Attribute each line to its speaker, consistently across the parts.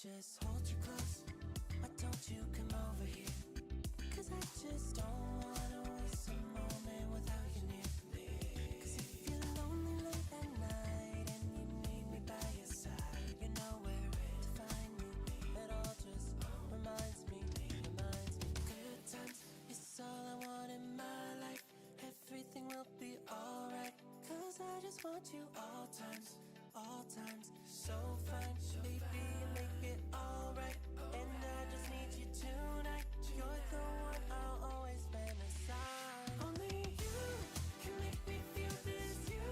Speaker 1: Just hold you close. Why don't you come over here? Cause I just don't wanna waste a moment without you near. Cause if you're lonely late at night and you need me by your side, you know where to find me. It all just reminds me. Good times is all I want in my life. Everything will be alright. Cause I just want you all times. So fine, baby, you make it alright. And I just need you tonight. You're the one I'll always fantasize. Only you can make me feel this. You,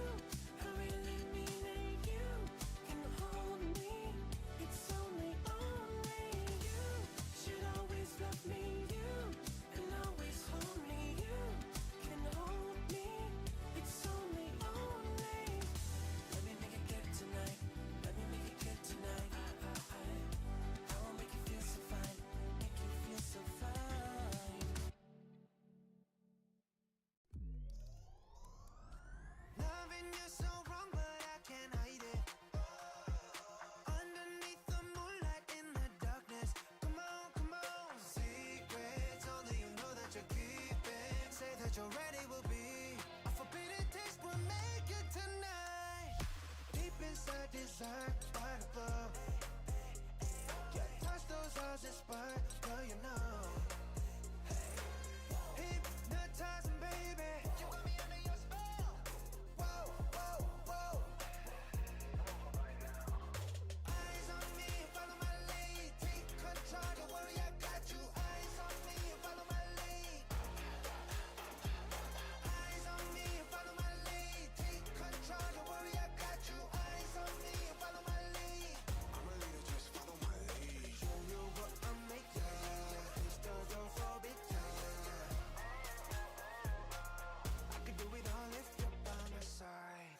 Speaker 1: I really mean that you can hold me. It's only you should always love me. You can always hold me. You can hold me. It's only. Let me make it good tonight. Let me make it good tonight. I will make you feel so fine. Make you feel so fine. Loving you so wrong, but I can't hide it. Underneath the moonlight in the darkness. Come on. Secrets only you know that you're keeping. Say that you're ready, will be a forbidden taste will make you tonight. Deep inside desire, right above. Yeah, touch those eyes, inspired, girl, you know. Hypnotizing, baby. You got me under your spell. Whoa. Eyes on me, follow my lead. Take control, don't worry, I got you. Eyes on me, follow my lead. Eyes on me, follow my lead. Take control, don't worry, I got you. Eyes on me, follow my lead. I'm a leader, just follow my lead. Show you what I'm making. Please don't forbid. I could do it all if you're by my side.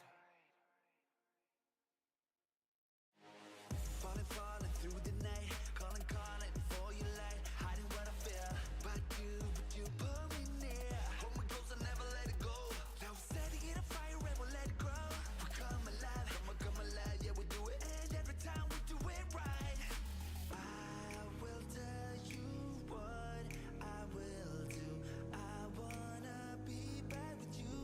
Speaker 1: Falling through the night. Calling for your light. Hiding what I feel. But you pull me near. Hold me close and never let it go. Now setting it on fire and we'll let it grow. We come alive, come alive, yeah we do it. And every time we do it right. I will tell you what I will do. I wanna be back with you.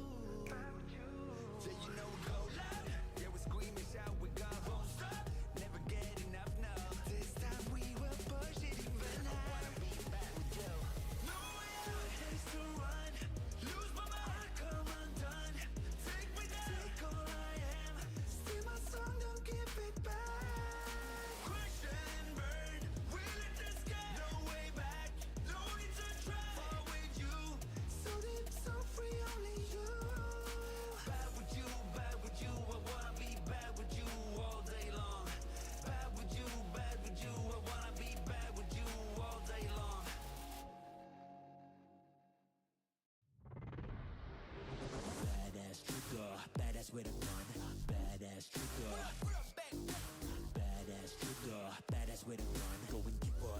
Speaker 1: Yeah, you know we go loud. Yeah, we scream and shout, we go. Won't stop, never get enough now. This time we will push it even higher. I wanna be back with you. No way out, taste to run. Lose my mind, come undone. Take me down, take all I am. Steal my song, don't give it back. Crash and burn, we lit the sky. No way back, no need to try. Fall with you, so deep, so free, only you. Bad with you, I wanna be bad with you all day long. Bad with you, I wanna be bad with you all day long. Badass trigger, badass with a gun. Badass trigger, badass trigger, badass with a gun. Going deeper,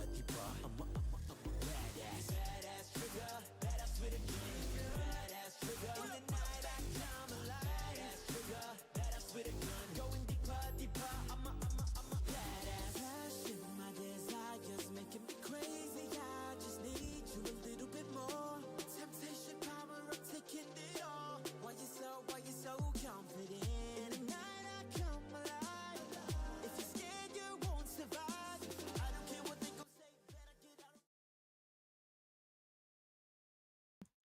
Speaker 1: I'm a badass. Badass trigger, badass with a gun. Badass trigger, in the night I come alive. Badass trigger, badass with a gun. Going deeper, I'm a badass. Passion, my desires making me crazy. I just need you a little bit more. Temptation, power, I'm taking it all. Why you so confident? Tonight I come alive. If you're scared, you won't survive. I don't care what they gon' say. Better get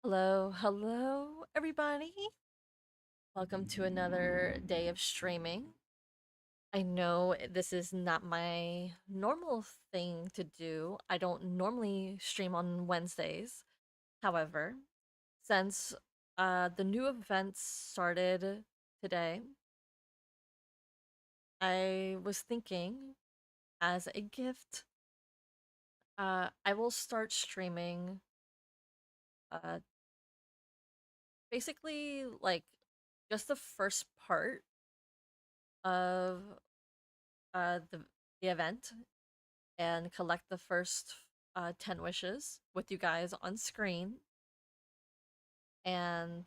Speaker 1: out.
Speaker 2: Hello, everybody. Welcome to another day of streaming. I know this is not my normal thing to do. I don't normally stream on Wednesdays. However, since The new events started today. I was thinking, as a gift, I will start streaming, uh, basically, like, just the first part of the event and collect the first 10 wishes with you guys on screen, and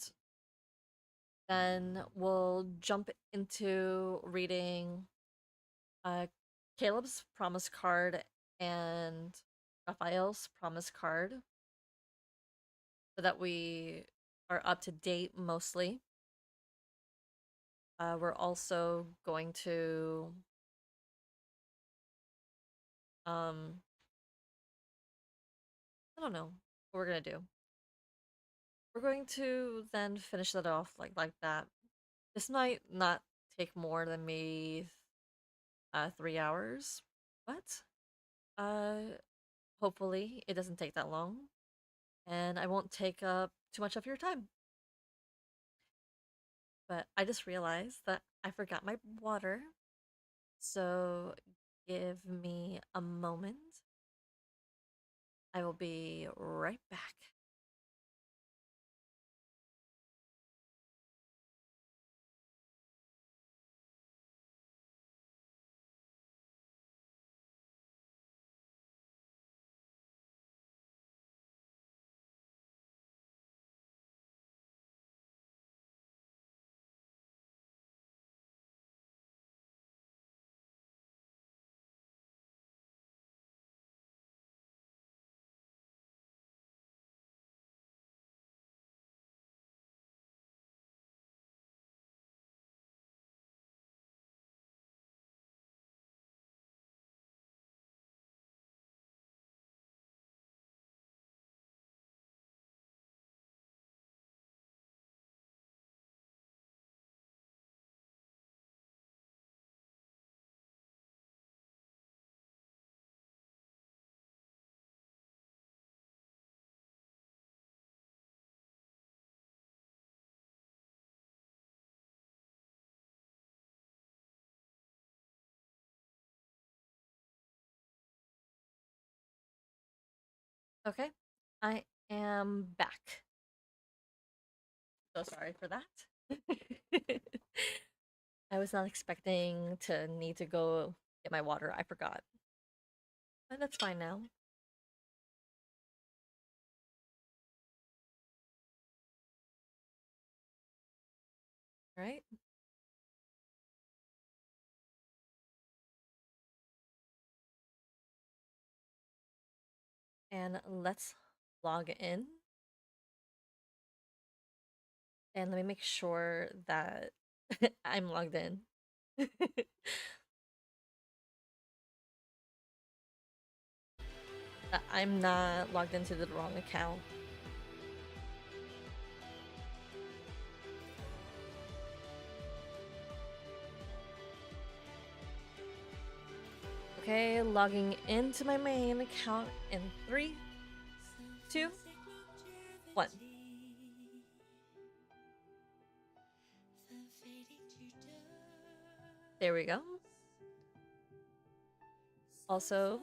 Speaker 2: then we'll jump into reading uh, Caleb's promise card and Raphael's promise card so that we are up to date mostly. We're also going to um I don't know what we're gonna do. We're going to then finish that off like that. This might not take more than maybe 3 hours, but uh hopefully it doesn't take that long and I won't take up too much of your time. But I just realized that I forgot my water, so give me a moment. I will be right back. Okay, I am back. So sorry for that. I was not expecting to need to go get my water. I forgot. But that's fine now. All right. And let's log in. And let me make sure that I'm logged in. That I'm not logged into the wrong account. Okay, logging into my main account in 3, 2, 1. There we go. Also,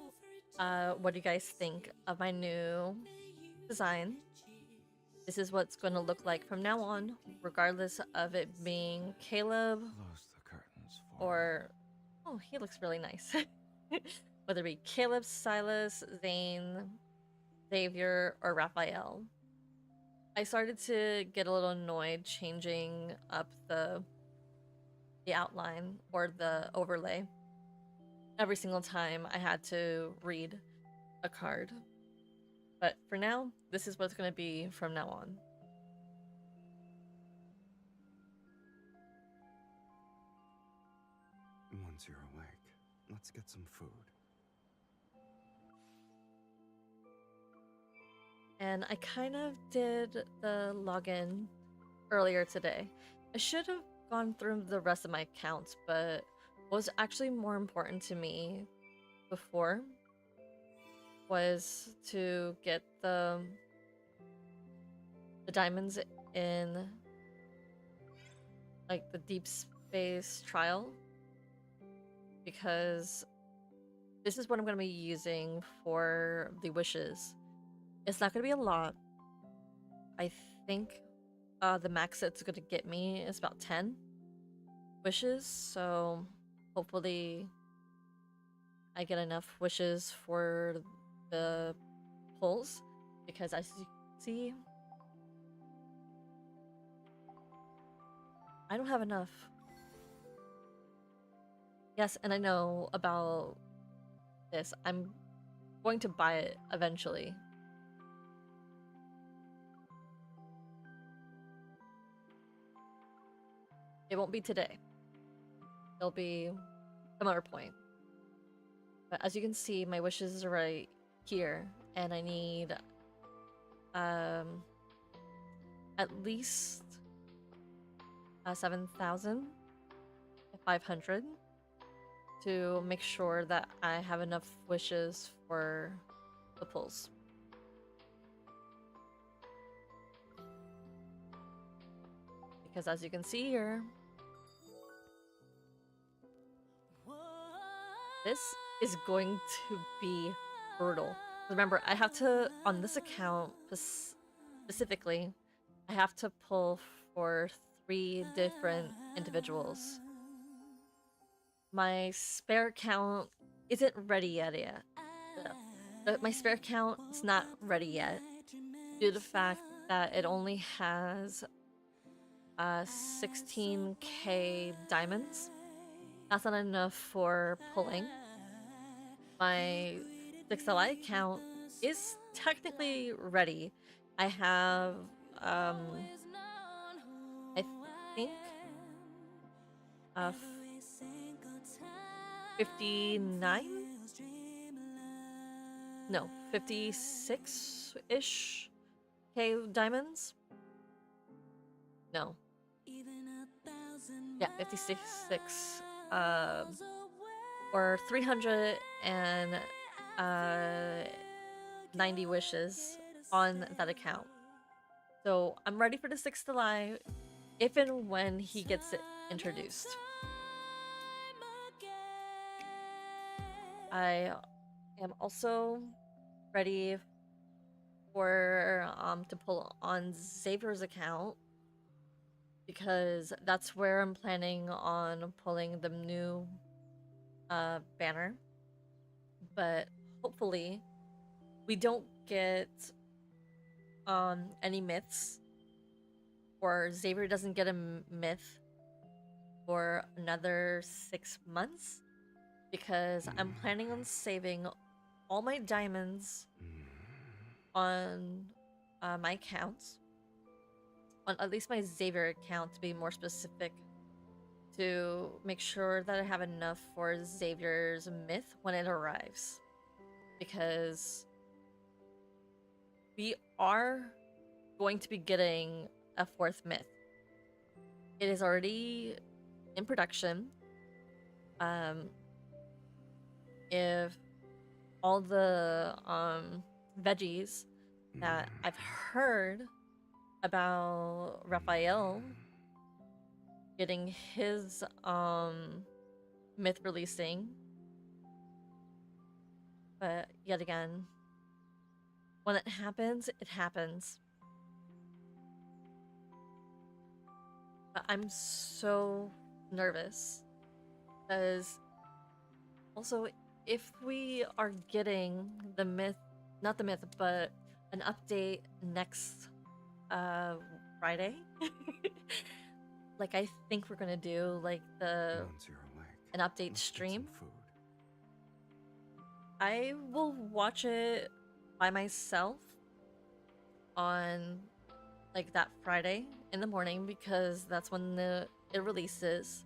Speaker 2: what do you guys think of my new design? This is what's going to look like from now on, regardless of it being Caleb
Speaker 1: Close the curtains for
Speaker 2: or... Oh, he looks really nice. Whether it be Caleb, Silas, Zane, Xavier, or Raphael. I started to get a little annoyed changing up the outline or the overlay every single time I had to read a card. But for now, this is what's going to be from now on.
Speaker 1: once you're awake. Let's get some food.
Speaker 2: And I kind of did the login earlier today. I should have gone through the rest of my accounts, but what was actually more important to me before was to get the diamonds in like the deep space trial, because this is what I'm going to be using for the wishes. It's not going to be a lot. I think the max it's going to get me is about 10 wishes, so hopefully I get enough wishes for the pulls, because as you see, I don't have enough. Yes, and I know about this. I'm going to buy it eventually. It won't be today. It'll be some other point. But as you can see, my wishes are right here, and I need at least 7,500 to make sure that I have enough wishes for the pulls. Because as you can see here, this is going to be brutal. Remember, I have to, on this account specifically, I have to pull for 3 different individuals. My spare account isn't ready yet. My spare account is not ready yet due to the fact that it only has 16k diamonds. That's not enough for pulling. My 6LI account is technically ready. I have I think 59? No, 56-ish K diamonds? No. Yeah, 56. Or 390 wishes on that account. So I'm ready for the 6th July if and when he gets it introduced. I am also ready for to pull on Xavier's account, because that's where I'm planning on pulling the new banner. But hopefully we don't get any myths, or Xavier doesn't get a myth for another 6 months, because I'm planning on saving all my diamonds on my accounts, on at least my Xavier account to be more specific, to make sure that I have enough for Xavier's myth when it arrives, because we are going to be getting a 4th myth. It is already in production. If all the veggies that I've heard about Raphael getting his myth releasing, but yet again, when it happens, it happens. But I'm so nervous, because also, if we are getting the myth, not the myth, but an update next Friday, like I think we're gonna do like an update stream, I will watch it by myself on like that Friday in the morning, because that's when it releases.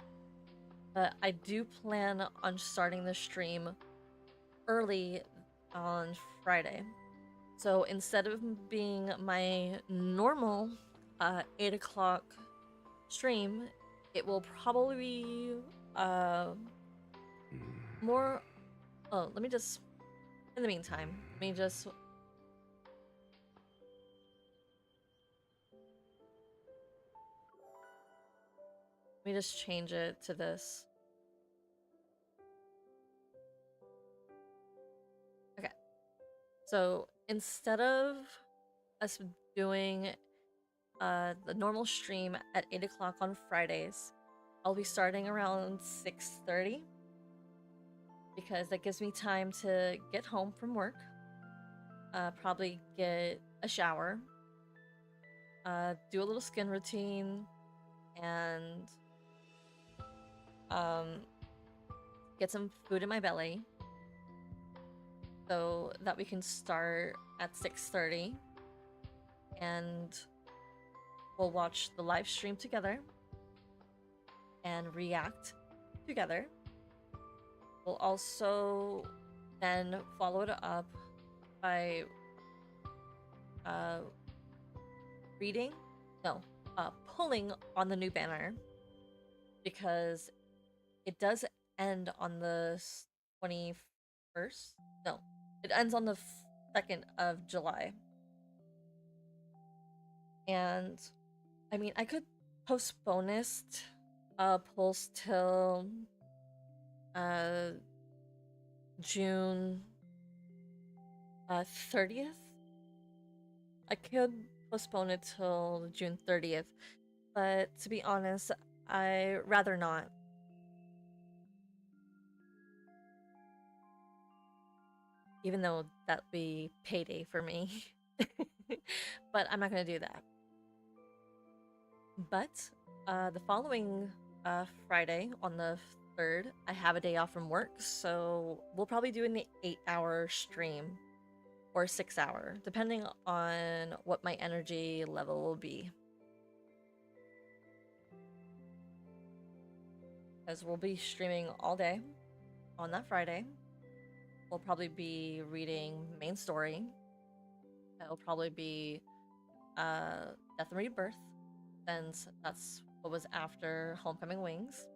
Speaker 2: But I do plan on starting the stream early on Friday. So instead of being my normal 8 o'clock stream, it will probably be more... Oh, let me just... In the meantime, let me just... Let me just change it to this. Okay. So instead of us doing the normal stream at 8 o'clock on Fridays, I'll be starting around 6:30 because that gives me time to get home from work, probably get a shower, do a little skin routine, and get some food in my belly so that we can start at 6:30 and we'll watch the live stream together and react together. We'll also then follow it up by reading, no, pulling on the new banner because it does end on the 21st. No, it ends on the 2nd of July. And I mean, I could postpone pulls till June 30th. I could postpone it till June 30th, but to be honest, I rather not. Even though that'd be payday for me. But I'm not gonna do that. But the following Friday on the 3rd, I have a day off from work, so we'll probably do an 8-hour stream or 6-hour, depending on what my energy level will be. Because we'll be streaming all day on that Friday. We'll probably be reading main story. It'll probably be Death and Rebirth, since that's what was after Homecoming Wings.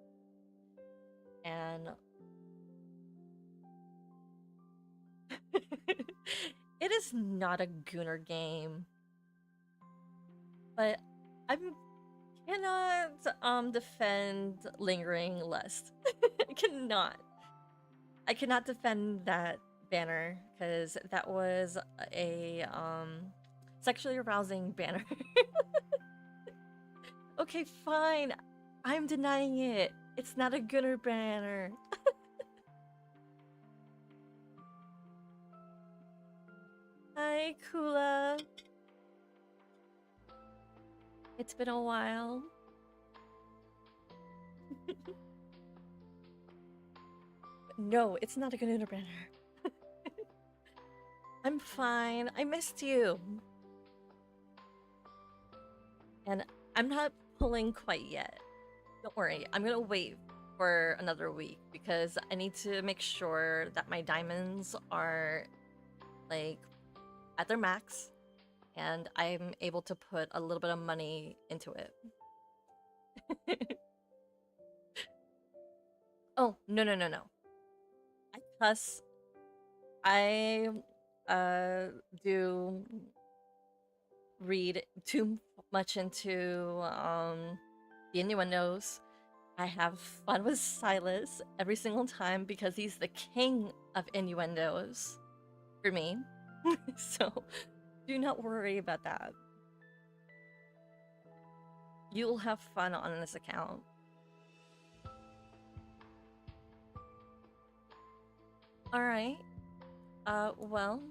Speaker 2: And it is not a Gooner game, but I cannot defend Lingering Lust. I cannot defend that banner because that was a sexually arousing banner. Okay, fine. I'm denying it. It's not a Gooner banner. Hi, Kula. It's been a while. No, it's not a Gooner banner. I'm fine. I missed you. And I'm not pulling quite yet. Don't worry. I'm gonna wait for another week because I need to make sure that my diamonds are like at their max and I'm able to put a little bit of money into it. Oh, no. I do read too much into the innuendos. I have fun with Silas every single time because he's the king of innuendos for me. So do not worry about that. You'll have fun on this account. Alright. Well.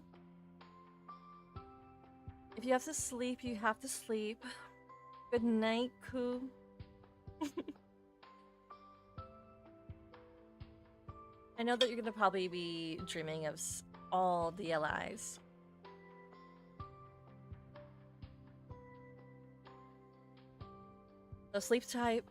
Speaker 2: If you have to sleep, you have to sleep. Good night, Koo. I know that you're gonna probably be dreaming of all the LIs. So sleep tight.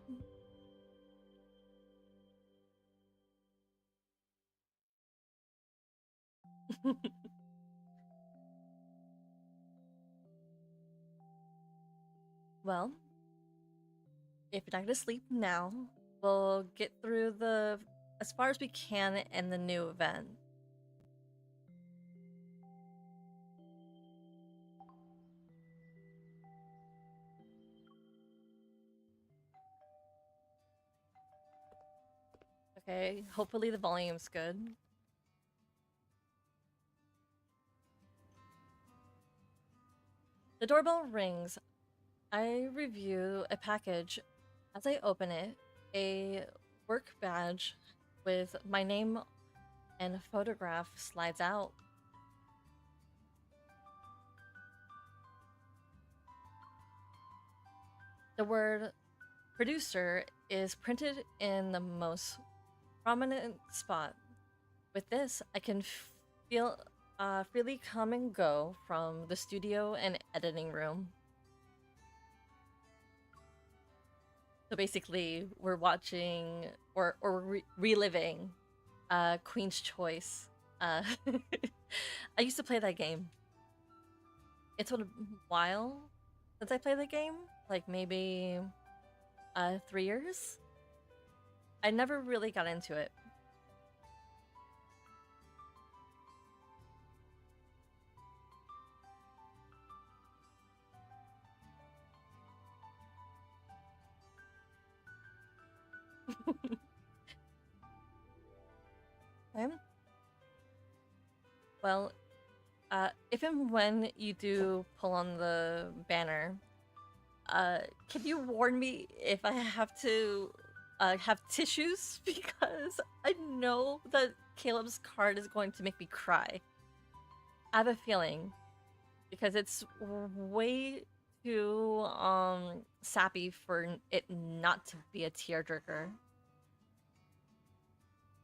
Speaker 2: Well, if you're not gonna sleep now, we'll get through as far as we can in the new event. Okay, hopefully the volume's good. The doorbell rings. I review a package. As I open it, a work badge with my name and a photograph slides out. The word producer is printed in the most prominent spot. With this, I can feel freely come and go from the studio and editing room. So basically, we're watching or reliving Queen's Choice. Uh, I used to play that game. It's been a while since I played the game, like maybe 3 years. I never really got into it. Okay. Well, if and when you do pull on the banner, can you warn me if I have to have tissues? Because I know that Caleb's card is going to make me cry. I have a feeling because it's way too sappy for it not to be a tearjerker.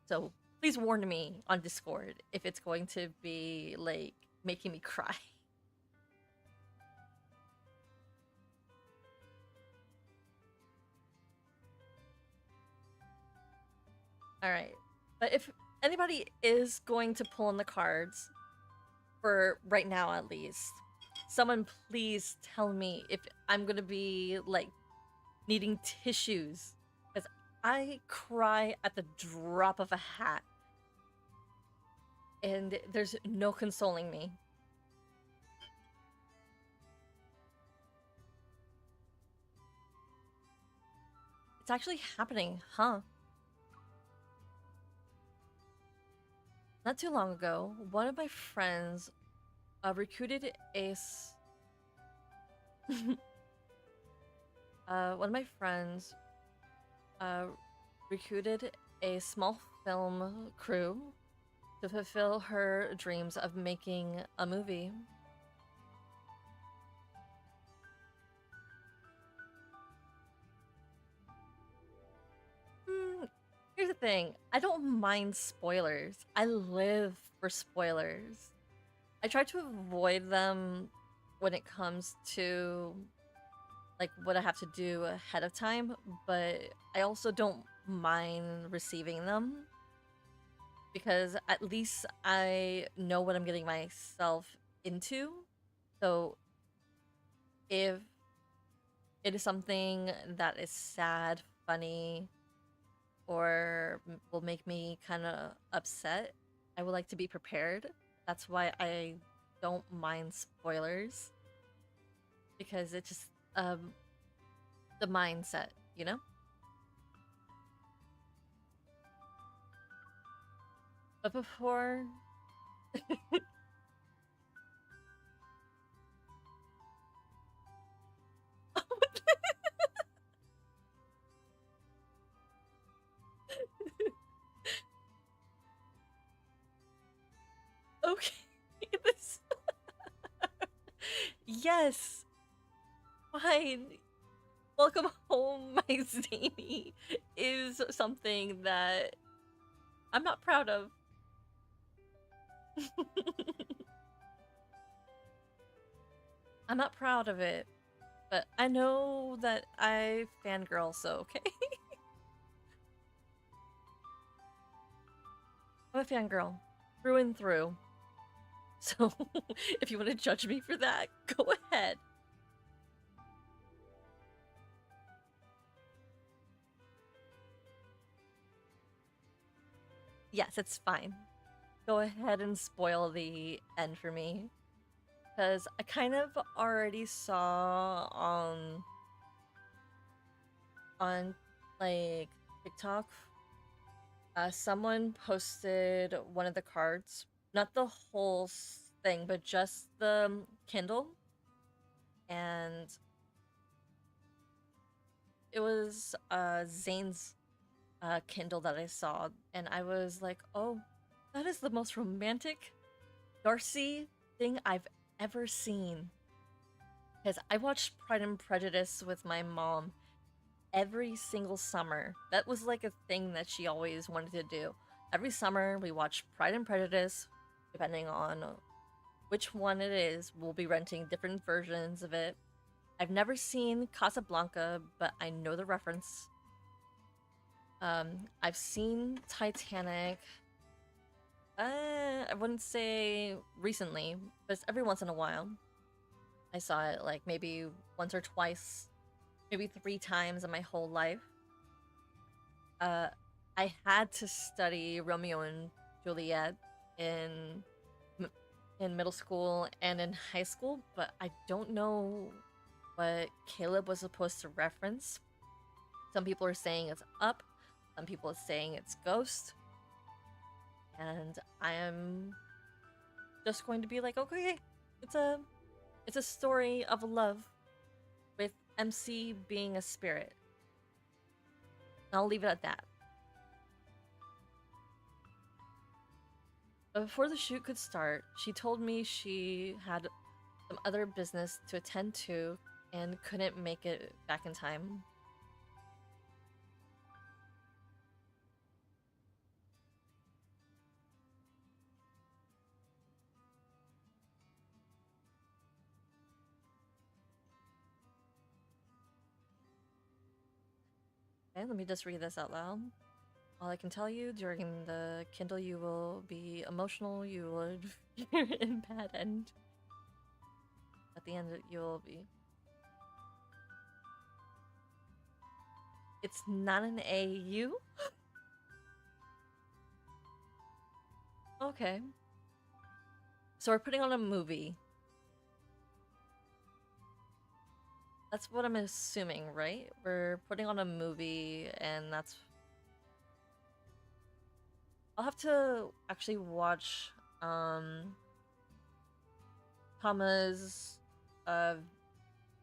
Speaker 2: So please warn me on Discord if it's going to be like making me cry. All right. But if anybody is going to pull in the cards, for right now at least, someone please tell me if I'm going to be like needing tissues. Because I cry at the drop of a hat. And there's no consoling me. It's actually happening, huh? Not too long ago, one of my friends recruited a one of my friends recruited a small film crew to fulfill her dreams of making a movie. Here's the thing, I don't mind spoilers. I live for spoilers. I try to avoid them when it comes to like what I have to do ahead of time, but I also don't mind receiving them because at least I know what I'm getting myself into. So if it is something that is sad, funny, or will make me kind of upset, I would like to be prepared. That's why I don't mind spoilers because it just the mindset, you know? But before okay. This yes. Fine. Welcome home, my zany is something that I'm not proud of. I'm not proud of it, but I know that I fangirl, so okay. I'm a fangirl, through and through. So if you want to judge me for that, go ahead. Yes, it's fine. Go ahead and spoil the end for me. Because I kind of already saw on like TikTok Someone posted one of the cards, not the whole thing, but just the Kindle, and it was Zane's Kindle that I saw, and I was like, oh, that is the most romantic Darcy thing I've ever seen. Because I watched Pride and Prejudice with my mom every single summer. That was like a thing that she always wanted to do. Every summer, we watch Pride and Prejudice, depending on which one it is. We'll be renting different versions of it. I've never seen Casablanca, but I know the reference. I've seen Titanic. I wouldn't say recently, but it's every once in a while. I saw it like maybe once or twice, maybe 3 times in my whole life. I had to study Romeo and Juliet in in middle school and in high school, but I don't know what Caleb was supposed to reference. Some people are saying it's Up, some people are saying it's Ghost, and I am just going to be like, okay, it's a story of love with MC being a spirit. I'll leave it at that. But before the shoot could start, she told me she had some other business to attend to and couldn't make it back in time. Okay, let me just read this out loud. All I can tell you, during the Kindle, you will be emotional, you would fear in bad end. At the end, you will be. It's not an AU? Okay. So we're putting on a movie. That's what I'm assuming, right? We're putting on a movie, and that's... I'll have to actually watch Tama's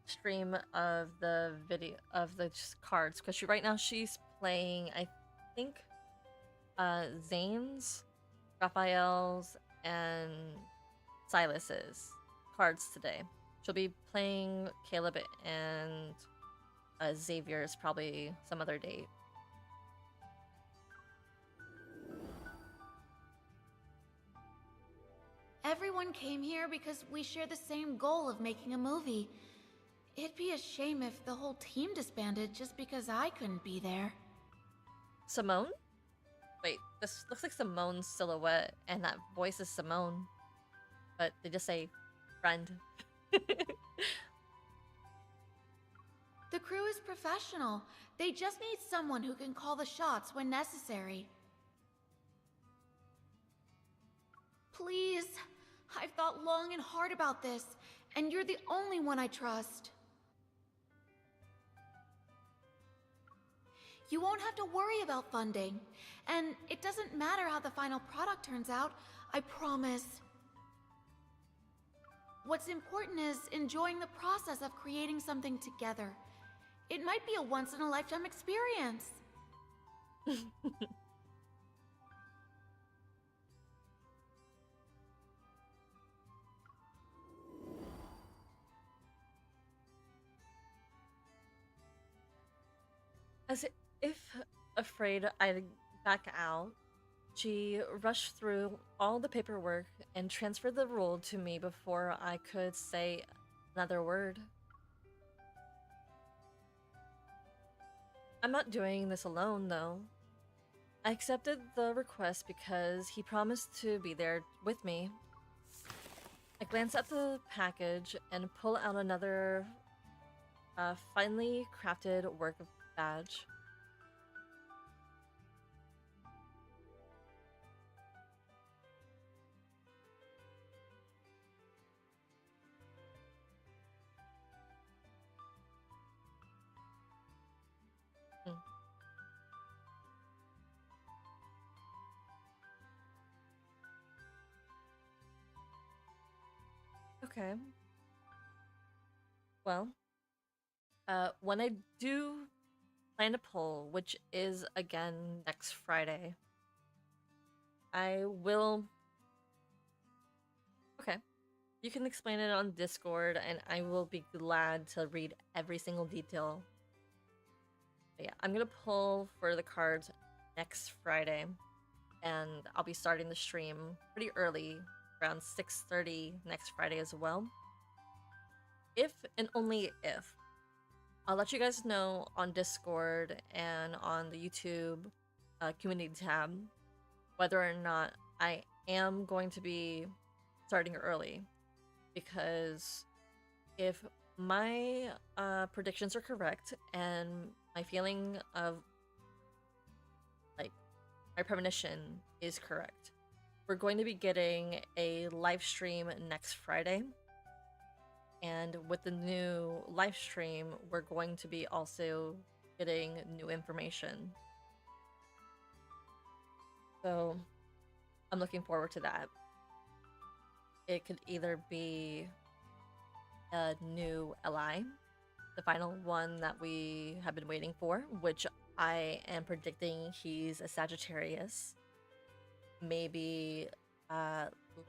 Speaker 2: stream of the video of the cards, because right now she's playing, I think, Zane's, Raphael's, and Silas's cards today. She'll be playing Caleb and Xavier's probably some other date.
Speaker 3: Everyone came here because we share the same goal of making a movie. It'd be a shame if the whole team disbanded just because I couldn't be there.
Speaker 2: Simone? Wait, this looks like Simone's silhouette, and that voice is Simone. But they just say friend.
Speaker 3: The crew is professional. They just need someone who can call the shots when necessary. Please, I've thought long and hard about this, and you're the only one I trust. You won't have to worry about funding, and it doesn't matter how the final product turns out, I promise. What's important is enjoying the process of creating something together. It might be a once-in-a-lifetime experience.
Speaker 2: As if afraid I'd back out, she rushed through all the paperwork and transferred the role to me before I could say another word. I'm not doing this alone, though. I accepted the request because he promised to be there with me. I glance at the package and pull out another finely crafted work of badge. Okay. Well, when I do plan to pull, which is again next Friday, I will. Okay. You can explain it on Discord, and I will be glad to read every single detail. But yeah, I'm gonna pull for the cards next Friday, and I'll be starting the stream pretty early, around 6:30 next Friday as well. If and only if, I'll let you guys know on Discord and on the YouTube community tab whether or not I am going to be starting early. Because if my predictions are correct and my feeling of like my premonition is correct, we're going to be getting a live stream next Friday. And with the new live stream, we're going to be also getting new information. So I'm looking forward to that. It could either be a new LI, the final one that we have been waiting for, which I am predicting he's a Sagittarius. Maybe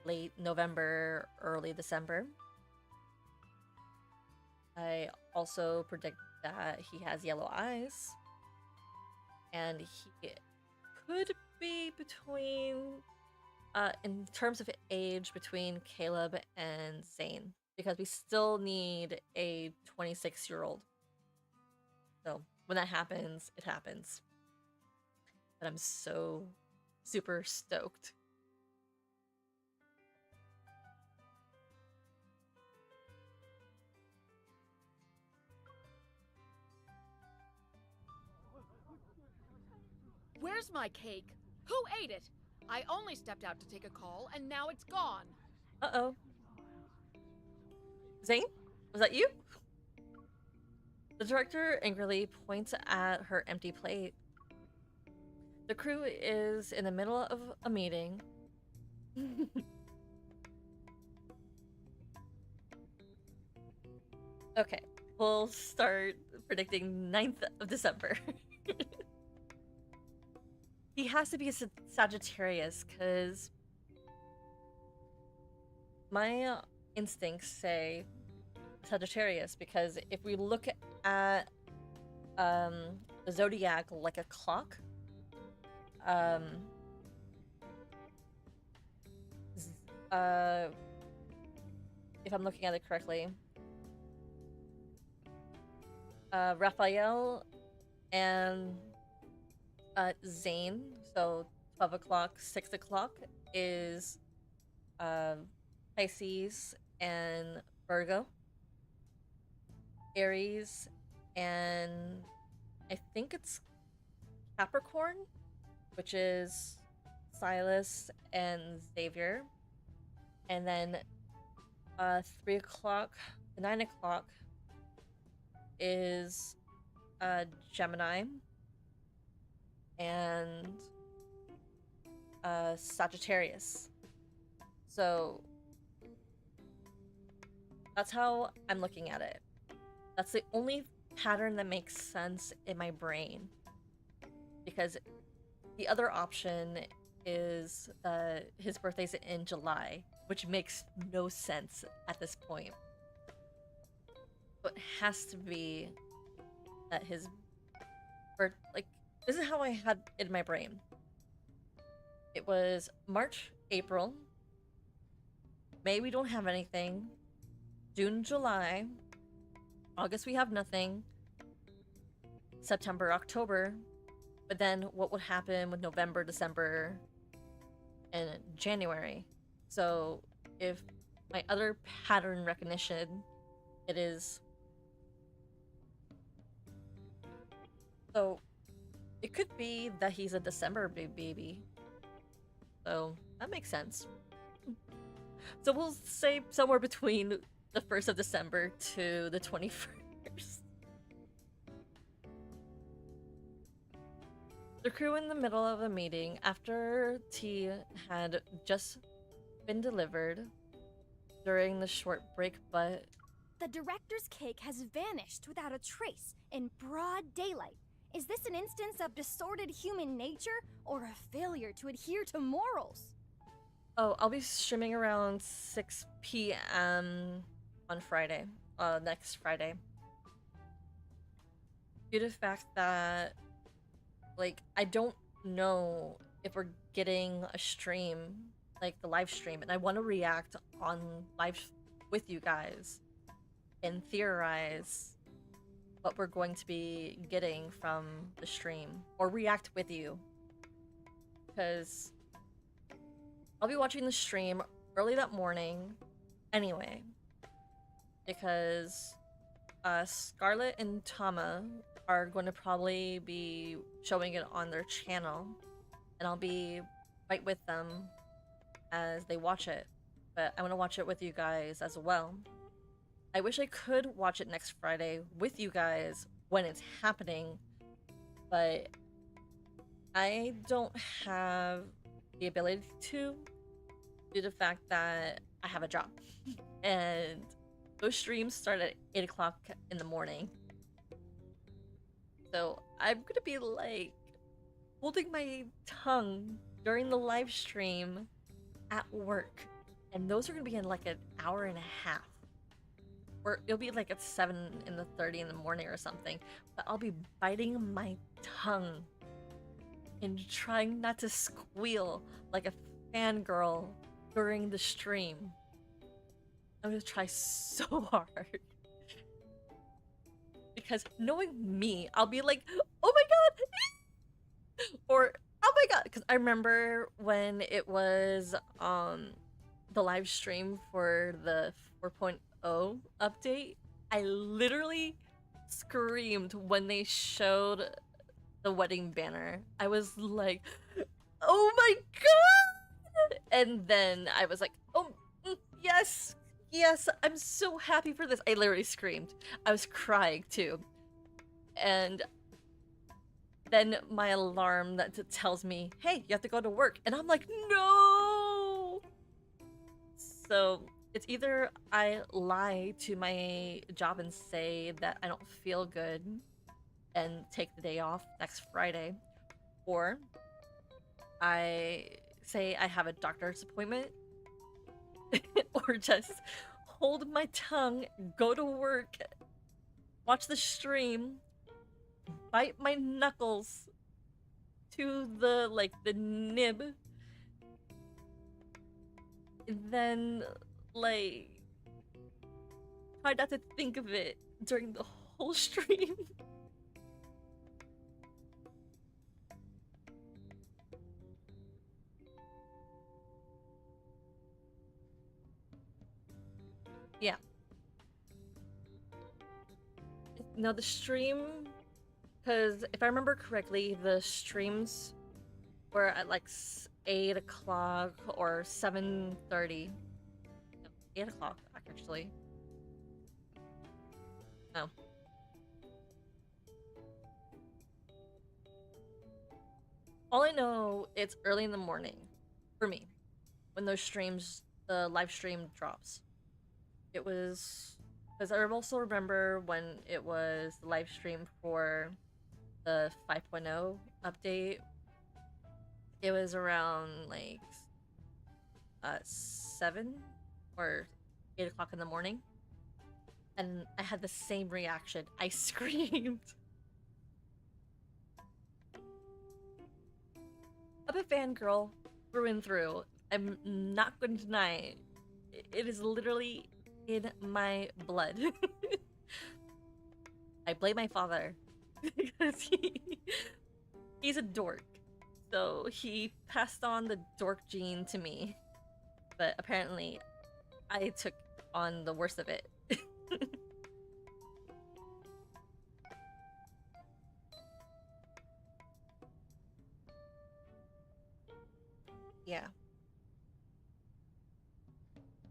Speaker 2: late November, early December. I also predict that he has yellow eyes. And he could be between, in terms of age, between Caleb and Zane. Because we still need a 26-year-old. So when that happens, it happens. But I'm so super stoked.
Speaker 4: Where's my cake? Who ate it? I only stepped out to take a call, and now it's gone.
Speaker 2: Uh-oh. Zane? Was that you? The director angrily points at her empty plate. The crew is in the middle of a meeting. Okay, we'll start predicting 9th of December. He has to be a Sagittarius, because my instincts say Sagittarius, because if we look at the zodiac like a clock, if I'm looking at it correctly, Raphael and Zane, so 12 o'clock, 6 o'clock is Pisces and Virgo. Aries and I think it's Capricorn, which is Silas and Xavier. And then 3 o'clock to 9 o'clock is Gemini and Sagittarius. So that's how I'm looking at it. That's the only pattern that makes sense in my brain. Because the other option is his birthday's in July, which makes no sense at this point. But it has to be that his birth, like, this is how I had it in my brain. It was March, April, May we don't have anything, June, July, August we have nothing, September, October, but then what would happen with November, December, and January? So if my other pattern recognition, it is... So it could be that he's a December baby. So that makes sense. So we'll say somewhere between the 1st of December to the 21st. The crew in the middle of a meeting after tea had just been delivered. during the short break, but
Speaker 5: The director's cake has vanished without a trace in broad daylight. Is this an instance of distorted human nature or a failure to adhere to morals?
Speaker 2: oh, I'll be streaming around 6 p.m. on Friday, next Friday. Due to the fact that, like, I don't know if we're getting a stream, like the live stream, and I want to react on live with you guys and theorize what we're going to be getting from the stream, or react with you, because I'll be watching the stream early that morning anyway, because Scarlett and Tama are going to probably be showing it on their channel, and I'll be right with them as they watch it, but I want to watch it with you guys as well. I wish I could watch it next Friday with you guys when it's happening, but I don't have the ability to, due to the fact that I have a job. And those streams start at 8 o'clock in the morning. So I'm gonna be like holding my tongue during the live stream at work. And those are gonna be in like an hour and a half. Or it'll be like at 7:30 in the morning or something. But I'll be biting my tongue and trying not to squeal like a fangirl during the stream. I'm gonna try so hard. Because knowing me, I'll be like, oh my god! Or, oh my god! Because I remember when it was the live stream for the 4.0 update, I literally screamed when they showed the wedding banner. I was like, oh my god! And then I was like, oh, yes! Yes, I'm so happy for this. I literally screamed. I was crying too. And then my alarm that tells me, hey, you have to go to work. And I'm like, no! So it's either I lie to my job and say that I don't feel good and take the day off next Friday, or I say I have a doctor's appointment, or just hold my tongue, go to work, watch the stream, bite my knuckles to the, like, the nib, and then, like, try not to think of it during the whole stream. Yeah. No, the stream, because if I remember correctly, the streams were at like 8 o'clock or 7:30. No, 8 o'clock, actually. No. All I know, it's early in the morning for me when those streams, the live stream drops. It was, because I also remember when it was the live stream for the 5.0 update. It was around like 7 or 8 o'clock in the morning, and I had the same reaction. I screamed. I'm a fangirl through and through. I'm not going to deny it. It is literally in my blood. I blame my father because he's a dork. So he passed on the dork gene to me. But apparently I took on the worst of it. Yeah.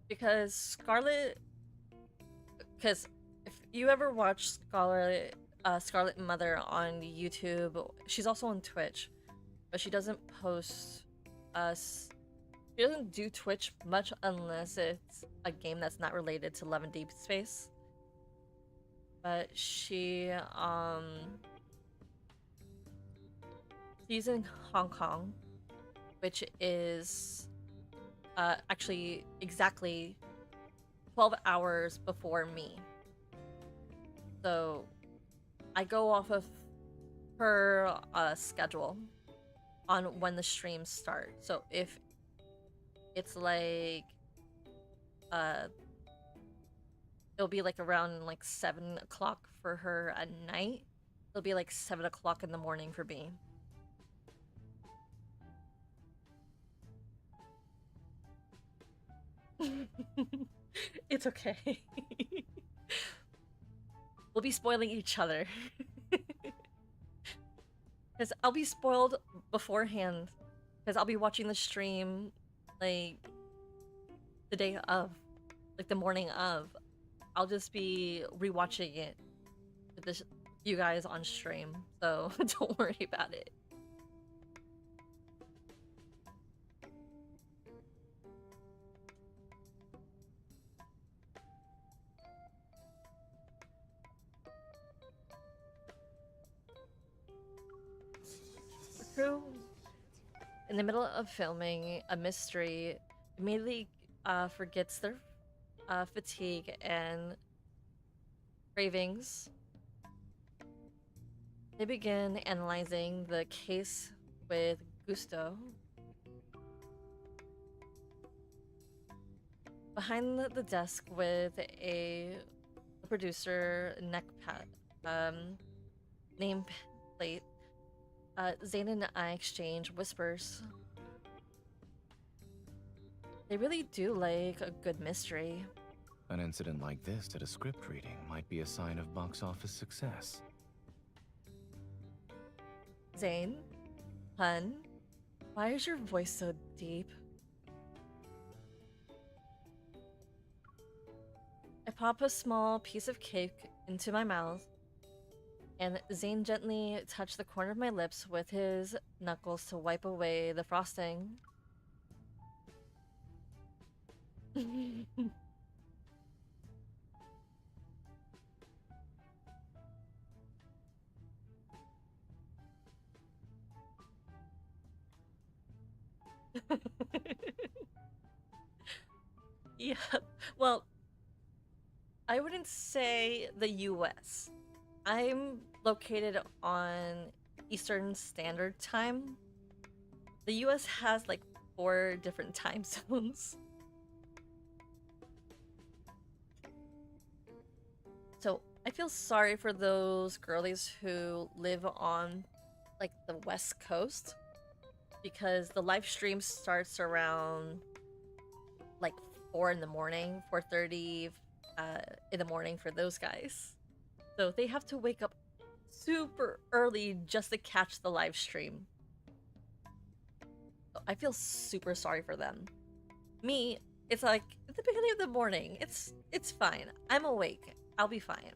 Speaker 2: Because Scarlett, because if you ever watch Scarlett Mother on YouTube, she's also on Twitch, but she doesn't post us. She doesn't do Twitch much unless it's a game that's not related to Love and Deep Space. But she's in Hong Kong, which is actually exactly 12 hours before me. So I go off of her schedule on when the streams start. So if it's like it'll be like around like 7 o'clock for her at night, it'll be like 7 o'clock in the morning for me. It's okay. We'll be spoiling each other. Because I'll be spoiled beforehand. Because I'll be watching the stream, like, the day of. Like, the morning of. I'll just be rewatching it with you guys on stream. So, don't worry about it. Crew, in the middle of filming a mystery, immediately forgets their fatigue and cravings. They begin analyzing the case with gusto. Behind the desk with a producer name plate, Zane and I exchange whispers. They really do like a good mystery.
Speaker 6: An incident like this at a script reading might be a sign of box office success.
Speaker 2: Zane? Hun? Why is your voice so deep? I pop a small piece of cake into my mouth, and Zane gently touched the corner of my lips with his knuckles to wipe away the frosting. Yeah, well, I wouldn't say the US. I'm located on Eastern Standard Time. The US has like 4 different time zones. So I feel sorry for those girlies who live on like the West Coast, because the live stream starts around like 4 in the morning, 4:30 in the morning for those guys. So they have to wake up super early just to catch the live stream. So I feel super sorry for them. Me, it's like at the beginning of the morning. It's fine. I'm awake. I'll be fine.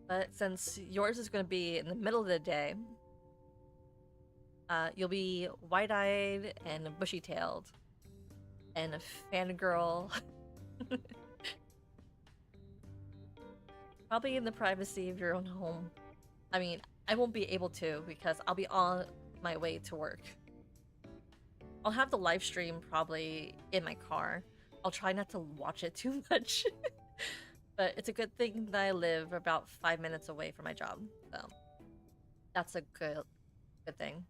Speaker 2: But since yours is going to be in the middle of the day, you'll be wide-eyed and bushy-tailed and a fangirl. Probably in the privacy of your own home. I mean, I won't be able to because I'll be on my way to work. I'll have the live stream probably in my car. I'll try not to watch it too much. But it's a good thing that I live about 5 minutes away from my job. So that's a good thing.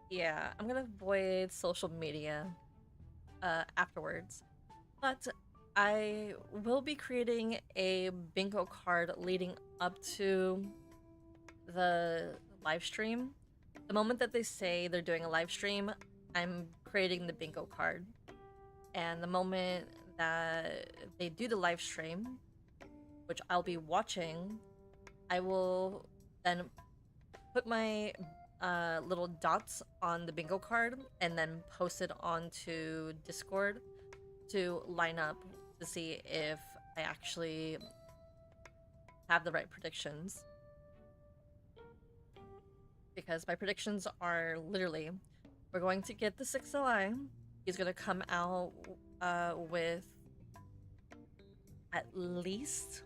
Speaker 2: Yeah, I'm gonna avoid social media afterwards. But I will be creating a bingo card leading up to the live stream. The moment that they say they're doing a live stream, I'm creating the bingo card. And the moment that they do the live stream, which I'll be watching, I will then put my little dots on the bingo card and then post it onto Discord to line up to see if I actually have the right predictions. Because my predictions are literally, we're going to get the 6LI. He's going to come out with at least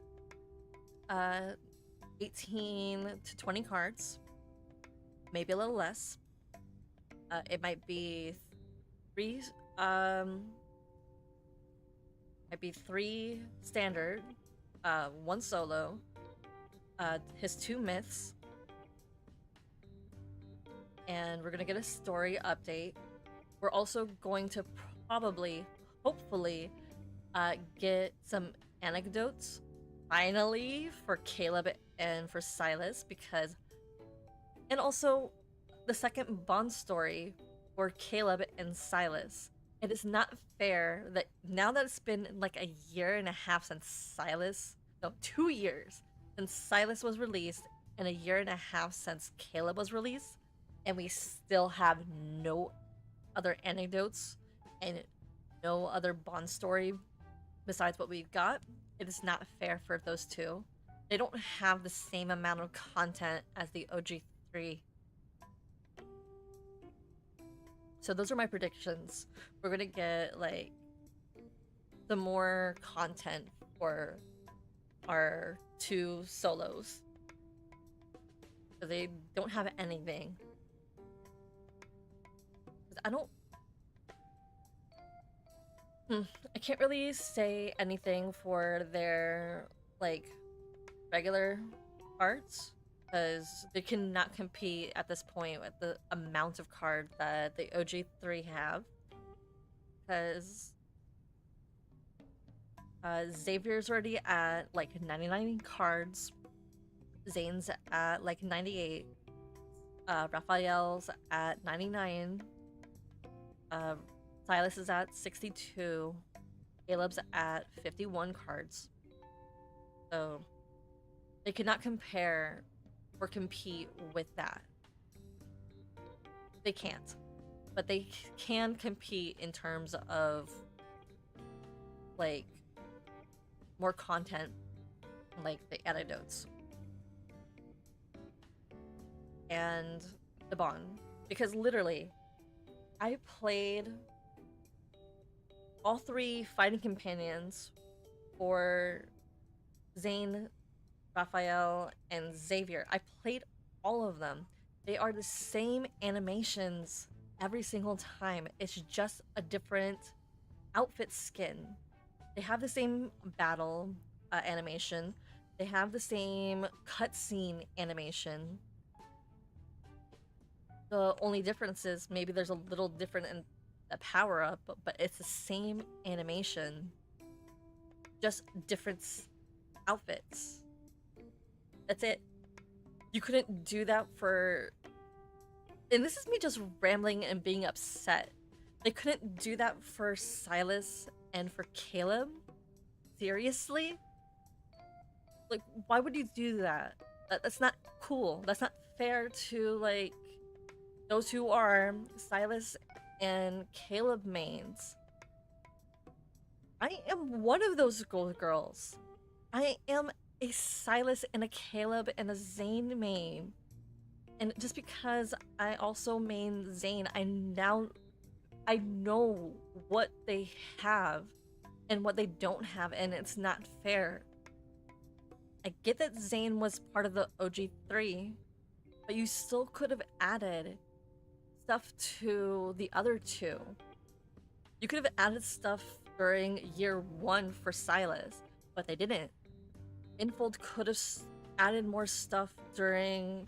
Speaker 2: 18 to 20 cards, maybe a little less. It might be three standard, one solo, his 2 myths, and we're gonna get a story update. We're also going to probably, hopefully, get some anecdotes finally for Caleb and for Silas, because, and also the second Bond story for Caleb and Silas. It is not fair that now that it's been like a year and a half since Silas, no, 2 years since Silas was released, and a year and a half since Caleb was released, and we still have no other anecdotes and no other Bond story besides what we've got. It is not fair for those two. They don't have the same amount of content as the OG3. So those are my predictions. We're gonna get like the more content for our 2 solos. They don't have anything. I can't really say anything for their like regular parts, because they cannot compete at this point with the amount of cards that the OG3 have. Because Xavier's already at like 99 cards, Zane's at like 98, Raphael's at 99, Silas is at 62, Caleb's at 51 cards. So they cannot compare or compete with that. They can't. But they can compete in terms of like more content, like the anecdotes and the Bond. Because literally, I played all 3 fighting companions for Zane, Raphael, and Xavier. I played all of them. They are the same animations every single time. It's just a different outfit skin. They have the same battle animation. They have the same cutscene animation. The only difference is maybe there's a little different in the power up, but it's the same animation, just different outfits. That's it. You couldn't do that for, and this is me just rambling and being upset. They couldn't do that for Silas and for Caleb? Seriously? Like, why would you do that? That's not cool. That's not fair to, like, those who are Silas and Caleb mains. I am one of those girls. I am a Silas and a Caleb and a Zane main. And just because I also main Zane, I know what they have and what they don't have, and it's not fair. I get that Zane was part of the OG3, but you still could have added stuff to the other 2. You could have added stuff during year 1 for Silas, but they didn't. Infold could have added more stuff during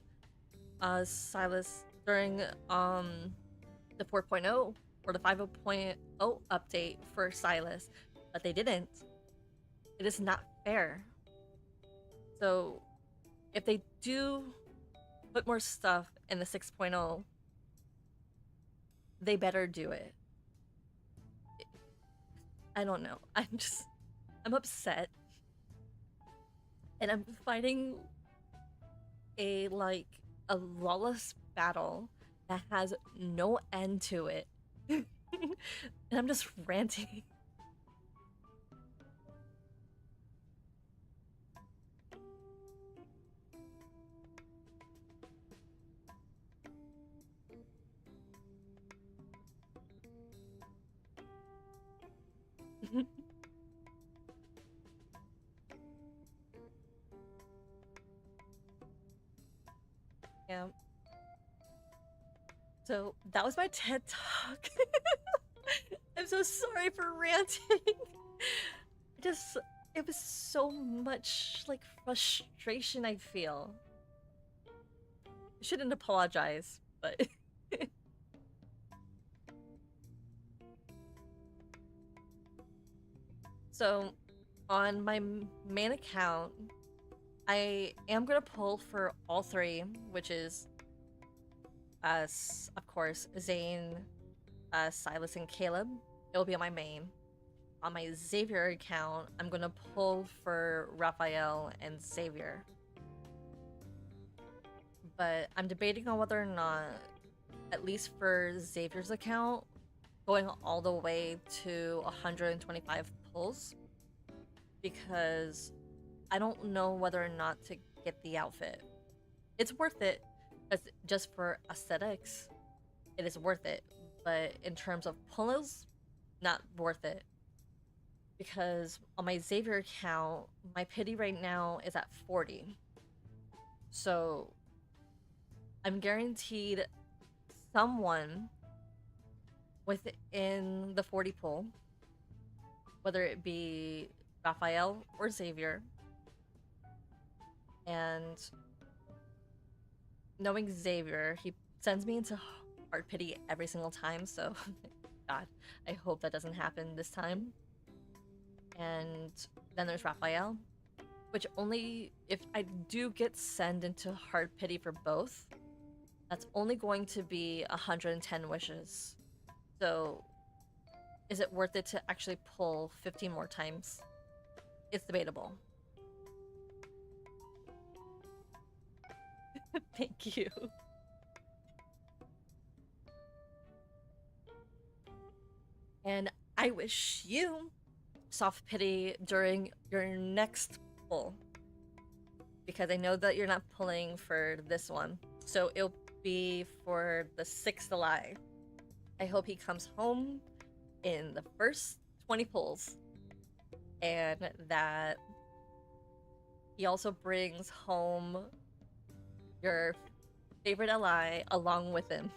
Speaker 2: Silas, during the 4.0 or the 5.0 update for Silas, but they didn't. It is not fair. So if they do put more stuff in the 6.0, they better do it. I don't know. I'm upset. And I'm fighting a lawless battle that has no end to it. And I'm just ranting. Yeah. So that was my TED Talk. I'm so sorry for ranting. Just, it was so much like frustration I feel. I shouldn't apologize, but so on my main account, I am gonna pull for all three, which is of course, Zane, Silas, and Caleb. It'll be on my main. On my Xavier account, I'm gonna pull for Raphael and Xavier. But I'm debating on whether or not, at least for Xavier's account, going all the way to 125 pulls. Because I don't know whether or not to get the outfit. It's worth it, just for aesthetics, it is worth it. But in terms of pulls, not worth it. Because on my Xavier account, my pity right now is at 40. So I'm guaranteed someone within the 40 pull, whether it be Raphael or Xavier. And knowing Xavier, he sends me into heart pity every single time, so God, I hope that doesn't happen this time. And then there's Raphael, which only if I do get sent into heart pity for both, that's only going to be 110 wishes. So is it worth it to actually pull 15 more times? It's debatable. Thank you. And I wish you soft pity during your next pull, because I know that you're not pulling for this one, so it'll be for the 6th July. I hope he comes home in the first 20 pulls, and that he also brings home your favorite ally along with him.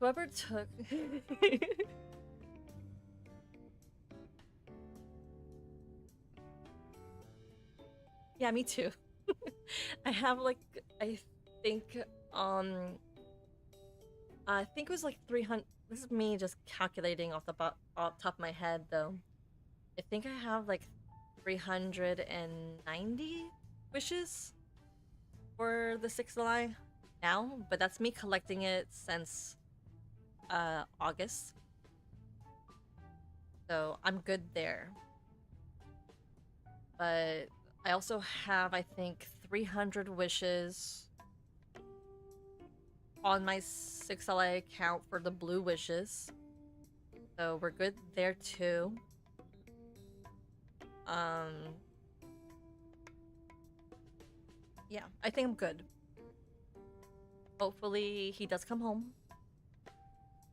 Speaker 2: Whoever took... Yeah, me too. I have like, I think it was like 300. This is me just calculating off the off top of my head though. I think I have like 390 wishes for the 6th July now, but that's me collecting it since August. So I'm good there. But I also have, I think, 300 wishes on my 6th July account for the blue wishes. So we're good there too. Yeah, I think I'm good. Hopefully he does come home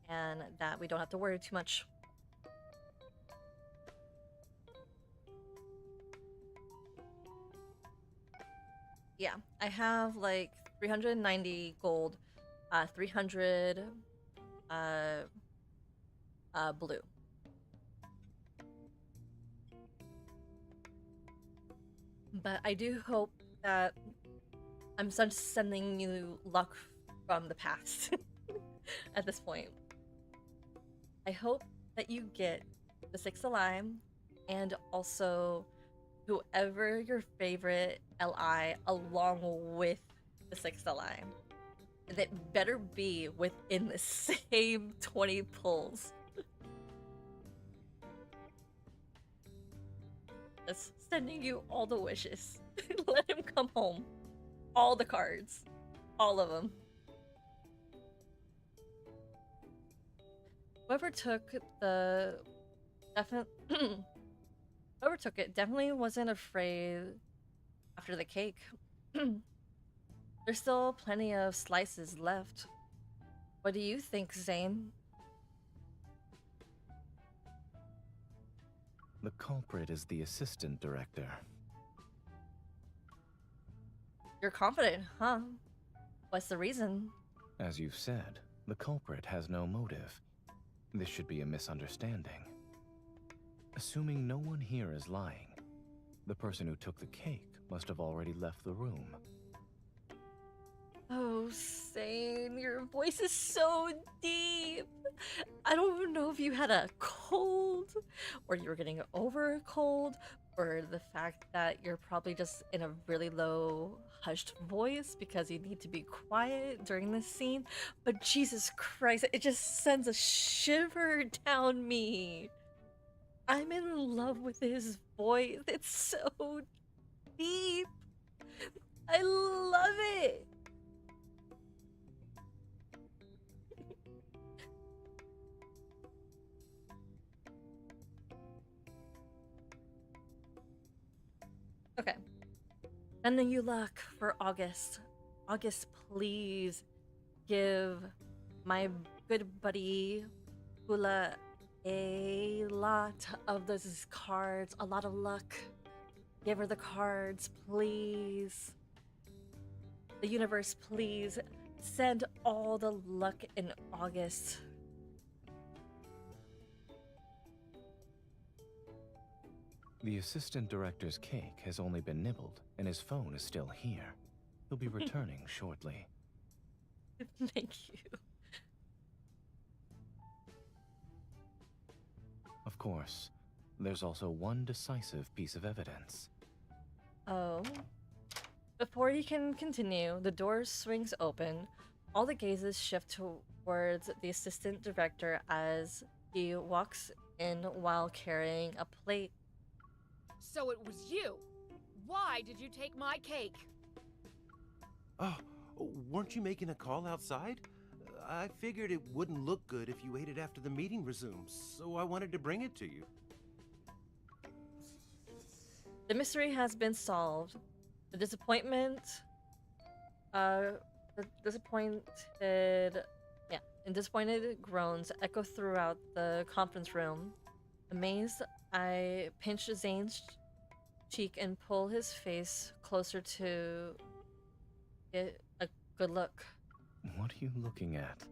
Speaker 2: and that we don't have to worry too much. Yeah, I have like 390 gold, 300 blue. But I do hope that I'm just sending you luck from the past at this point. I hope that you get the 6th July and also whoever your favorite LI along with the 6th July. That better be within the same 20 pulls. Yes, sending you all the wishes. Let him come home. All the cards. All of them. Whoever took the whoever took it definitely wasn't afraid after the cake. There's still plenty of slices left. What do you think, Zane?
Speaker 6: The culprit is the assistant director.
Speaker 2: You're confident, huh? What's the reason?
Speaker 6: As you've said, the culprit has no motive. This should be a misunderstanding. Assuming no one here is lying, the person who took the cake must have already left the room.
Speaker 2: Oh, Zane, your voice is so deep. I don't even know if you had a cold, or you were getting over a cold, or the fact that you're probably just in a really low, hushed voice because you need to be quiet during this scene. But Jesus Christ, it just sends a shiver down me. I'm in love with his voice. It's so deep. I love it. Okay. Sending you luck for August. August, please give my good buddy Hula a lot of those cards, a lot of luck. Give her the cards, please. The universe, please send all the luck in August.
Speaker 6: The assistant director's cake has only been nibbled, and his phone is still here. He'll be returning shortly.
Speaker 2: Thank you.
Speaker 6: Of course, there's also one decisive piece of evidence.
Speaker 2: Oh. Before he can continue, the door swings open. All the gazes shift towards the assistant director as he walks in while carrying a plate.
Speaker 4: So it was you. Why did you take my cake?
Speaker 7: Oh, weren't you making a call outside? I figured it wouldn't look good if you ate it after the meeting resumes, so I wanted to bring it to you.
Speaker 2: The mystery has been solved. The disappointed groans echo throughout the conference room. Amazed, I pinch Zane's cheek and pull his face closer to get a good look.
Speaker 6: What are you looking at?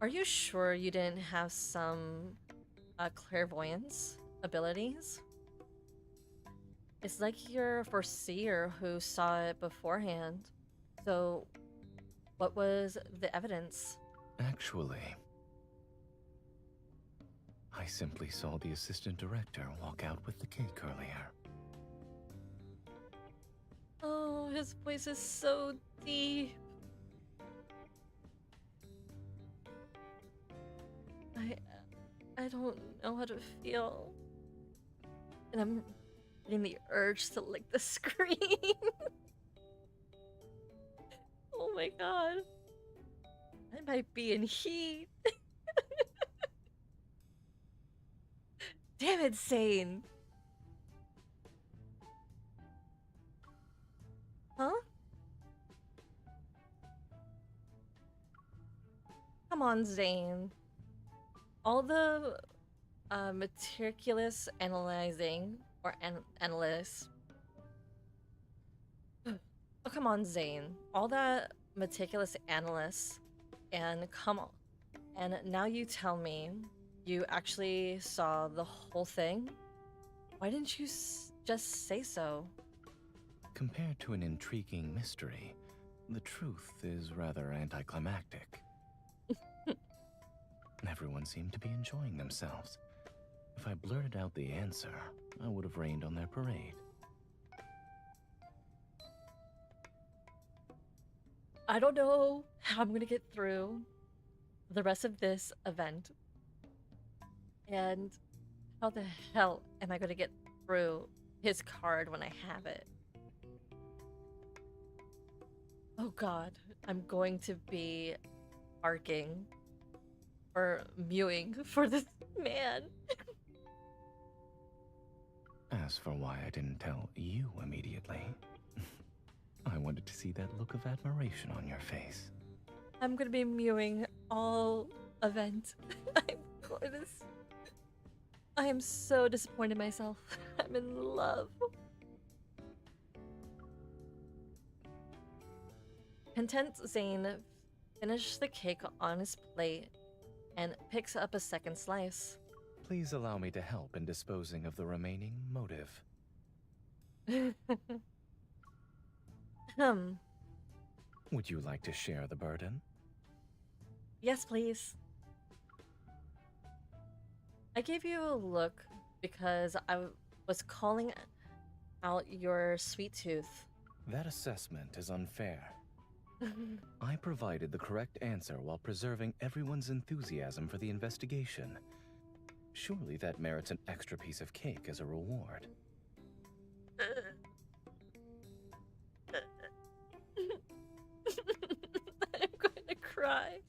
Speaker 2: Are you sure you didn't have some clairvoyance abilities? It's like you're a foreseer who saw it beforehand. So, what was the evidence?
Speaker 6: Actually, I simply saw the assistant director walk out with the cake earlier.
Speaker 2: Oh, his voice is so deep. I don't know how to feel. And I'm getting the urge to lick the screen. Oh my god. I might be in heat. Damn it, Zane. Huh? Come on, Zane. All the meticulous analyzing or analysts. Oh, come on, Zane. All that meticulous analysts, and come on. And now you tell me you actually saw the whole thing? Why didn't you just say so?
Speaker 6: Compared to an intriguing mystery, the truth is rather anticlimactic. Everyone seemed to be enjoying themselves. If I blurted out the answer, I would have rained on their parade.
Speaker 2: I don't know how I'm gonna get through the rest of this event. And How the hell am I gonna get through his card when I have it? Oh god, I'm going to be barking or mewing for this man.
Speaker 6: As for why I didn't tell you immediately, I wanted to see that look of admiration on your face.
Speaker 2: I'm gonna be mewing all event. I am so disappointed in myself. I'm in love. Content Zane finishes the cake on his plate and picks up a second slice.
Speaker 6: Please allow me to help in disposing of the remaining motive.
Speaker 2: Hmm.
Speaker 6: Would you like to share the burden?
Speaker 2: Yes, please. I gave you a look because I was calling out your sweet tooth.
Speaker 6: That assessment is unfair. I provided the correct answer while preserving everyone's enthusiasm for the investigation. Surely that merits an extra piece of cake as a reward.
Speaker 2: I'm going to cry.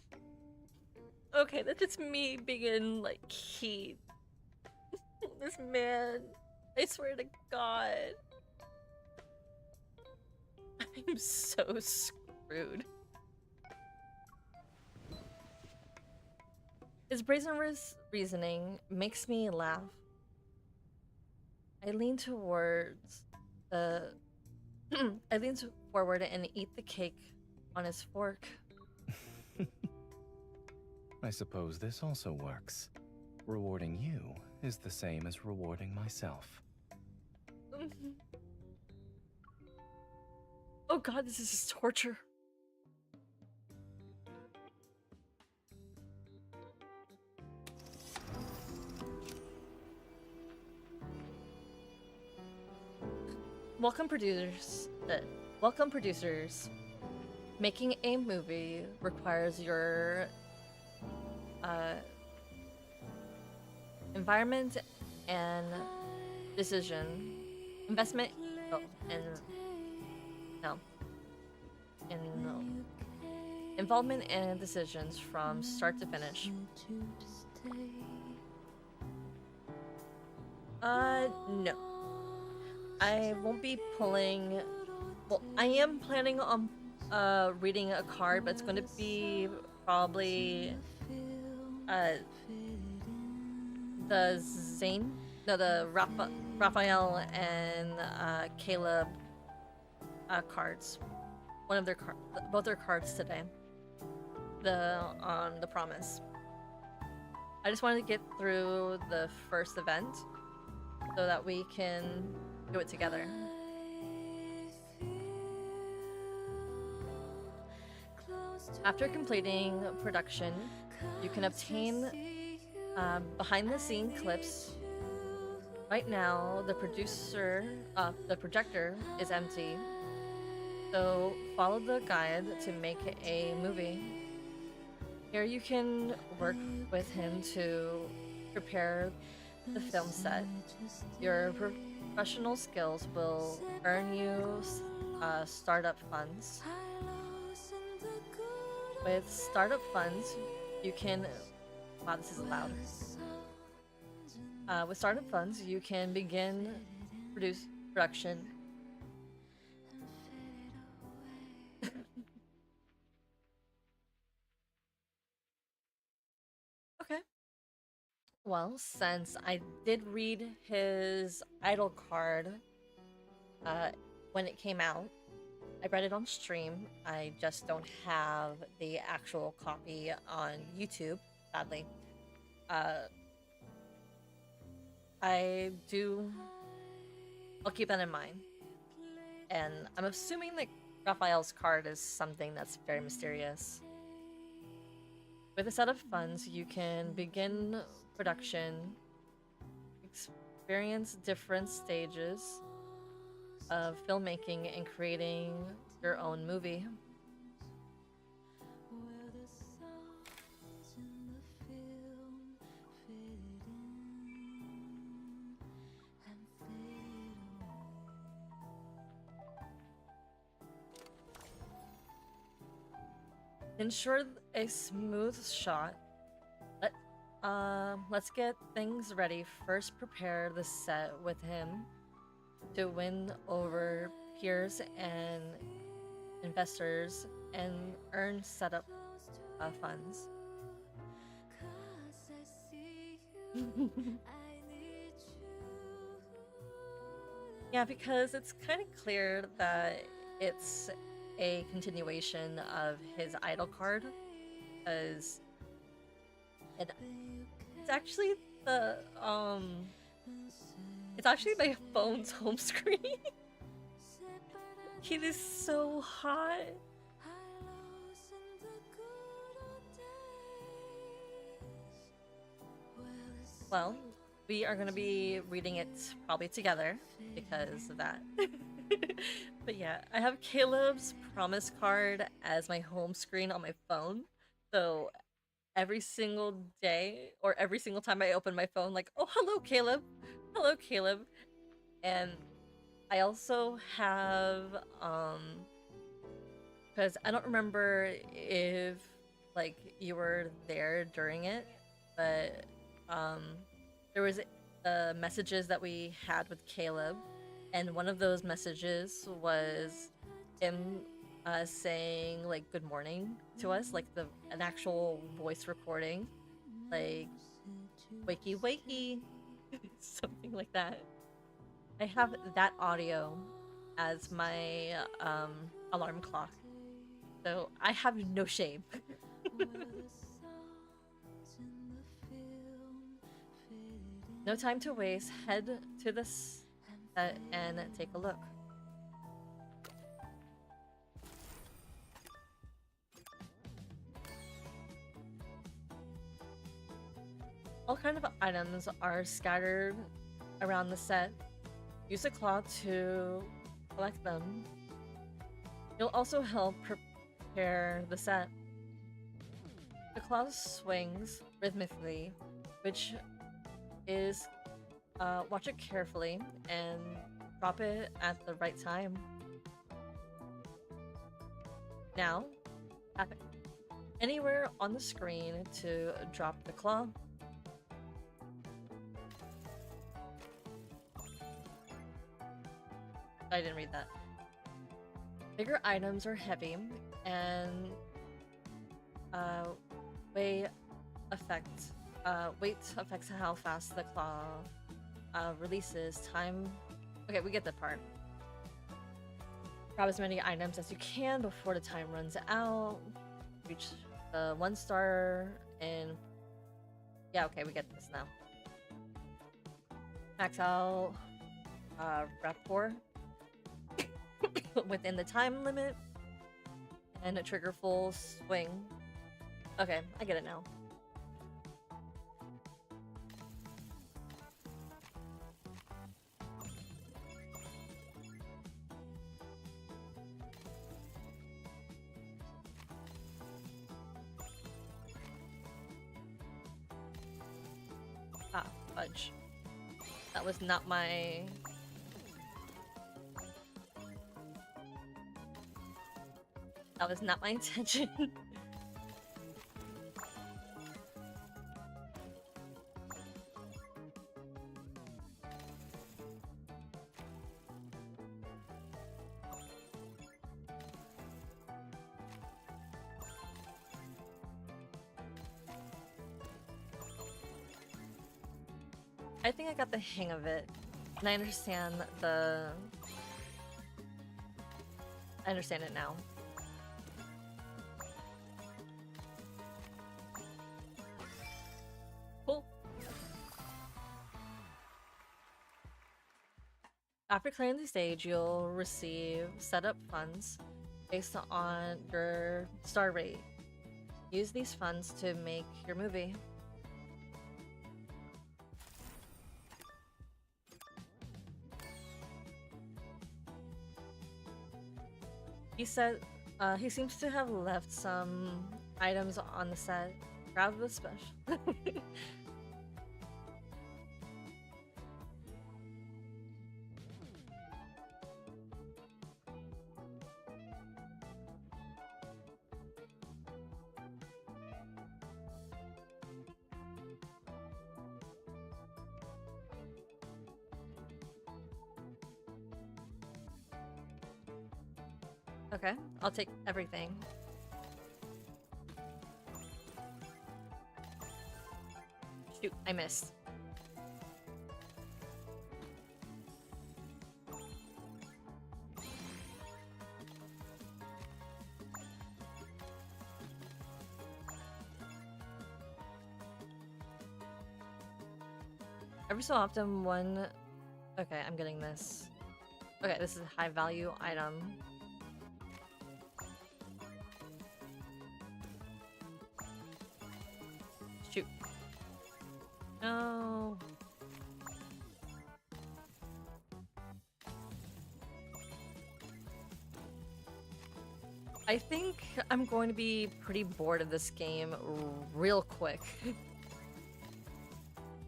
Speaker 2: Okay, that's just me being in, like, heat. This man, I swear to God. I'm so screwed. His brazen reasoning makes me laugh. I lean towards the... I lean forward and eat the cake on his fork.
Speaker 6: I suppose this also works. Rewarding you is the same as rewarding myself.
Speaker 2: Oh god, this is just torture. Welcome producers. Welcome producers. Making a movie requires your environment and investment, involvement and decisions from start to finish. No. I won't be pulling. Well, I am planning on reading a card, but it's going to be probably the Raphael and Caleb cards. One of their both their cards today. On the promise. I just wanted to get through the first event so that we can do it together. After completing production, you can obtain behind-the-scene clips. Right now, the projector is empty, so follow the guide to make a movie. Here you can work with him to prepare the film set. Your professional skills will earn you startup funds. With startup funds, you can... Wow, this is loud. With startup funds, you can begin production. Okay. Well, since I did read his idol card when it came out, I read it on stream. I just don't have the actual copy on YouTube, sadly. I'll keep that in mind. And I'm assuming that Raphael's card is something that's very mysterious. With a set of funds, you can begin production, experience different stages of filmmaking and creating your own movie. Ensure a smooth shot. Let's get things ready. First, prepare the set with him to win over peers and investors and earn setup funds. Yeah, because it's kind of clear that it's a continuation of his idol card, because it's actually the it's actually my phone's home screen. He is so hot. Well, we are going to be reading it probably together because of that. But yeah, I have Caleb's promise card as my home screen on my phone. So every single day or every single time I open my phone, like, oh, hello, Caleb. Hello, Caleb. And I also have, because I don't remember if, like, you were there during it, but, there was messages that we had with Caleb, and one of those messages was him saying like good morning to us, like an actual voice recording, like wakey wakey, something like that. I have that audio as my alarm clock, so I have no shame. No time to waste. Head to the set and take a look. All kinds of items are scattered around the set. Use a claw to collect them. You'll also help prepare the set. The claw swings rhythmically, which is watch it carefully and drop it at the right time. Now, tap it anywhere on the screen to drop the claw. I didn't read that. Bigger items are heavy and weight affects how fast the claw releases. Time. Okay, we get that part. Grab as many items as you can before the time runs out. Reach the 1 star and yeah, okay, we get this now. Max out rapport within the time limit and a trigger full swing. Okay, I get it now. Ah, fudge. That was not my... That was not my intention. I think I got the hang of it, and I understand it now. Cool. After clearing the stage, you'll receive setup funds based on your star rate. Use these funds to make your movie. He said he seems to have left some items on the set. Grab the special. Okay, I'll take everything. Shoot, I missed. Every so often, one... Okay, I'm getting this. Okay, this is a high value item. Shoot. No. I think I'm going to be pretty bored of this game real quick.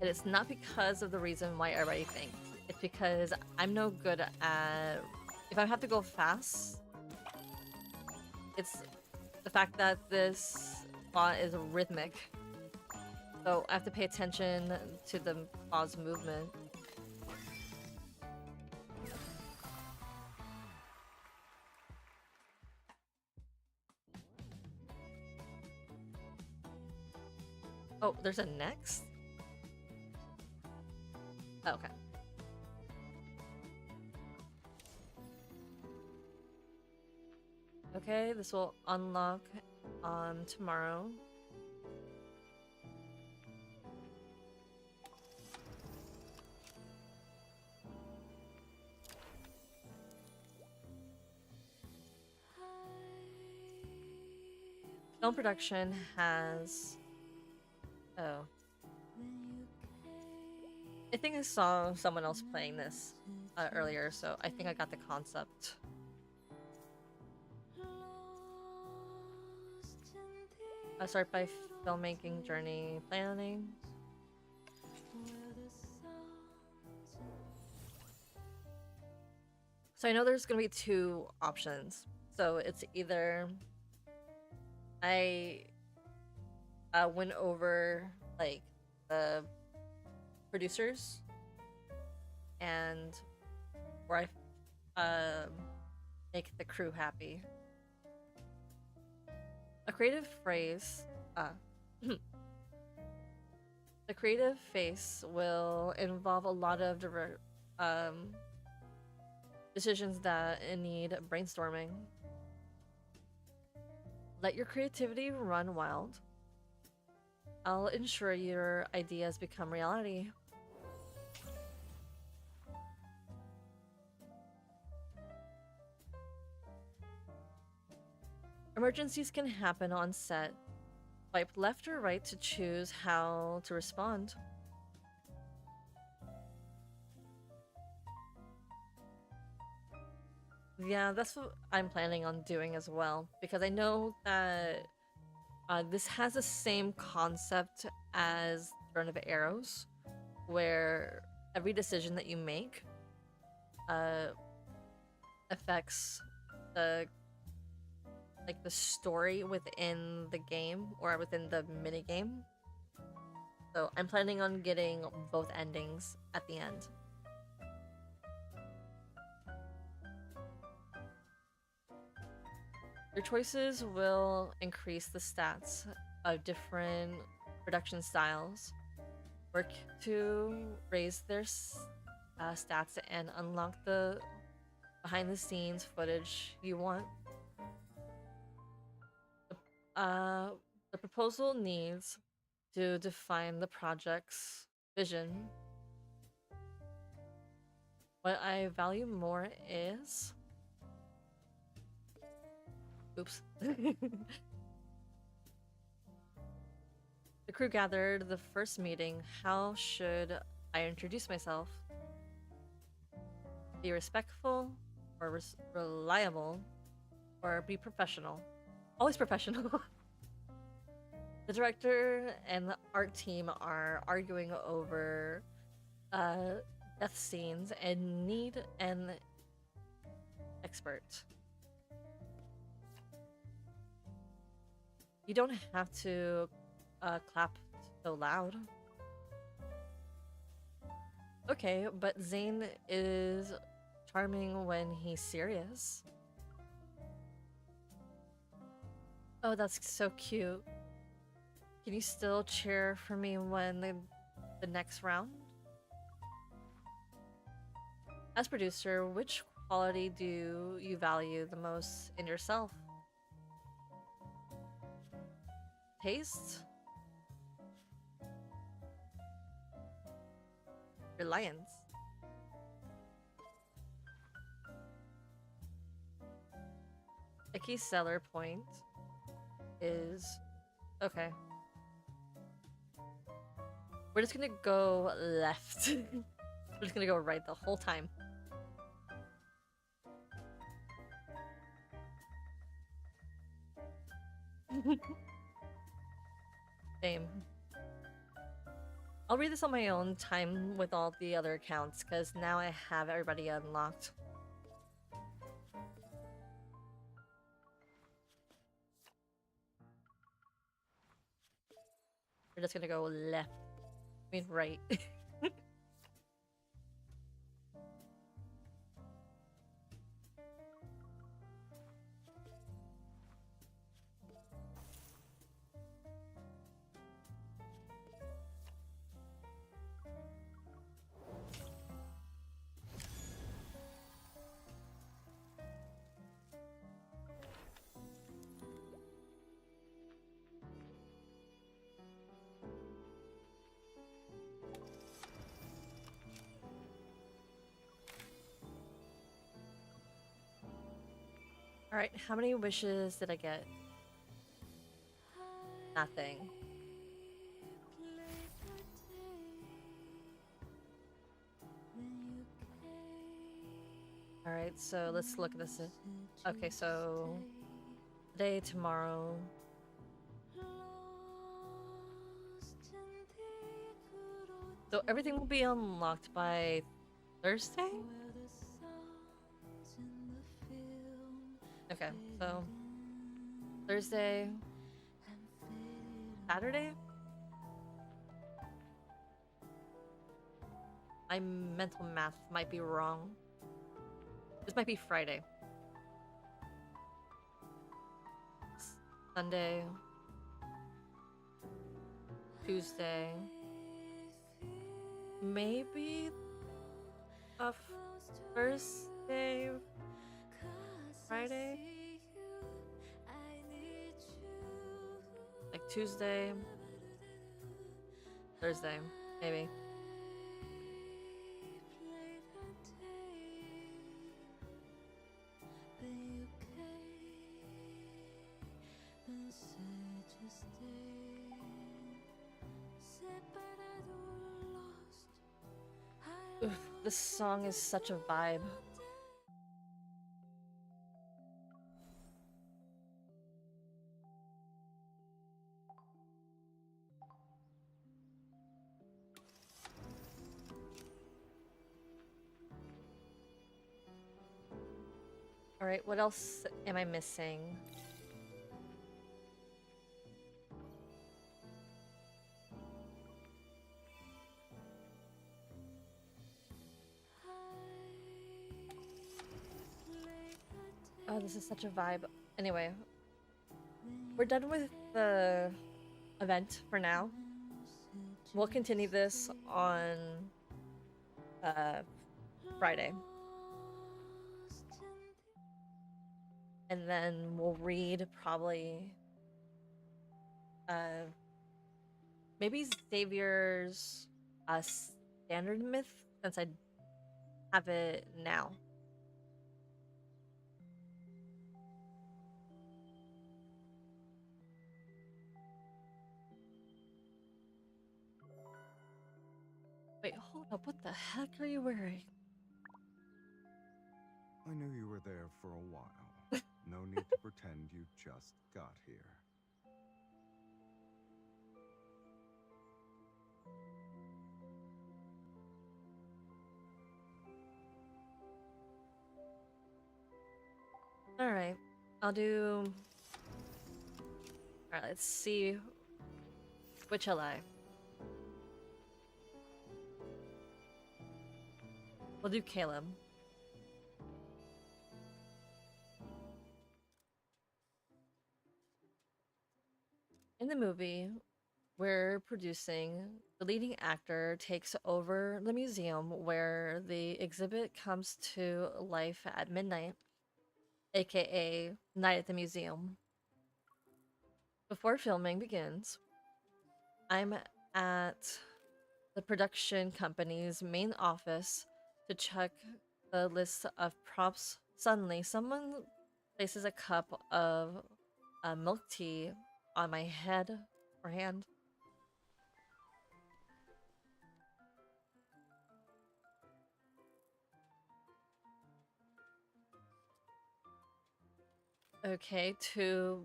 Speaker 2: And it's not because of the reason why everybody thinks. It's because I'm no good at... If I have to go fast, it's the fact that this font is rhythmic. So I have to pay attention to the pause movement. Oh, there's a next? Oh, okay. Okay, this will unlock tomorrow. Film production has... Oh. I think I saw someone else playing this earlier, so I think I got the concept. I start by filmmaking journey planning. So I know there's gonna be two options. So it's either I win over like the producers and where I make the crew happy. A creative phrase, the creative phase will involve a lot of decisions that need brainstorming. Let your creativity run wild. I'll ensure your ideas become reality. Emergencies can happen on set. Swipe left or right to choose how to respond. Yeah, that's what I'm planning on doing as well, because I know that this has the same concept as Burn of Arrows, where every decision that you make affects the story within the game or within the mini game. So I'm planning on getting both endings at the end. Your choices will increase the stats of different production styles. Work to raise their stats and unlock the behind the scenes footage you want. The proposal needs to define the project's vision. What I value more is... Oops. The crew gathered the first meeting. How should I introduce myself? Be respectful or reliable or be professional? Always professional. The director and the art team are arguing over death scenes and need an expert. You don't have to clap so loud. Okay, but Zane is charming when he's serious. Oh, that's so cute. Can you still cheer for me when the next round? As producer, which quality do you value the most in yourself? Taste? Reliance? A key seller point is... Okay. We're just gonna go left. We're just gonna go right the whole time. Same. I'll read this on my own time with all the other accounts, because now I have everybody unlocked. We're just gonna go left. I mean right. Alright, how many wishes did I get? Nothing. Alright, so let's look at this. Okay, so today, tomorrow. So everything will be unlocked by Thursday? Okay, so Thursday, Saturday? My mental math might be wrong. This might be Friday. Sunday, Tuesday, maybe a Thursday, Friday, like Tuesday, Thursday, maybe. Oof, this song is such a vibe. Alright, what else am I missing? Oh, this is such a vibe. Anyway, we're done with the event for now. We'll continue this on Friday. And then we'll read probably maybe Xavier's standard myth, since I have it now. Wait, hold up, what the heck are you wearing?
Speaker 8: I knew you were there for a while. No need to pretend you just got here.
Speaker 2: Alright, I'll do... Alright, let's see which ally. We'll do Caleb. In the movie we're producing, the leading actor takes over the museum where the exhibit comes to life at midnight, aka Night at the Museum. Before filming begins, I'm at the production company's main office to check the list of props. Suddenly, someone places a cup of milk tea on my head or hand. Okay, to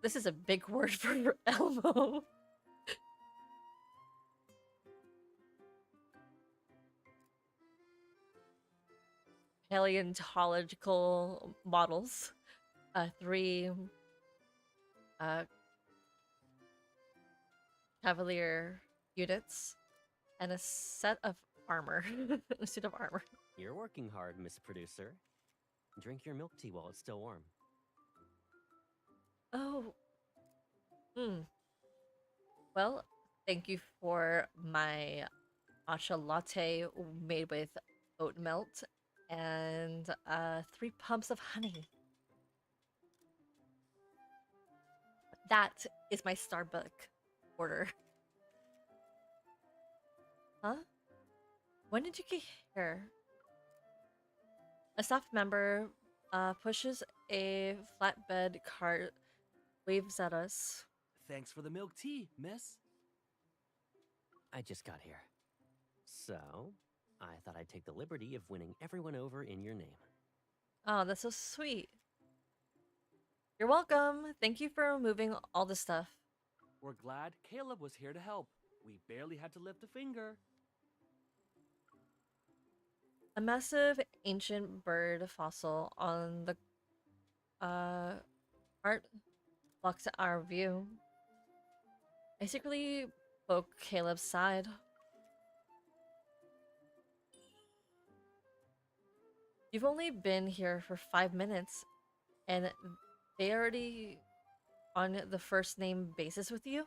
Speaker 2: this is a big word for Elmo. Paleontological models, three uh, Cavalier units, and a set of armor. A suit of armor.
Speaker 9: You're working hard, Miss Producer. Drink your milk tea while it's still warm.
Speaker 2: Oh, well, thank you for my matcha latte made with oat melt and 3 pumps of honey. That is my Starbucks order. Huh? When did you get here? A staff member pushes a flatbed cart, waves at us.
Speaker 10: Thanks for the milk tea, miss.
Speaker 9: I just got here. So, I thought I'd take the liberty of winning everyone over in your name.
Speaker 2: Oh, that's so sweet. You're welcome. Thank you for moving all the stuff.
Speaker 10: We're glad Caleb was here to help. We barely had to lift a finger.
Speaker 2: A massive ancient bird fossil on the cart blocks our view. I secretly poke Caleb's side. You've only been here for 5 minutes, and they already on the first name basis with you?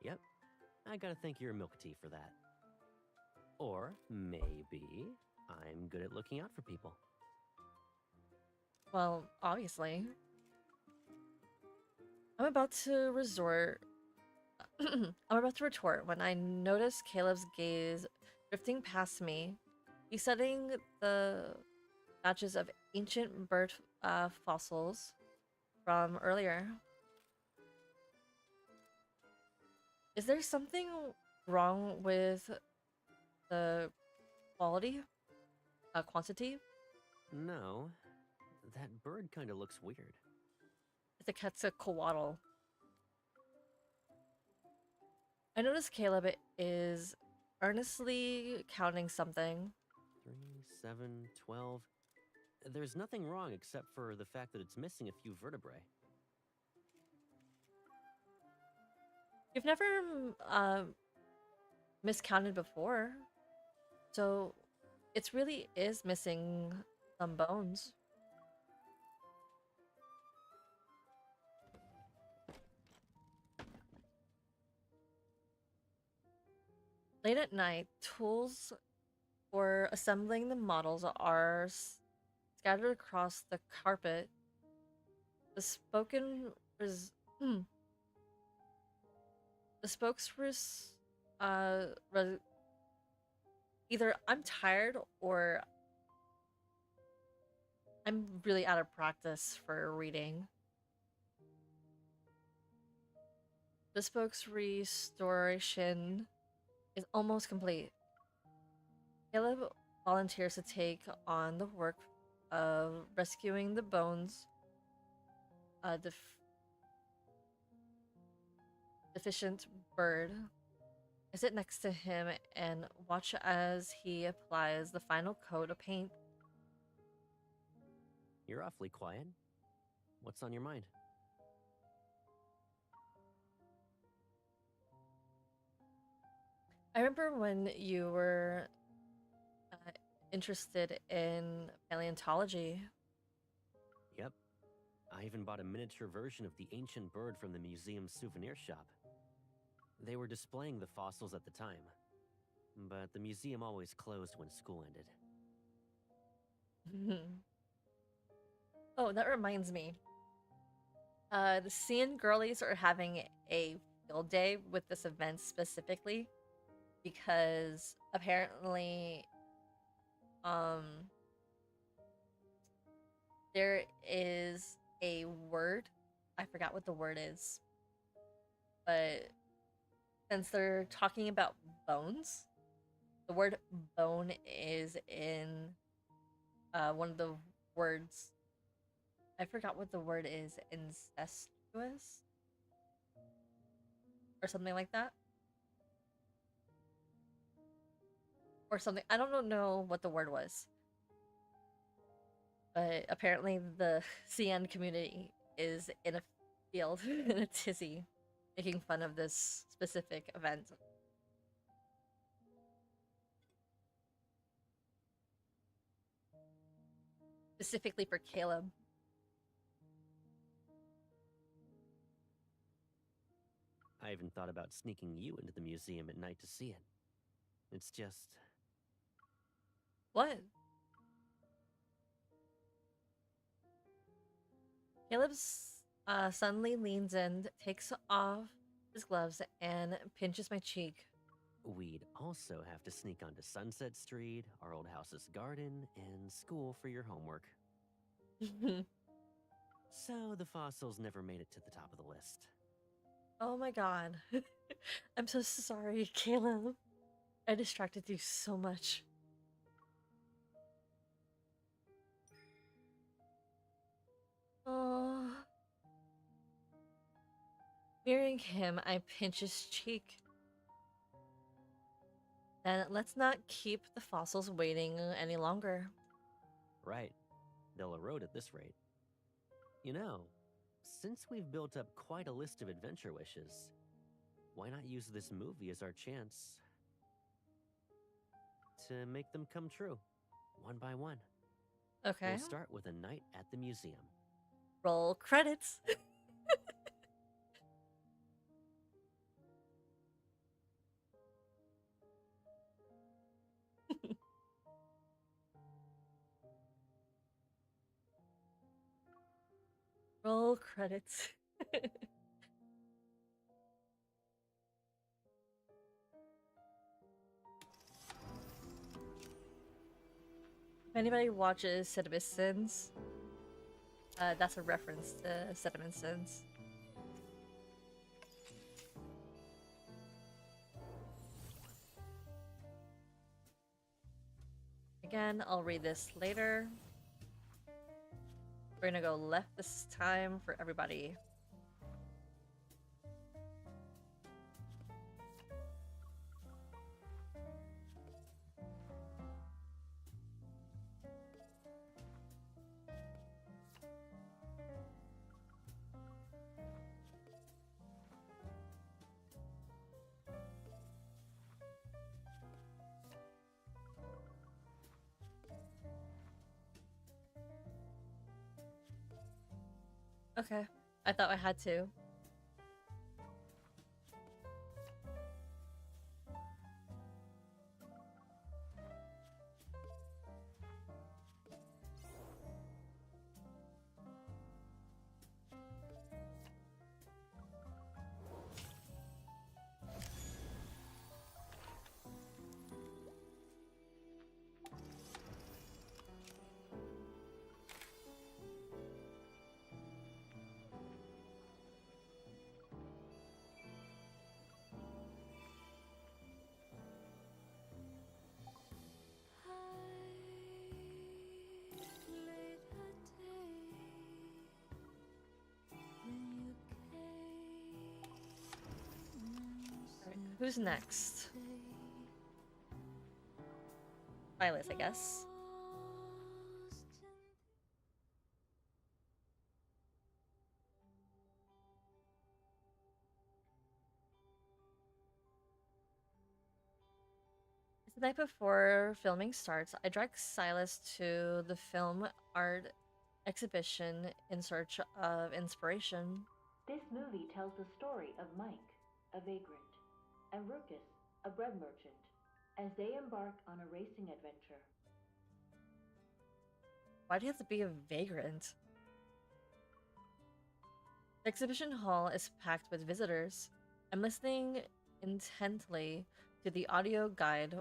Speaker 9: Yep. I gotta thank your milk tea for that. Or maybe I'm good at looking out for people.
Speaker 2: Well, obviously. I'm about to retort when I notice Caleb's gaze drifting past me. He's studying the batches of ancient bird fossils from earlier. Is there something wrong with the quality? Quantity?
Speaker 9: No. That bird kinda looks weird.
Speaker 2: It's a Quetzalcoatl. I notice Caleb is earnestly counting something.
Speaker 9: 3, 7, 12. There's nothing wrong except for the fact that it's missing a few vertebrae.
Speaker 2: You've never miscounted before, so it really is missing some bones. Late at night, tools for assembling the models are scattered across the carpet. The spoken res the spokesperson either I'm tired or I'm really out of practice for reading. The spokes restoration is almost complete. Caleb volunteers to take on the work of rescuing the bones deficient bird. I sit next to him and watch as he applies the final coat of paint.
Speaker 9: You're awfully quiet. What's on your mind?
Speaker 2: I remember when you were interested in paleontology.
Speaker 9: Yep. I even bought a miniature version of the ancient bird from the museum's souvenir shop. They were displaying the fossils at the time, but the museum always closed when school ended.
Speaker 2: Oh, that reminds me. The Cian girlies are having a field day with this event specifically because apparently, there is a word. I forgot what the word is, but since they're talking about bones, the word bone is in one of the words. I forgot what the word is. Incestuous? Or something like that? Or something. I don't know what the word was. But apparently the CN community is in a field, in a tizzy, making fun of this specific event. Specifically for Caleb.
Speaker 9: I even thought about sneaking you into the museum at night to see it. It's just...
Speaker 2: What? Caleb's suddenly leans in, takes off his gloves, and pinches my cheek.
Speaker 9: We'd also have to sneak onto Sunset Street, our old house's garden, and school for your homework. So the fossils never made it to the top of the list.
Speaker 2: Oh my god. I'm so sorry, Caleb. I distracted you so much. Oh. Mirroring him, I pinch his cheek. Then let's not keep the fossils waiting any longer.
Speaker 9: Right. They'll erode at this rate. You know, since we've built up quite a list of adventure wishes, why not use this movie as our chance to make them come true, one by one?
Speaker 2: Okay.
Speaker 9: We'll start with a night at the museum.
Speaker 2: Roll credits. Roll credits. If anybody watches Cinema Sins, that's a reference to Cinema Sins. Again, I'll read this later. We're gonna go left this time for everybody. Okay, I thought I had to. Alright, who's next? Violet, I guess. It's the night before filming starts. I drag Silas to the film art exhibition in search of inspiration.
Speaker 11: This movie tells the story of Mike, a vagrant, and Ruckus, a bread merchant, as they embark on a racing adventure.
Speaker 2: Why do you have to be a vagrant? The exhibition hall is packed with visitors. I'm listening intently to the audio guide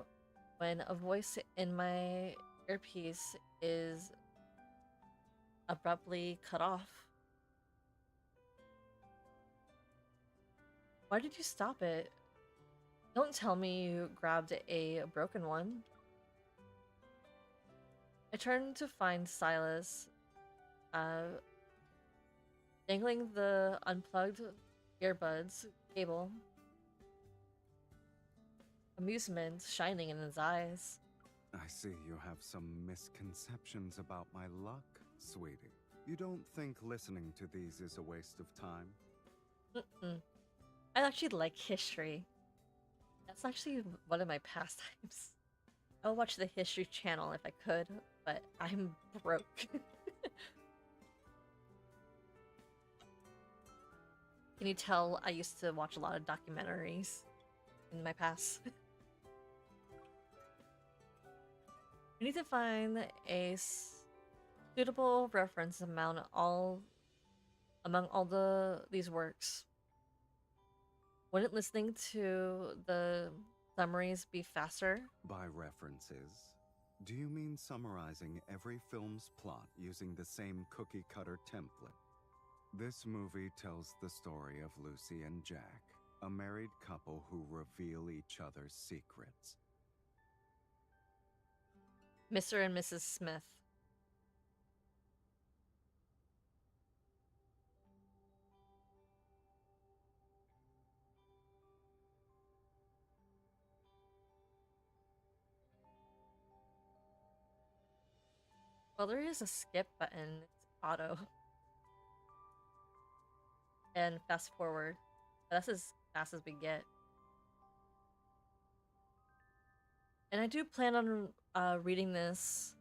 Speaker 2: when a voice in my earpiece is abruptly cut off. Why did you stop it? Don't tell me you grabbed a broken one. I turned to find Silas, dangling the unplugged earbuds cable, amusement shining in his eyes.
Speaker 8: I see you have some misconceptions about my luck, sweetie. You don't think listening to these is a waste of time?
Speaker 2: Mm-mm. I actually like history. That's actually one of my pastimes. I would watch the History Channel if I could, but I'm broke. Can you tell I used to watch a lot of documentaries in my past? We need to find a suitable reference among all these works. Wouldn't listening to the summaries be faster?
Speaker 8: By references, do you mean summarizing every film's plot using the same cookie-cutter template? This movie tells the story of Lucy and Jack, a married couple who reveal each other's secrets.
Speaker 2: Mr. and Mrs. Smith. Well, there is a skip button. It's auto. And fast forward. That's as fast as we get. And I do plan on reading this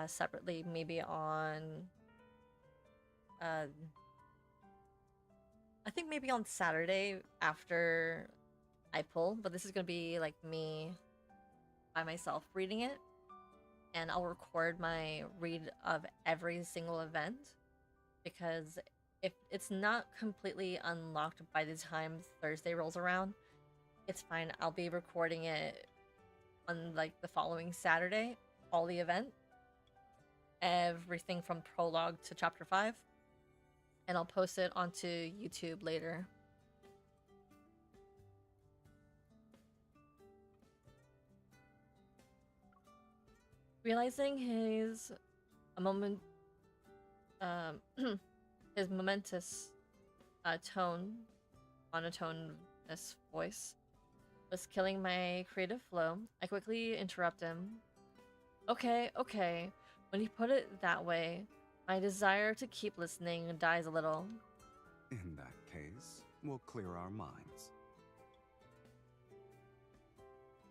Speaker 2: separately, maybe on I think maybe on Saturday after I pull, but this is gonna be like me by myself reading it, and I'll record my read of every single event, because if it's not completely unlocked by the time Thursday rolls around, it's fine. I'll be recording it on like the following Saturday, all the event, everything from prologue to chapter 5, and I'll post it onto YouTube later. Realizing his his momentous monotonous voice was killing my creative flow, I quickly interrupt him. Okay, when you put it that way, my desire to keep listening dies a little.
Speaker 8: In that case, we'll clear our minds.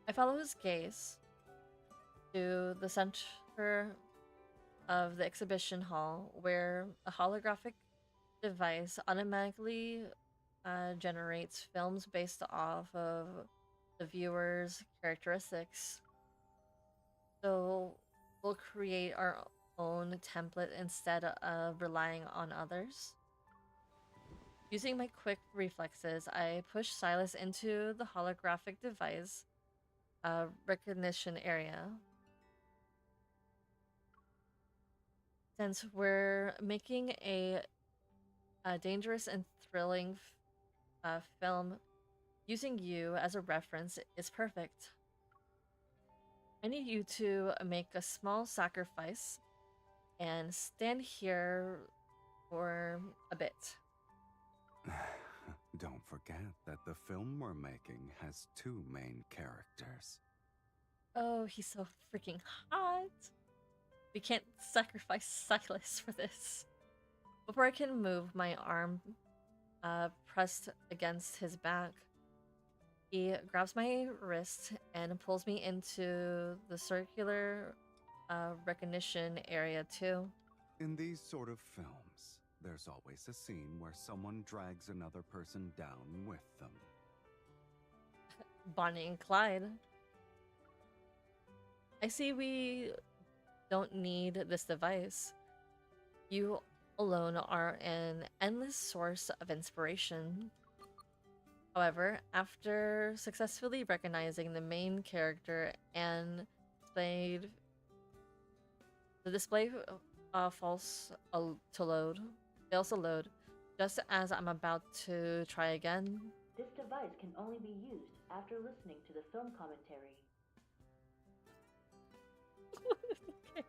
Speaker 2: I follow his gaze to the center of the exhibition hall, where a holographic device automatically generates films based off of the viewer's characteristics. So we'll create our own template instead of relying on others. Using my quick reflexes, I push Silas into the holographic device recognition area. Since we're making a dangerous and thrilling film, using you as a reference is perfect. I need you to make a small sacrifice and stand here for a bit.
Speaker 8: Don't forget that the film we're making has 2 main characters.
Speaker 2: Oh, he's so freaking hot. We can't sacrifice Silas for this. Before I can move, my arm pressed against his back, he grabs my wrist and pulls me into the circular recognition area too.
Speaker 8: In these sort of films, there's always a scene where someone drags another person down with them.
Speaker 2: Bonnie and Clyde. I see we don't need this device. You alone are an endless source of inspiration. However, after successfully recognizing the main character and displayed the display fails to load, just as I'm about to try again.
Speaker 11: This device can only be used after listening to the film commentary.
Speaker 2: Okay.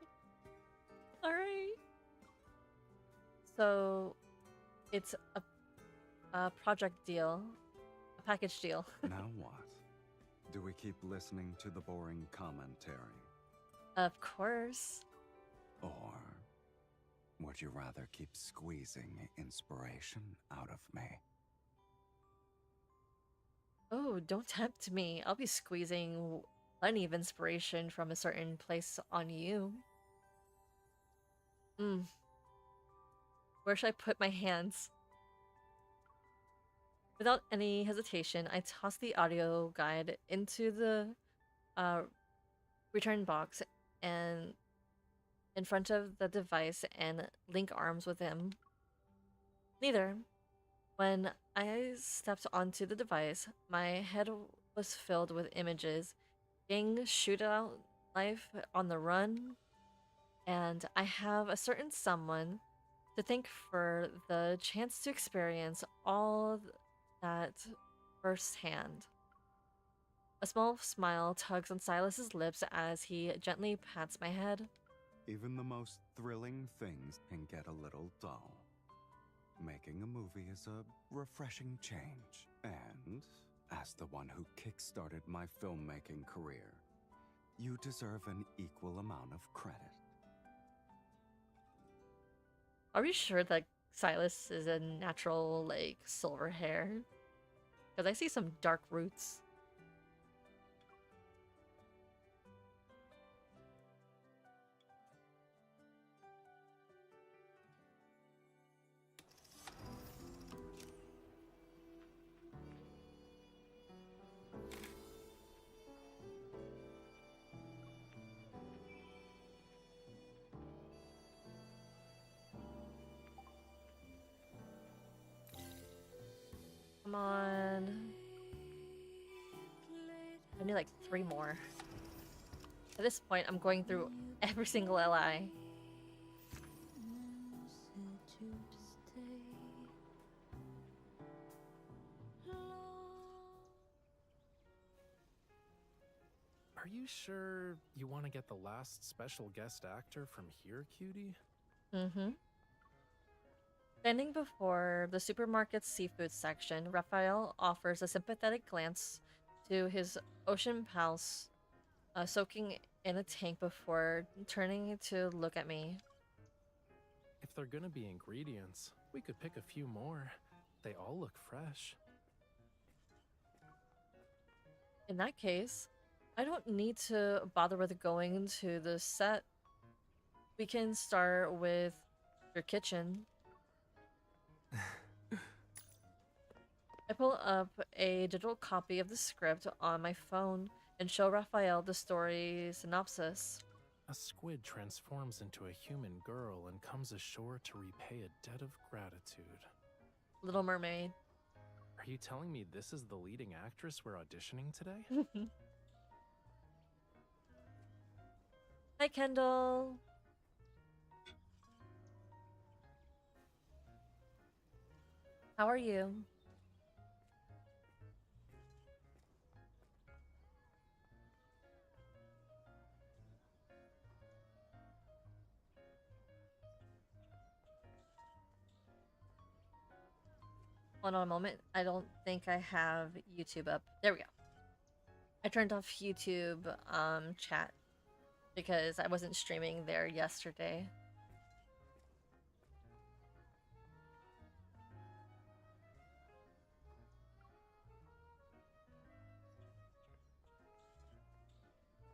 Speaker 2: Alright. So, it's a project deal. A package deal.
Speaker 8: Now what? Do we keep listening to the boring commentary?
Speaker 2: Of course.
Speaker 8: Or would you rather keep squeezing inspiration out of me?
Speaker 2: Oh, don't tempt me. I'll be squeezing plenty of inspiration from a certain place on you. Where should I put my hands? Without any hesitation, I toss the audio guide into the return box and in front of the device and link arms with him. Neither. When I stepped onto the device, my head was filled with images, gang shootout life on the run, and I have a certain someone to thank for the chance to experience all that firsthand. A small smile tugs on Silas's lips as he gently pats my head.
Speaker 8: Even the most thrilling things can get a little dull. Making a movie is a refreshing change. And, as the one who kickstarted my filmmaking career, you deserve an equal amount of credit.
Speaker 2: Are we sure that Silas is a natural, like, silver hair? Because I see some dark roots. Come on. I need like 3 more. At this point, I'm going through every single LI.
Speaker 12: Are you sure you want to get the last special guest actor from here, cutie?
Speaker 2: Mm-hmm. Standing before the supermarket's seafood section, Raphael offers a sympathetic glance to his ocean pals, soaking in a tank before turning to look at me.
Speaker 12: If they're gonna be ingredients, we could pick a few more. They all look fresh.
Speaker 2: In that case, I don't need to bother with going to the set. We can start with your kitchen. I pull up a digital copy of the script on my phone and show Raphael the story synopsis.
Speaker 12: A squid transforms into a human girl and comes ashore to repay a debt of gratitude.
Speaker 2: Little Mermaid.
Speaker 12: Are you telling me this is the leading actress we're auditioning today?
Speaker 2: Hi, Kendall. How are you? Hold on a moment. I don't think I have YouTube up. There we go. I turned off YouTube chat because I wasn't streaming there yesterday.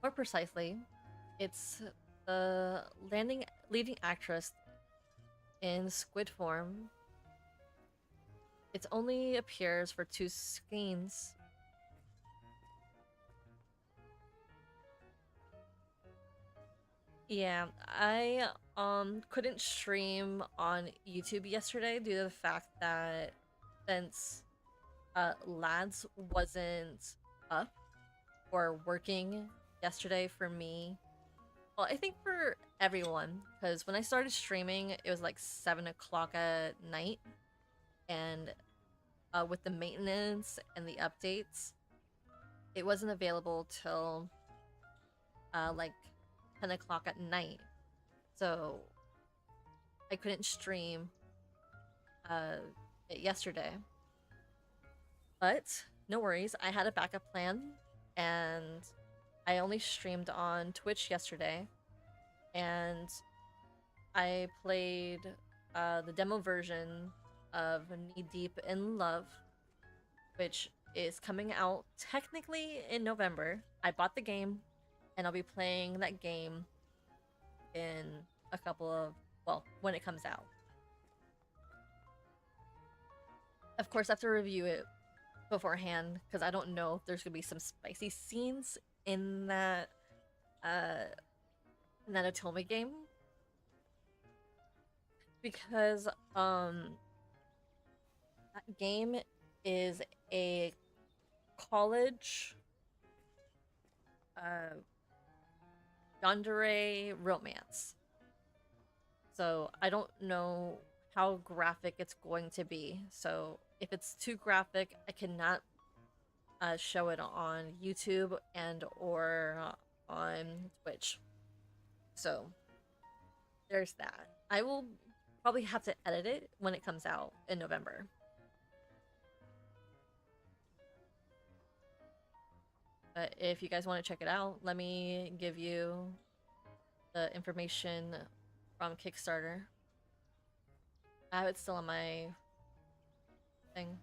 Speaker 2: More precisely, it's the leading actress in squid form. It only appears for 2 scenes. Yeah, I couldn't stream on YouTube yesterday due to the fact that since Lads wasn't up or working yesterday for me. Well, I think for everyone, because when I started streaming, it was like 7 o'clock at night, and with the maintenance and the updates, it wasn't available till like 10 o'clock at night. So I couldn't stream it yesterday. But no worries, I had a backup plan, and I only streamed on Twitch yesterday, and I played the demo version of Knee Deep in Love, which is coming out technically in November. I bought the game, and I'll be playing that game in a couple of, well, when it comes out. Of course, I have to review it beforehand, because I don't know if there's gonna be some spicy scenes in that Otome game, because that game is a college yandere romance, so I don't know how graphic it's going to be. So if it's too graphic, I cannot show it on YouTube and or on Twitch. So there's that. I will probably have to edit it when it comes out in November. But if you guys want to check it out, let me give you the information from Kickstarter. I have it still on my thing.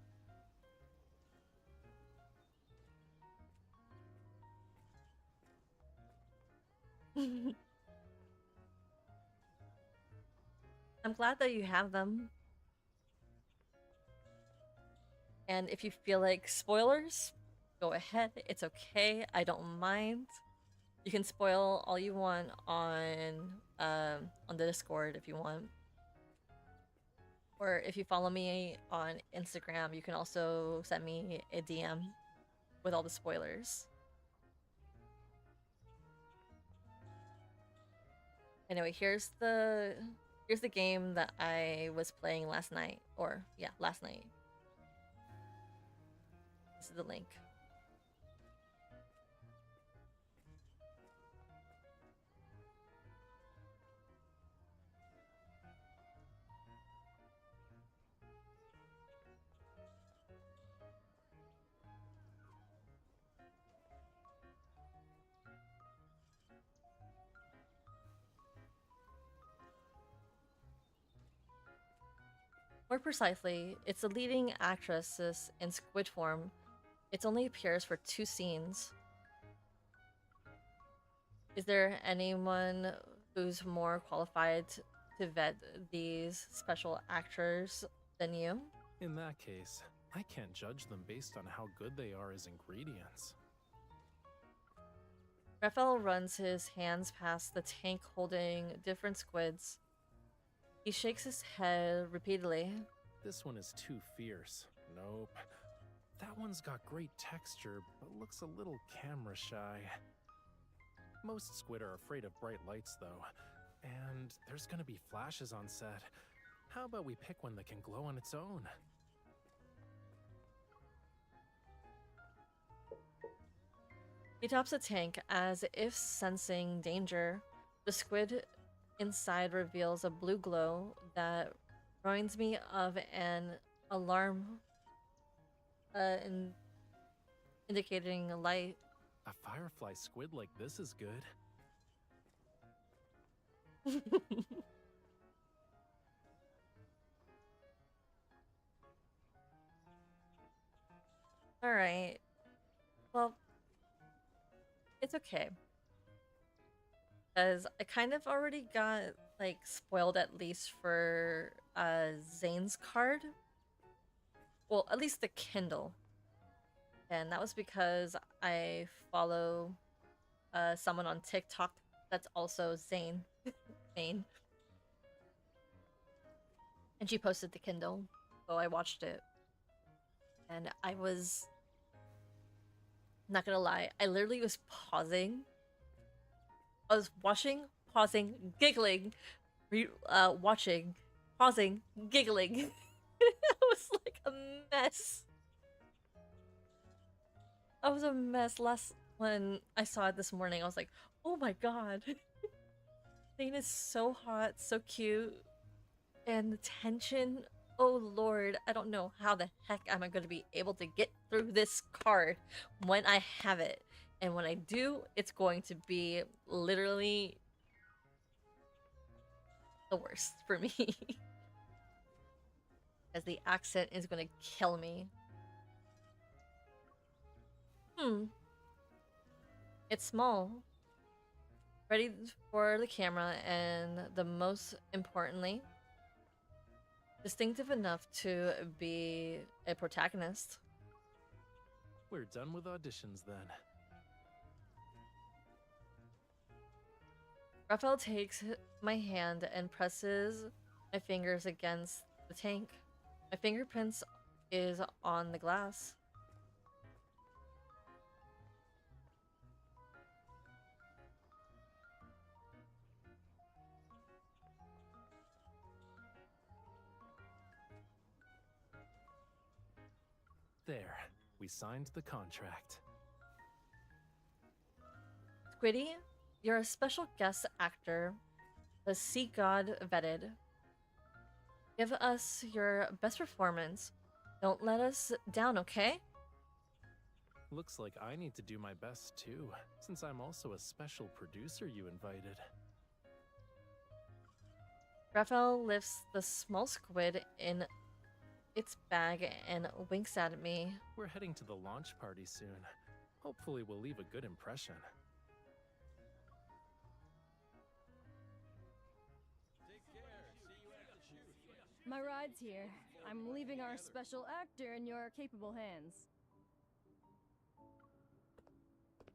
Speaker 2: I'm glad that you have them. And if you feel like spoilers, go ahead. It's okay. I don't mind. You can spoil all you want on the Discord if you want. Or if you follow me on Instagram, you can also send me a DM with all the spoilers. Anyway, here's the game that I was playing last night. Or, yeah, last night. This is the link. More precisely, it's the leading actress in squid form. It only appears for 2 scenes. Is there anyone who's more qualified to vet these special actors than you?
Speaker 12: In that case, I can't judge them based on how good they are as ingredients.
Speaker 2: Raphael runs his hands past the tank holding different squids. He shakes his head repeatedly.
Speaker 12: This one is too fierce. Nope. That one's got great texture, but looks a little camera shy. Most squid are afraid of bright lights, though. And there's gonna be flashes on set. How about we pick one that can glow on its own?
Speaker 2: He tops the tank as if sensing danger. The squid inside reveals a blue glow that reminds me of an alarm indicating a light.
Speaker 12: A firefly squid like this is good.
Speaker 2: Alright. Well, it's okay. Because I kind of already got like spoiled at least for Zane's card. Well, at least the Kindle. And that was because I follow someone on TikTok that's also Zane. Zane. And she posted the Kindle, so I watched it. And I was not gonna lie, I literally was pausing. I was watching, pausing, giggling, watching, pausing, giggling. It was like a mess. I was a mess. When I saw it this morning, I was like, oh my god. Zane is so hot, so cute. And the tension, oh lord, I don't know how the heck am I going to be able to get through this card when I have it. And when I do, it's going to be literally the worst for me. As the accent is going to kill me. It's small. Ready for the camera, and the most importantly, distinctive enough to be a protagonist.
Speaker 12: We're done with auditions then.
Speaker 2: Raphael takes my hand and presses my fingers against the tank. My fingerprints is on the glass.
Speaker 12: There, we signed the contract.
Speaker 2: Squiddy, you're a special guest actor, the Sea God vetted. Give us your best performance. Don't let us down, okay?
Speaker 12: Looks like I need to do my best too, since I'm also a special producer you invited.
Speaker 2: Raphael lifts the small squid in its bag and winks at me.
Speaker 12: We're heading to the launch party soon. Hopefully we'll leave a good impression.
Speaker 13: My ride's here. I'm leaving our special actor in your capable hands.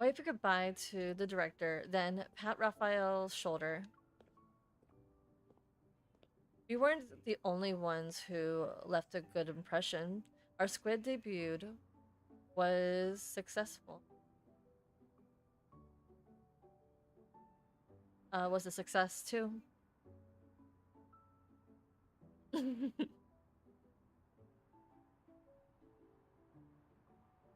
Speaker 2: Wave goodbye to the director, then pat Raphael's shoulder. We weren't the only ones who left a good impression. Our squid debuted was successful. Was a success too.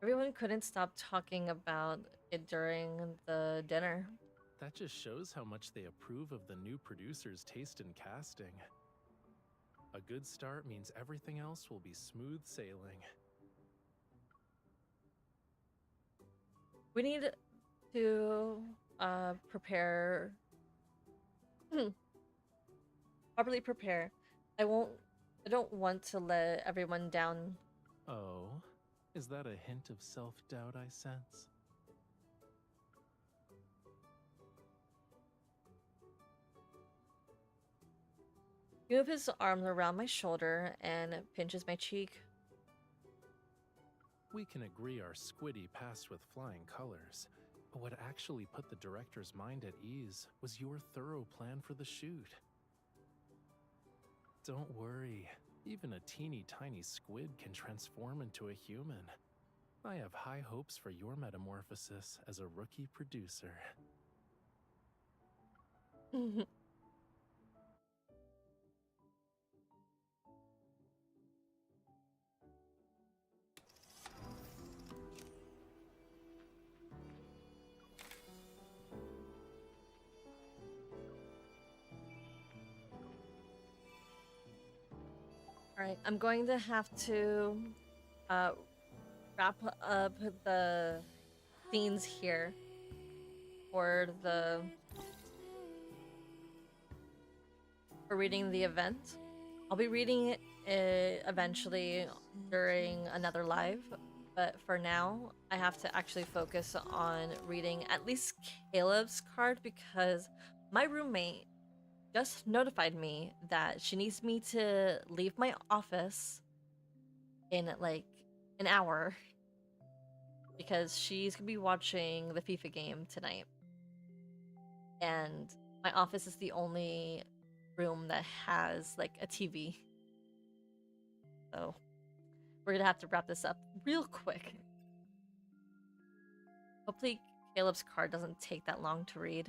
Speaker 2: Everyone couldn't stop talking about it during the dinner.
Speaker 12: That just shows how much they approve of the new producer's taste in casting. A good start means everything else will be smooth sailing.
Speaker 2: We need to prepare. Properly prepare. I don't want to let everyone down.
Speaker 12: Oh, is that a hint of self-doubt I sense?
Speaker 2: He moves his arms around my shoulder and pinches my cheek.
Speaker 12: We can agree our Squiddy passed with flying colors, but what actually put the director's mind at ease was your thorough plan for the shoot. Don't worry, even a teeny tiny squid can transform into a human. I have high hopes for your metamorphosis as a rookie producer.
Speaker 2: Alright, I'm going to have to wrap up the scenes here for reading the event. I'll be reading it eventually during another live, but for now I have to actually focus on reading at least Caleb's card because my roommate just notified me that she needs me to leave my office in like an hour because she's gonna be watching the FIFA game tonight. And my office is the only room that has like a TV. So we're gonna have to wrap this up real quick. Hopefully Caleb's card doesn't take that long to read.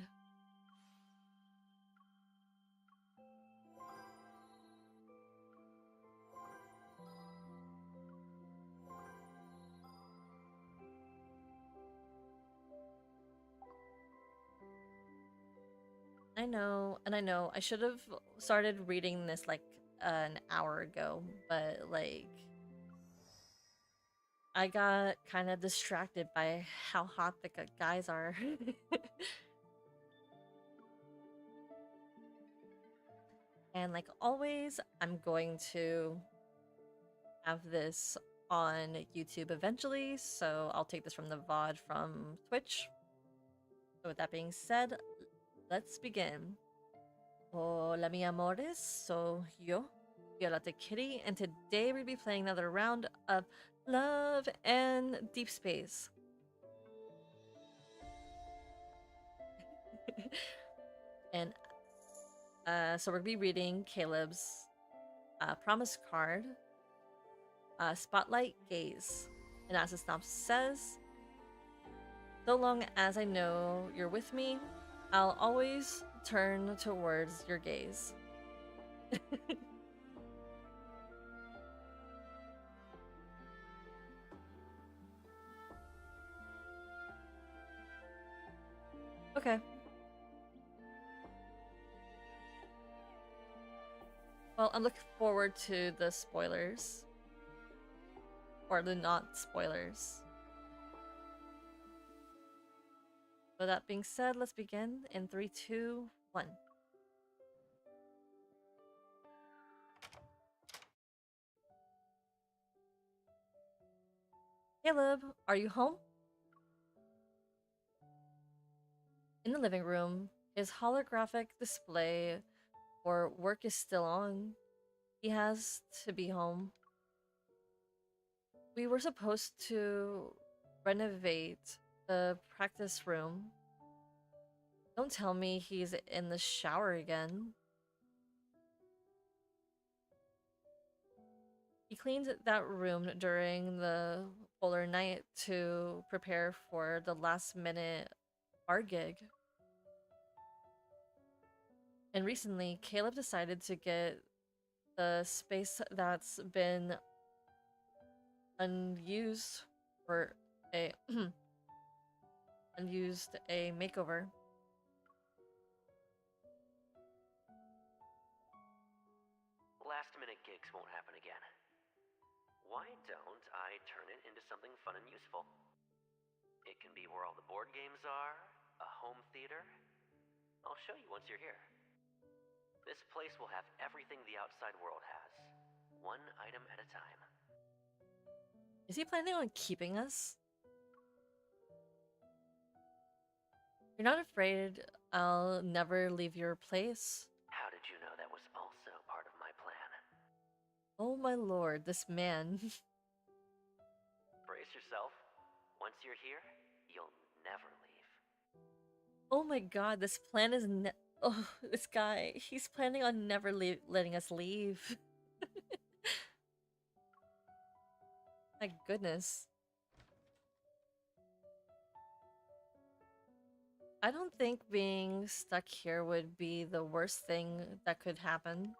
Speaker 2: I know, and I know I should have started reading this like an hour ago, but like I got kind of distracted by how hot the guys are. And like always, I'm going to have this on YouTube eventually, so I'll take this from the VOD from Twitch. So with that being said, let's begin. Hola mi amores, so yo, Violeta Kitty, and today we'll be playing another round of Love and Deep Space. And so we're gonna be reading Caleb's promise card, Spotlight Gaze. And as the synopsis says, so long as I know you're with me, I'll always turn towards your gaze. Okay. Well, I'm looking forward to the spoilers. Or the not spoilers. With that being said, let's begin in 3, 2, 1. Caleb, are you home? In the living room, his holographic display for work is still on. He has to be home. We were supposed to renovate the practice room. Don't tell me he's in the shower again. He cleaned that room during the polar night to prepare for the last minute bar gig. And recently, Caleb decided to get the space that's been unused for a makeover.
Speaker 9: Last minute gigs won't happen again. Why don't I turn it into something fun and useful? It can be where all the board games are, a home theater. I'll show you once you're here. This place will have everything the outside world has, one item at a time.
Speaker 2: Is he planning on keeping us? You're not afraid I'll never leave your place?
Speaker 9: How did you know that was also part of my plan?
Speaker 2: Oh my lord, this man.
Speaker 9: Brace yourself. Once you're here, you'll never leave.
Speaker 2: Oh my god, this plan is oh, this guy. He's planning on never letting us leave. My goodness. I don't think being stuck here would be the worst thing that could happen.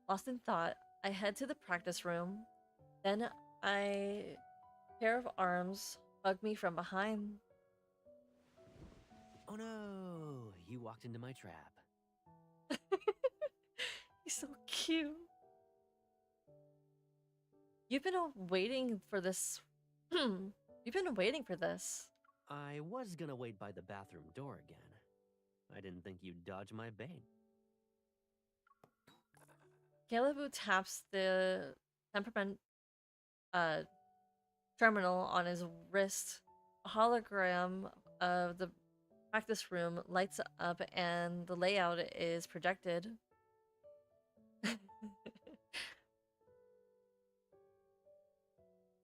Speaker 2: Lost in thought, I head to the practice room. Then a pair of arms hug me from behind.
Speaker 9: Oh no, you walked into my trap.
Speaker 2: He's so cute. You've been waiting for this. You've been waiting for this.
Speaker 9: I was gonna wait by the bathroom door again. I didn't think you'd dodge my bait.
Speaker 2: Caleb taps the temperament terminal on his wrist. A hologram of the Practice room lights up and the layout is projected.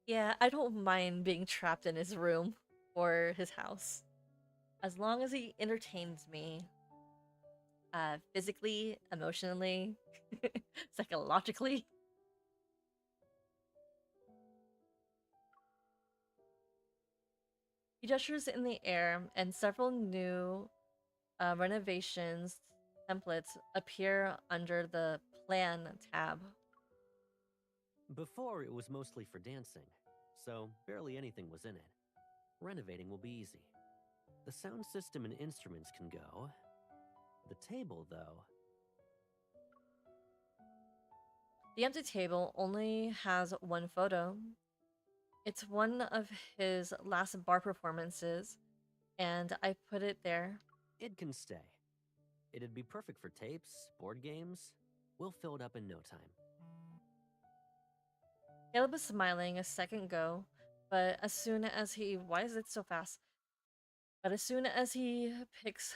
Speaker 2: Yeah, I don't mind being trapped in his room or his house. As long as he entertains me. Physically, emotionally, psychologically. He gestures in the air and several new renovations templates appear under the Plan tab.
Speaker 9: Before, it was mostly for dancing, so barely anything was in it. Renovating will be easy. The sound system and instruments can go. The table, though.
Speaker 2: The empty table only has one photo. It's one of his last bar performances, and I put it there.
Speaker 9: It can stay. It'd be perfect for tapes, board games. We'll fill it up in no time.
Speaker 2: Caleb was smiling a second ago, but as soon as he... Why is it so fast? But as soon as he picks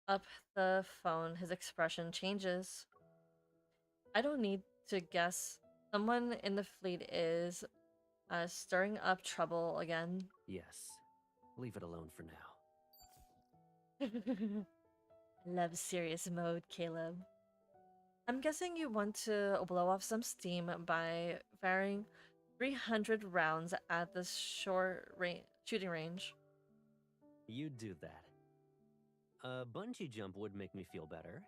Speaker 2: up the phone, his expression changes. I don't need to guess. Someone in the fleet is stirring up trouble again.
Speaker 9: Yes. Leave it alone for now.
Speaker 2: Love serious mode, Caleb. I'm guessing you want to blow off some steam by firing 300 rounds at the shooting range.
Speaker 9: You do that. A bungee jump would make me feel better.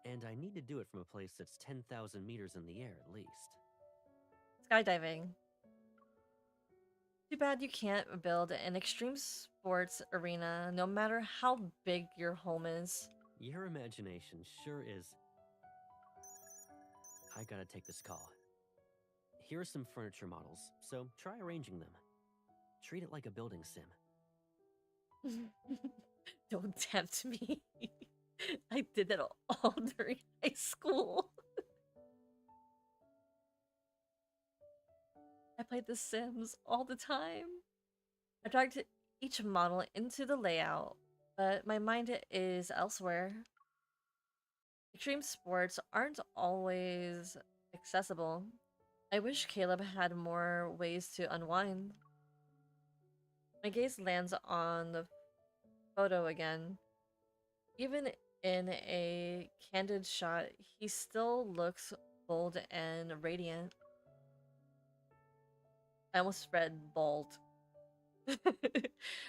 Speaker 9: And I need to do it from a place that's 10,000 meters in the air, at least.
Speaker 2: Skydiving. Too bad you can't build an extreme sports arena no matter how big your home is.
Speaker 9: Your imagination sure is... I gotta take this call. Here are some furniture models, so try arranging them. Treat it like a building sim.
Speaker 2: Don't tempt me. I did that all during high school. I played The Sims all the time. I dragged each model into the layout, but my mind is elsewhere. Extreme sports aren't always accessible. I wish Caleb had more ways to unwind. My gaze lands on the photo again. Even in a candid shot, he still looks bold and radiant. I almost read bald.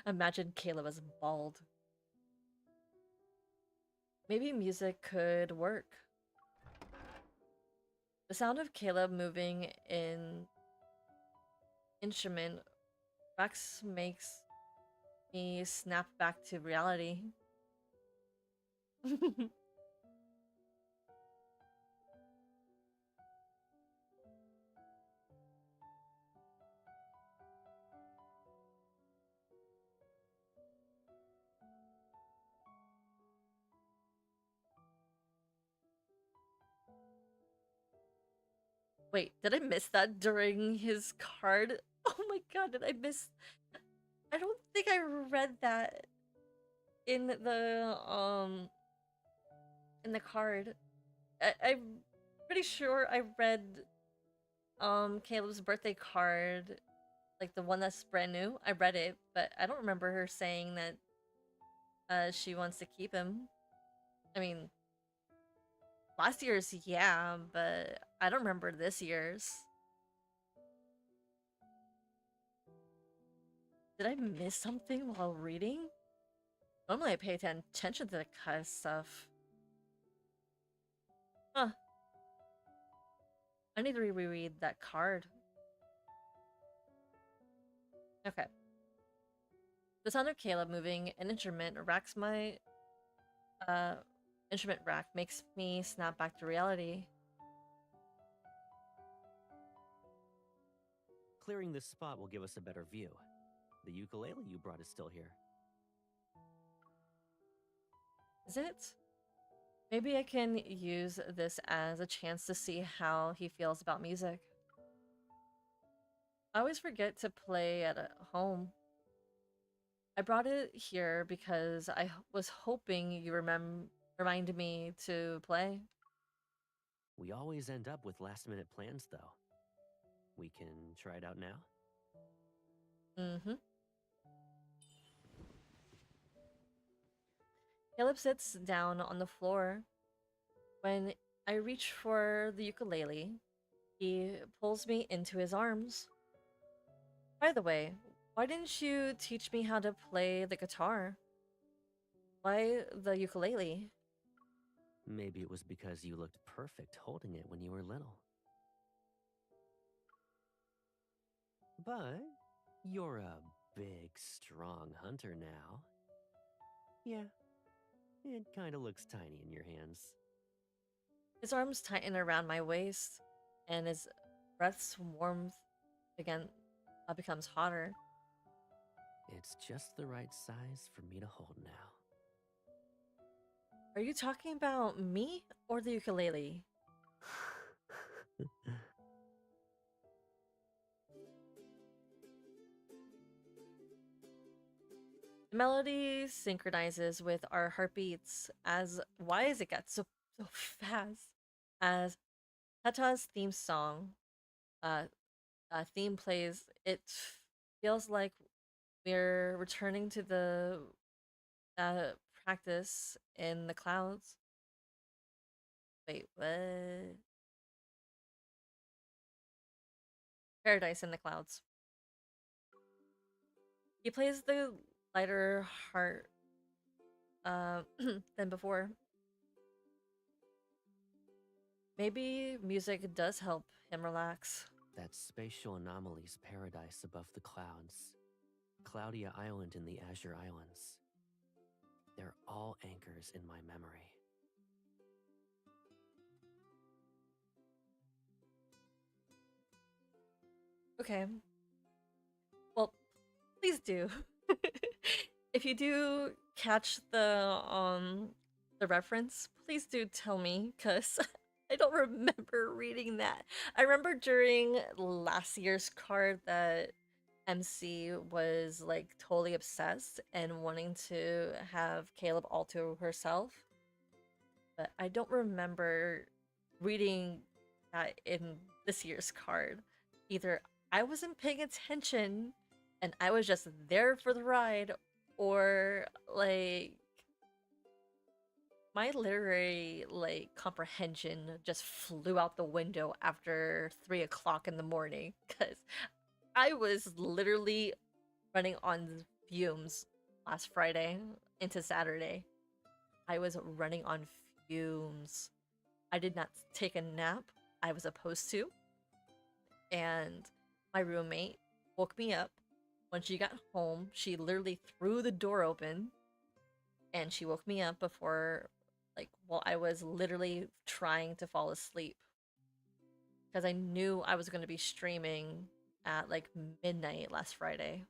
Speaker 2: Imagine Caleb as bald. Maybe music could work. The sound of Caleb moving in instrument racks makes me snap back to reality. Wait, did I miss that during his card? Oh my god, did I miss... I don't think I read that in the card. I'm pretty sure I read Caleb's birthday card, like the one that's brand new. I read it, but I don't remember her saying that she wants to keep him. I mean, last year's, yeah, but I don't remember this year's. Did I miss something while reading? Normally I pay attention to that kind of stuff. Huh. I need to reread that card. Okay. The sound of Caleb moving an instrument racks my instrument rack makes me snap back to reality.
Speaker 9: Clearing this spot will give us a better view. The ukulele you brought is still here.
Speaker 2: Is it? Maybe I can use this as a chance to see how he feels about music. I always forget to play at home. I brought it here because I was hoping you reminded me to play.
Speaker 9: We always end up with last-minute plans, though. We can try it out now?
Speaker 2: Mm-hmm. Caleb sits down on the floor. When I reach for the ukulele, he pulls me into his arms. By the way, why didn't you teach me how to play the guitar? Why the ukulele?
Speaker 9: Maybe it was because you looked perfect holding it when you were little. But you're a big, strong hunter now. Yeah, it kinda looks tiny in your hands.
Speaker 2: His arms tighten around my waist, and his breath's warmth again becomes hotter.
Speaker 9: It's just the right size for me to hold now.
Speaker 2: Are you talking about me or the ukulele? The melody synchronizes with our heartbeats as why does it get so fast? As Tata's theme song uh, theme plays, it feels like we're returning to the practice in the clouds. Wait, what? Paradise in the clouds. He plays the lighter heart than before. Maybe music does help him relax.
Speaker 9: That spatial anomaly's paradise above the clouds. Cloudia Island in the Azure Islands. They're all anchors in my memory.
Speaker 2: Okay. Well, please do. If you do catch the reference, please do tell me, cause I don't remember reading that. I remember during last year's card that MC was like totally obsessed and wanting to have Caleb all to herself. But I don't remember reading that in this year's card. Either I wasn't paying attention and I was just there for the ride, or like my literary like comprehension just flew out the window after 3 o'clock in the morning because I was literally running on fumes last Friday into Saturday. I was running on fumes. I did not take a nap. I was supposed to. And my roommate woke me up. When she got home, she literally threw the door open and she woke me up before, like, while I was literally trying to fall asleep. Because I knew I was going to be streaming at like midnight last Friday.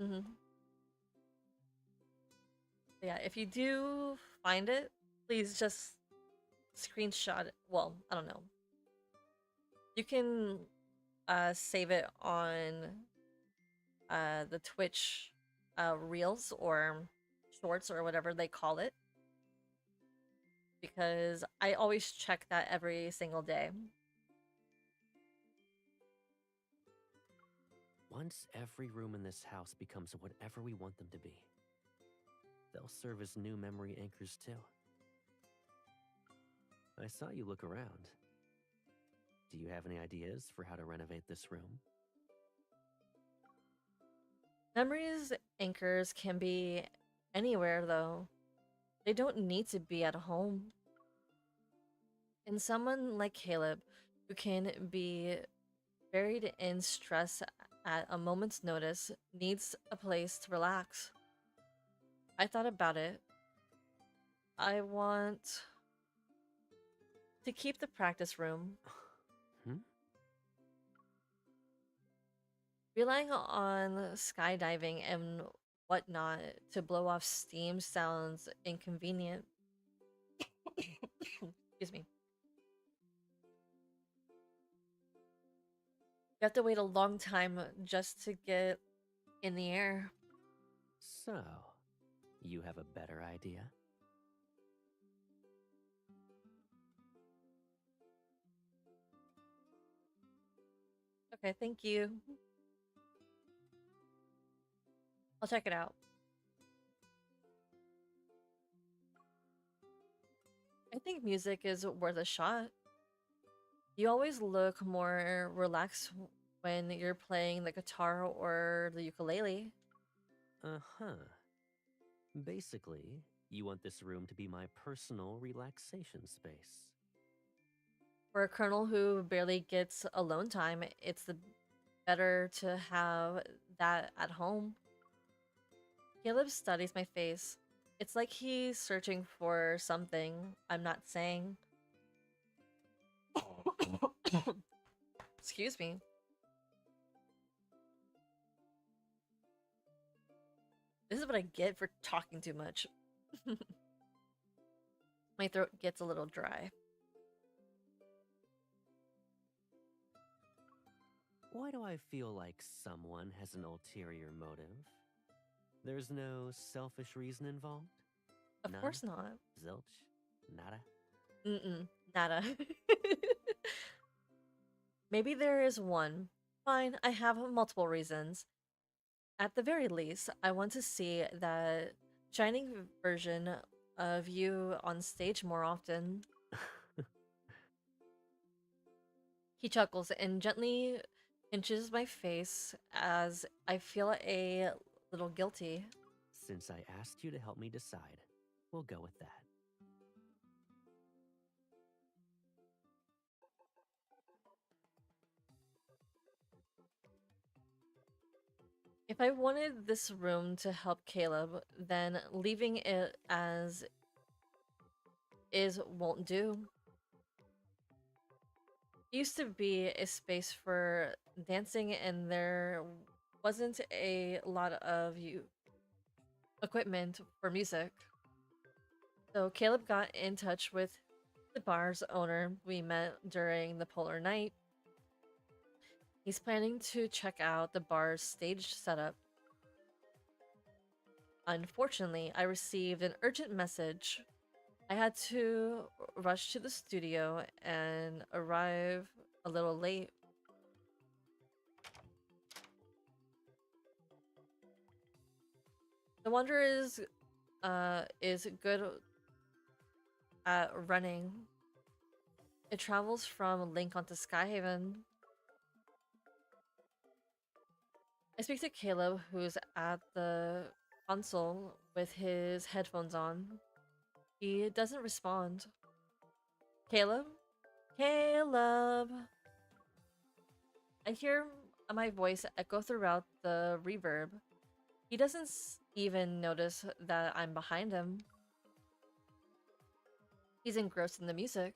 Speaker 2: Mm-hmm. Yeah, if you do find it, please just screenshot it. Well, I don't know. You can save it on the Twitch reels or shorts or whatever they call it, because I always check that every single day.
Speaker 9: Once every room in this house becomes whatever we want them to be, they'll serve as new memory anchors too. I saw you look around. Do you have any ideas for how to renovate this room?
Speaker 2: Memories anchors can be anywhere though. They don't need to be at home. And someone like Caleb, who can be buried in stress at a moment's notice, needs a place to relax. I thought about it. I want to keep the practice room.
Speaker 9: Hmm?
Speaker 2: Relying on skydiving and whatnot to blow off steam sounds inconvenient. Excuse me. You have to wait a long time just to get in the air.
Speaker 9: So, you have a better idea?
Speaker 2: Okay, thank you. I'll check it out. I think music is worth a shot. You always look more relaxed when you're playing the guitar or the ukulele.
Speaker 9: Uh-huh. Basically, you want this room to be my personal relaxation space.
Speaker 2: For a colonel who barely gets alone time, it's the better to have that at home. Caleb studies my face. It's like he's searching for something I'm not saying. Excuse me. This is what I get for talking too much. My throat gets a little dry.
Speaker 9: Why do I feel like someone has an ulterior motive? There's no selfish reason involved?
Speaker 2: Of course not.
Speaker 9: Zilch? Nada?
Speaker 2: Nada. Maybe there is one. Fine, I have multiple reasons. At the very least, I want to see that shining version of you on stage more often. He chuckles and gently pinches my face as I feel a little guilty.
Speaker 9: Since I asked you to help me decide, we'll go with that.
Speaker 2: If I wanted this room to help Caleb, then leaving it as is won't do. It used to be a space for dancing and there wasn't a lot of equipment for music. So Caleb got in touch with the bar's owner we met during the polar night. He's planning to check out the bar's stage setup. Unfortunately, I received an urgent message. I had to rush to the studio and arrive a little late. The Wanderer is good at running. It travels from Lincoln to Skyhaven. I speak to Caleb, who's at the console with his headphones on. He doesn't respond. Caleb? Caleb! I hear my voice echo throughout the reverb. He doesn't even notice that I'm behind him. He's engrossed in the music.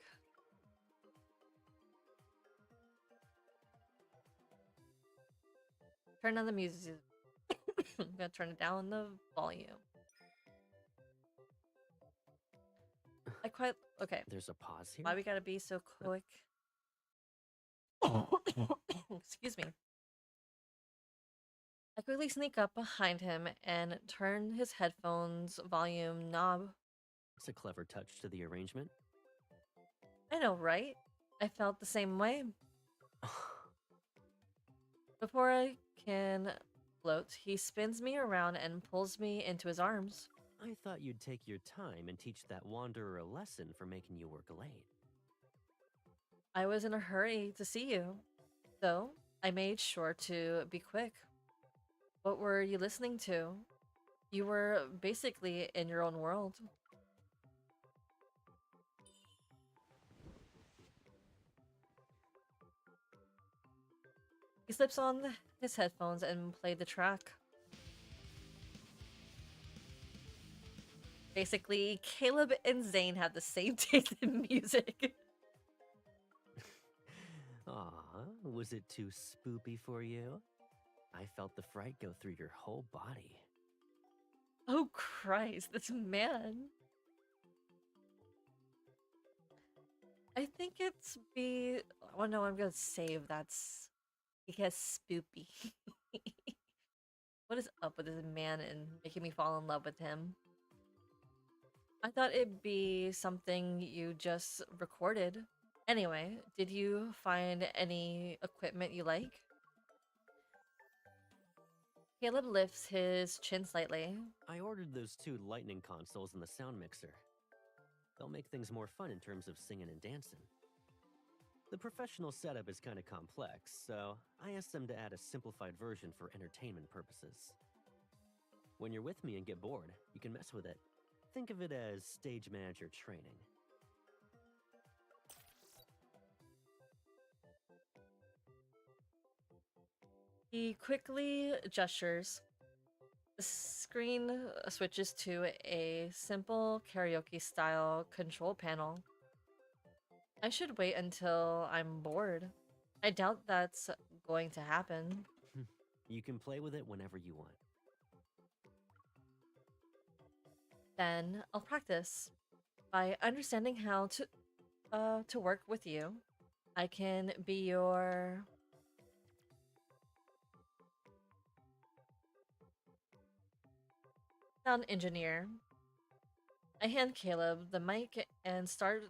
Speaker 2: Turn on the music. I'm gonna turn it down the volume. I quite okay.
Speaker 9: There's a pause here.
Speaker 2: Why we gotta be so quick? Excuse me. I quickly sneak up behind him and turn his headphones volume knob.
Speaker 9: It's a clever touch to the arrangement.
Speaker 2: I know, right? I felt the same way. Before I can float, he spins me around and pulls me into his arms.
Speaker 9: I thought you'd take your time and teach that wanderer a lesson for making you work late.
Speaker 2: I was in a hurry to see you, so I made sure to be quick. What were you listening to? You were basically in your own world. He slips on his headphones and played the track. Basically, Caleb and Zane have the same taste in music.
Speaker 9: Aw, was it too spoopy for you? I felt the fright go through your whole body.
Speaker 2: Oh Christ, this man. I think it's be. Oh no, I'm gonna save that's because spoopy. What is up with this man and making me fall in love with him? I thought it'd be something you just recorded. Anyway, did you find any equipment you like? Caleb lifts his chin slightly.
Speaker 9: I ordered those 2 lightning consoles and the sound mixer. They'll make things more fun in terms of singing and dancing. The professional setup is kind of complex, so I asked them to add a simplified version for entertainment purposes. When you're with me and get bored, you can mess with it. Think of it as stage manager training.
Speaker 2: He quickly gestures. The screen switches to a simple karaoke-style control panel. I should wait until I'm bored. I doubt that's going to happen.
Speaker 9: You can play with it whenever you want.
Speaker 2: Then I'll practice. By understanding how to work with you, I can be your sound engineer. I hand Caleb the mic and start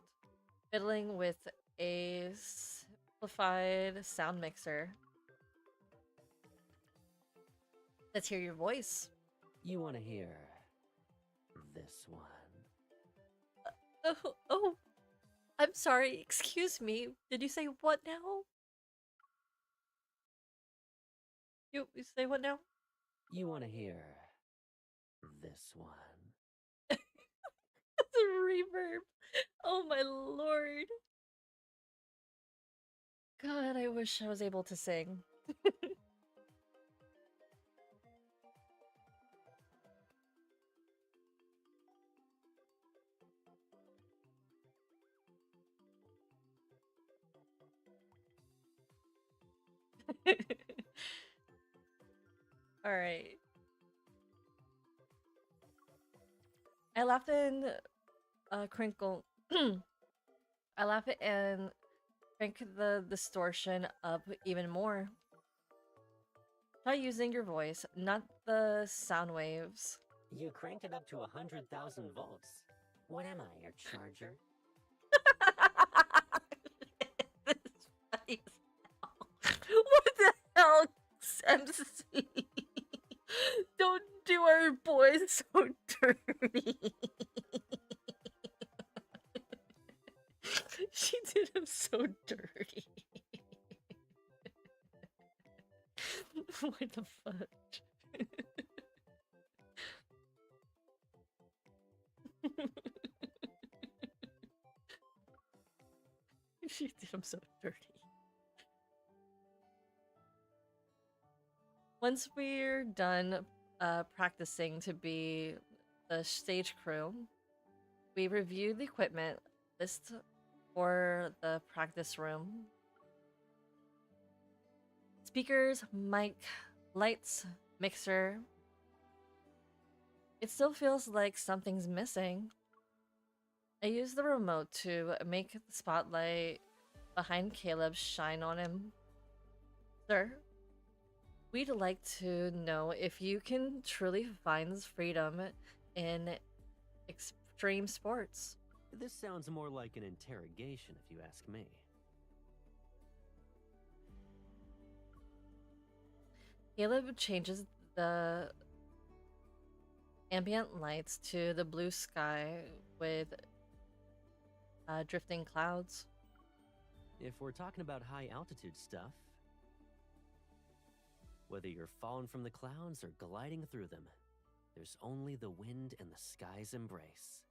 Speaker 2: fiddling with a simplified sound mixer. Let's hear your voice.
Speaker 9: You want to hear this one?
Speaker 2: Oh, I'm sorry. Excuse me. Did you say what now? You say what now?
Speaker 9: You want to hear this one?
Speaker 2: That's a reverb. Oh my lord. God, I wish I was able to sing. All right. I laughed and crinkle. I laugh and crank the distortion up even more. Try using your voice, not the sound waves.
Speaker 9: You cranked it up to 100,000 volts. What am I, your charger?
Speaker 2: This is funny as hell. What the hell, MC? Don't do our boys so dirty. She did him so dirty. What the fudge? She did him so dirty. Once we're done practicing to be the stage crew, we review the equipment list for the practice room. Speakers, mic, lights, mixer. It still feels like something's missing. I use the remote to make the spotlight behind Caleb shine on him. Sir, we'd like to know if you can truly find freedom in extreme sports.
Speaker 9: This sounds more like an interrogation, if you ask me.
Speaker 2: Caleb changes the ambient lights to the blue sky with drifting clouds.
Speaker 9: If we're talking about high altitude stuff, whether you're falling from the clouds or gliding through them, there's only the wind and the sky's embrace.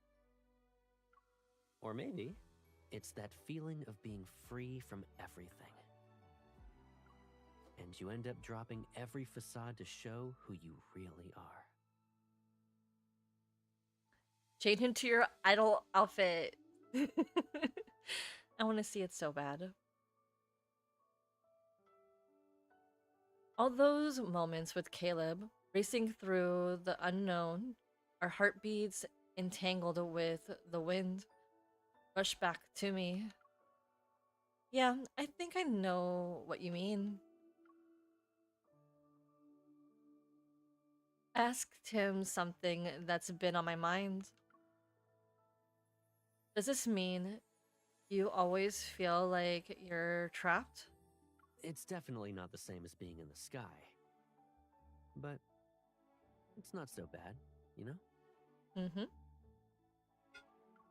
Speaker 9: Or maybe it's that feeling of being free from everything. And you end up dropping every facade to show who you really are.
Speaker 2: Change into your idol outfit. I want to see it so bad. All those moments with Caleb, racing through the unknown, our heartbeats entangled with the wind, rush back to me. Yeah, I think I know what you mean. Asked him something that's been on my mind. Does this mean you always feel like you're trapped?
Speaker 9: It's definitely not the same as being in the sky. But it's not so bad, you know?
Speaker 2: Mm-hmm.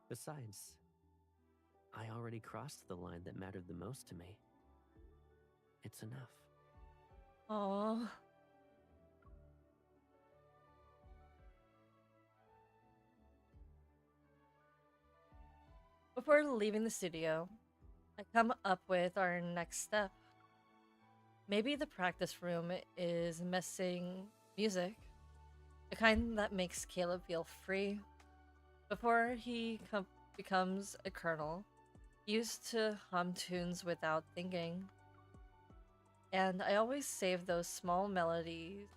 Speaker 9: Besides, I already crossed the line that mattered the most to me. It's enough.
Speaker 2: Aww. Before leaving the studio, I come up with our next step. Maybe the practice room is missing music, the kind that makes Caleb feel free. Before he becomes a colonel, he used to hum tunes without thinking. And I always save those small memories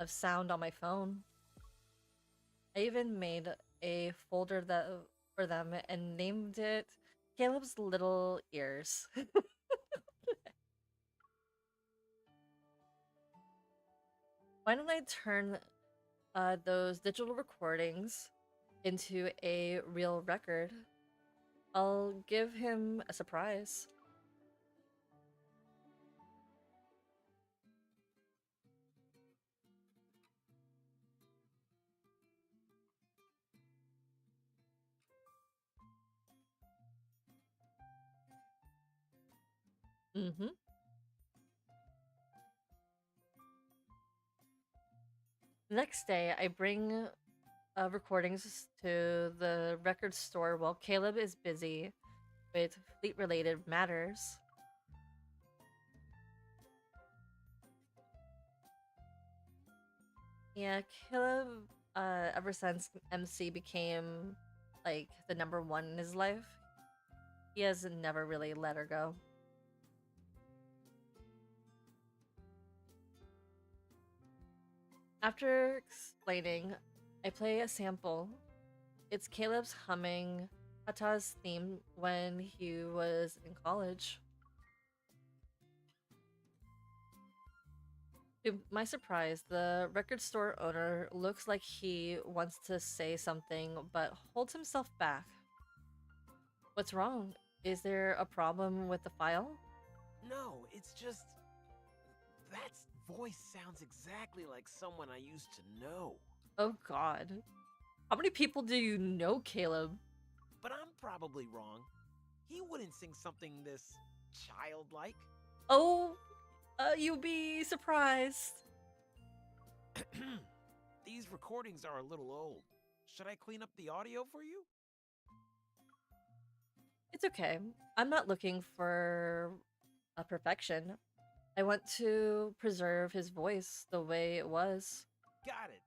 Speaker 2: of sound on my phone. I even made a folder for them and named it Caleb's Little Ears. Why don't I turn those digital recordings into a real record? I'll give him a surprise. Mm-hmm. The next day, I bring recordings to the record store while Caleb is busy with fleet-related matters. Yeah, Caleb, ever since MC became like the number one in his life, he has never really let her go. After explaining, I play a sample. It's Caleb's humming Hata's theme when he was in college. To my surprise, the record store owner looks like he wants to say something but holds himself back. What's wrong? Is there a problem with the file?
Speaker 14: No, it's just... that voice sounds exactly like someone I used to know.
Speaker 2: Oh god. How many people do you know, Caleb?
Speaker 14: But I'm probably wrong. He wouldn't sing something this childlike.
Speaker 2: Oh, you'd be surprised.
Speaker 14: These recordings are a little old. Should I clean up the audio for you?
Speaker 2: It's okay. I'm not looking for a perfection. I want to preserve his voice the way it was.
Speaker 14: Got it.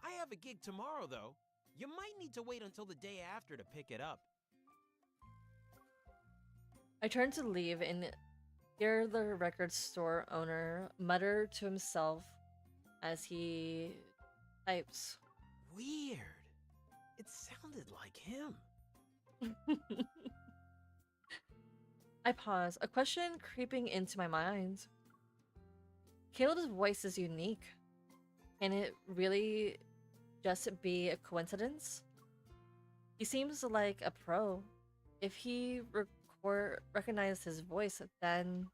Speaker 14: I have a gig tomorrow, though. You might need to wait until the day after to pick it up.
Speaker 2: I turn to leave and hear the record store owner mutter to himself as he types.
Speaker 14: Weird. It sounded like him.
Speaker 2: I pause, a question creeping into my mind. Caleb's voice is unique. Can it really just be a coincidence? He seems like a pro. If he recognized his voice, then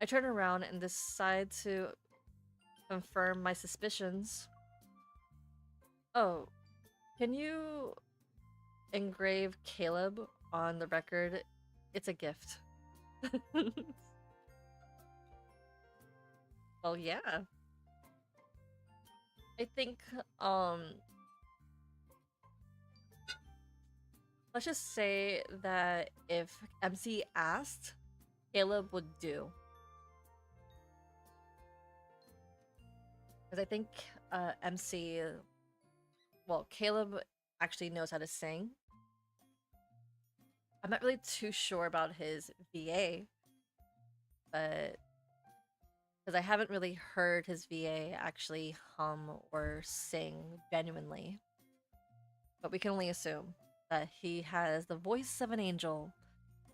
Speaker 2: I turn around and decide to confirm my suspicions. Oh, can you engrave Caleb on the record? It's a gift. Well, yeah. I think, let's just say that if MC asked, Caleb would do. Because I think MC, well, Caleb actually knows how to sing. I'm not really too sure about his VA, but because I haven't really heard his VA actually hum or sing genuinely. But we can only assume that he has the voice of an angel,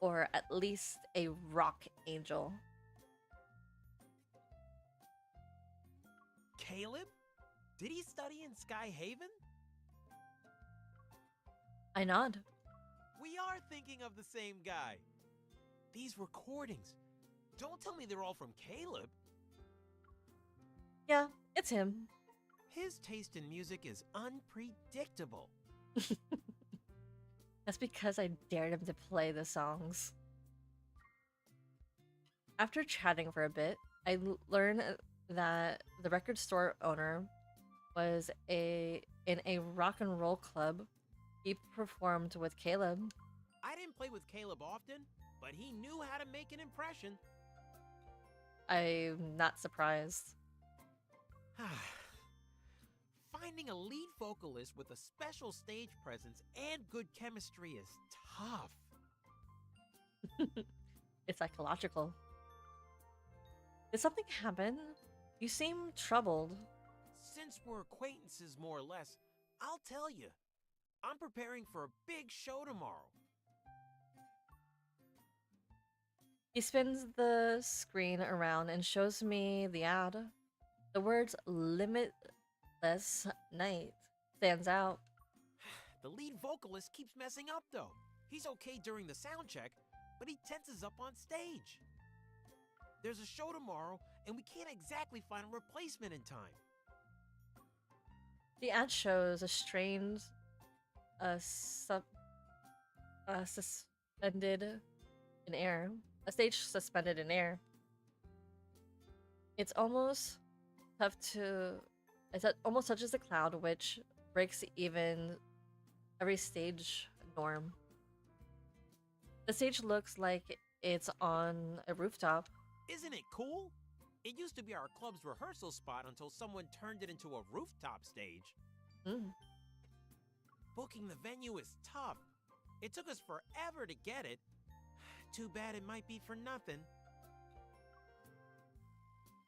Speaker 2: or at least a rock angel.
Speaker 14: Caleb? Did he study in Sky Haven?
Speaker 2: I nod.
Speaker 14: We are thinking of the same guy. These recordings. Don't tell me they're all from Caleb.
Speaker 2: Yeah, it's him.
Speaker 14: His taste in music is unpredictable.
Speaker 2: That's because I dared him to play the songs. After chatting for a bit, I learned that the record store owner was in a rock and roll club. He performed with Caleb.
Speaker 14: I didn't play with Caleb often, but he knew how to make an impression.
Speaker 2: I'm not surprised.
Speaker 14: Finding a lead vocalist with a special stage presence and good chemistry is tough.
Speaker 2: It's psychological. Did something happen? You seem troubled.
Speaker 14: Since we're acquaintances more or less, I'll tell you. I'm preparing for a big show tomorrow.
Speaker 2: He spins the screen around and shows me the ad. The words "limitless night" stands out.
Speaker 14: The lead vocalist keeps messing up though. He's okay during the sound check, but he tenses up on stage. There's a show tomorrow, and we can't exactly find a replacement in time.
Speaker 2: The ad shows a strange, suspended in air. A stage suspended in air. It's almost tough to. It almost touches the cloud, which breaks even every stage norm. The stage looks like it's on a rooftop.
Speaker 14: Isn't it cool? It used to be our club's rehearsal spot until someone turned it into a rooftop stage. Booking the venue is tough. It took us forever to get it. Too bad it might be for nothing.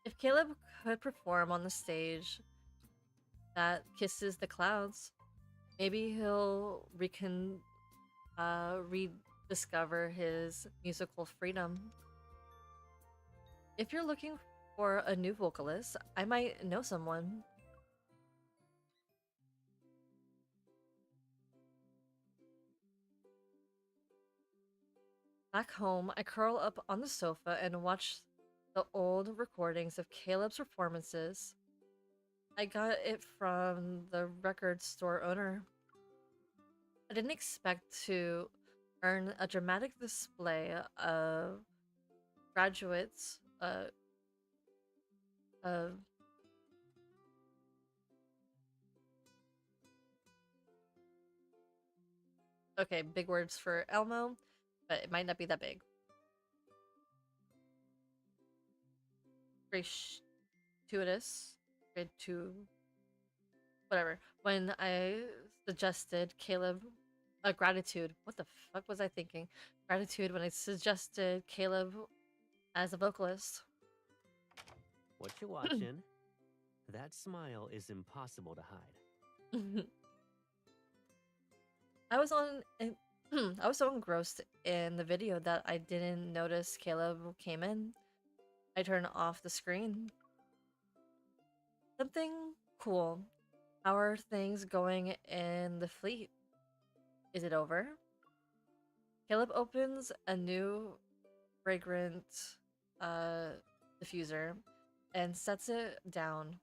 Speaker 2: If Caleb could perform on the stage that kisses the clouds, maybe he'll rediscover his musical freedom. If you're looking for a new vocalist, I might know someone. Back home, I curl up on the sofa and watch the old recordings of Caleb's performances. I got it from the record store owner. I didn't expect to earn a dramatic display of graduates okay, big words for Elmo, but it might not be that big. Gratuitous. Whatever. When I suggested Caleb gratitude. What the fuck was I thinking? Gratitude when I suggested Caleb as a vocalist.
Speaker 9: What you watching? That smile is impossible to hide.
Speaker 2: I was so engrossed in the video that I didn't notice Caleb came in. I turned off the screen. Something cool. How are things going in the fleet? Is it over? Caleb opens a new fragrant diffuser and sets it down.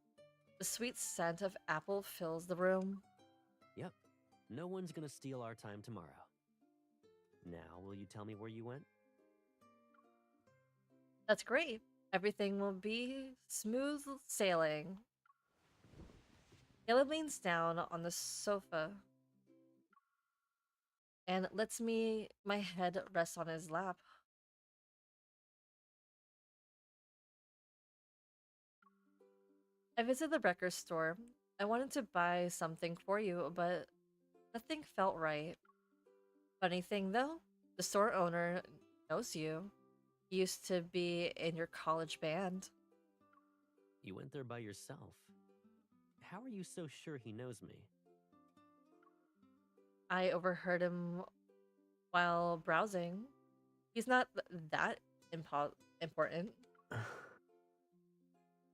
Speaker 2: The sweet scent of apple fills the room.
Speaker 9: Yep. No one's gonna steal our time tomorrow. Now, will you tell me where you went?
Speaker 2: That's great. Everything will be smooth sailing. Caleb leans down on the sofa and lets my head rest on his lap. I visited the record store. I wanted to buy something for you, but nothing felt right. Funny thing though, the store owner knows you. He used to be in your college band.
Speaker 9: You went there by yourself. How are you so sure he knows me?
Speaker 2: I overheard him while browsing. He's not that important.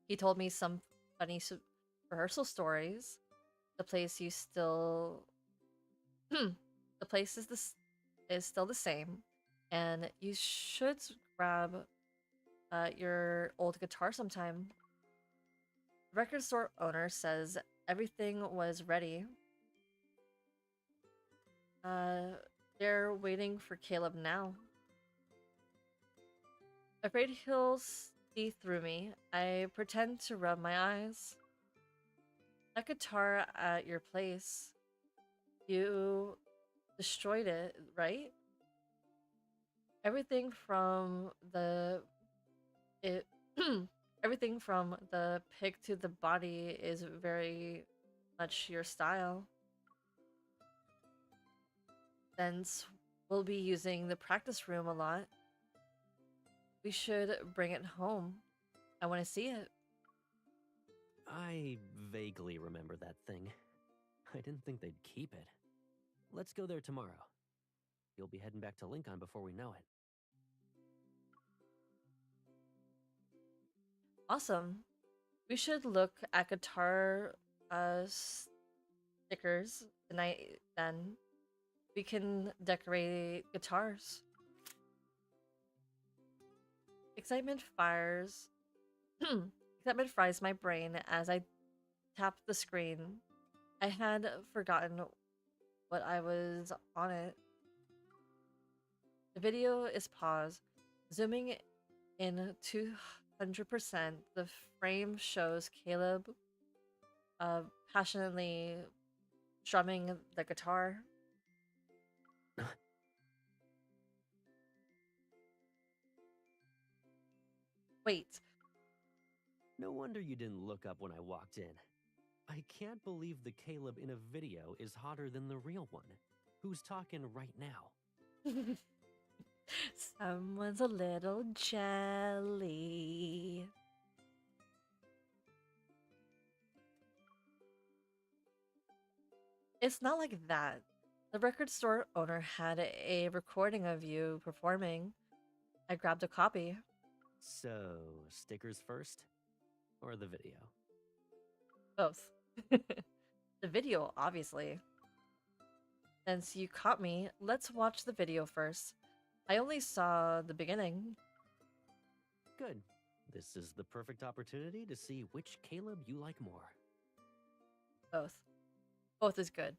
Speaker 2: He told me some funny rehearsal stories. The place you still the place is still the same, and you should grab your old guitar sometime. The record store owner says everything was ready. They're waiting for Caleb now. Afraid he'll see through me, I pretend to rub my eyes. That guitar at your place, you destroyed it, right? Everything from the it everything from the pick to the body is very much your style. Since we'll be using the practice room a lot, we should bring it home. I want to see it.
Speaker 9: I vaguely remember that thing. I didn't think they'd keep it. Let's go there tomorrow. You'll be heading back to Lincoln before we know it.
Speaker 2: Awesome. We should look at guitar stickers tonight then. We can decorate guitars. Excitement fires. Excitement fries my brain as I tap the screen. I had forgotten what I was on it. The video is paused. Zooming in 200%, the frame shows Caleb passionately strumming the guitar. Wait.
Speaker 9: No wonder you didn't look up when I walked in. I can't believe the Caleb in a video is hotter than the real one. Who's talking right now?
Speaker 2: Someone's a little jelly. It's not like that. The record store owner had a recording of you performing. I grabbed a copy.
Speaker 9: So, stickers first? Or the video?
Speaker 2: Both. The video, obviously. Since you caught me, let's watch the video first. I only saw the beginning.
Speaker 9: Good. This is the perfect opportunity to see which Caleb you like more.
Speaker 2: Both. Both is good.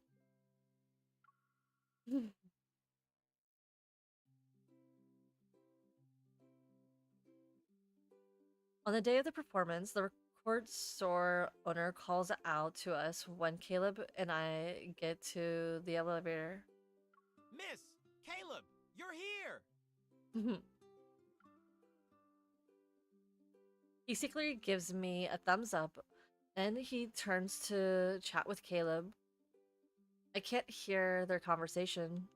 Speaker 2: On the day of the performance, the record store owner calls out to us when Caleb and I get to the elevator.
Speaker 14: Miss! Caleb! You're here!
Speaker 2: He secretly gives me a thumbs up, then he turns to chat with Caleb. I can't hear their conversation.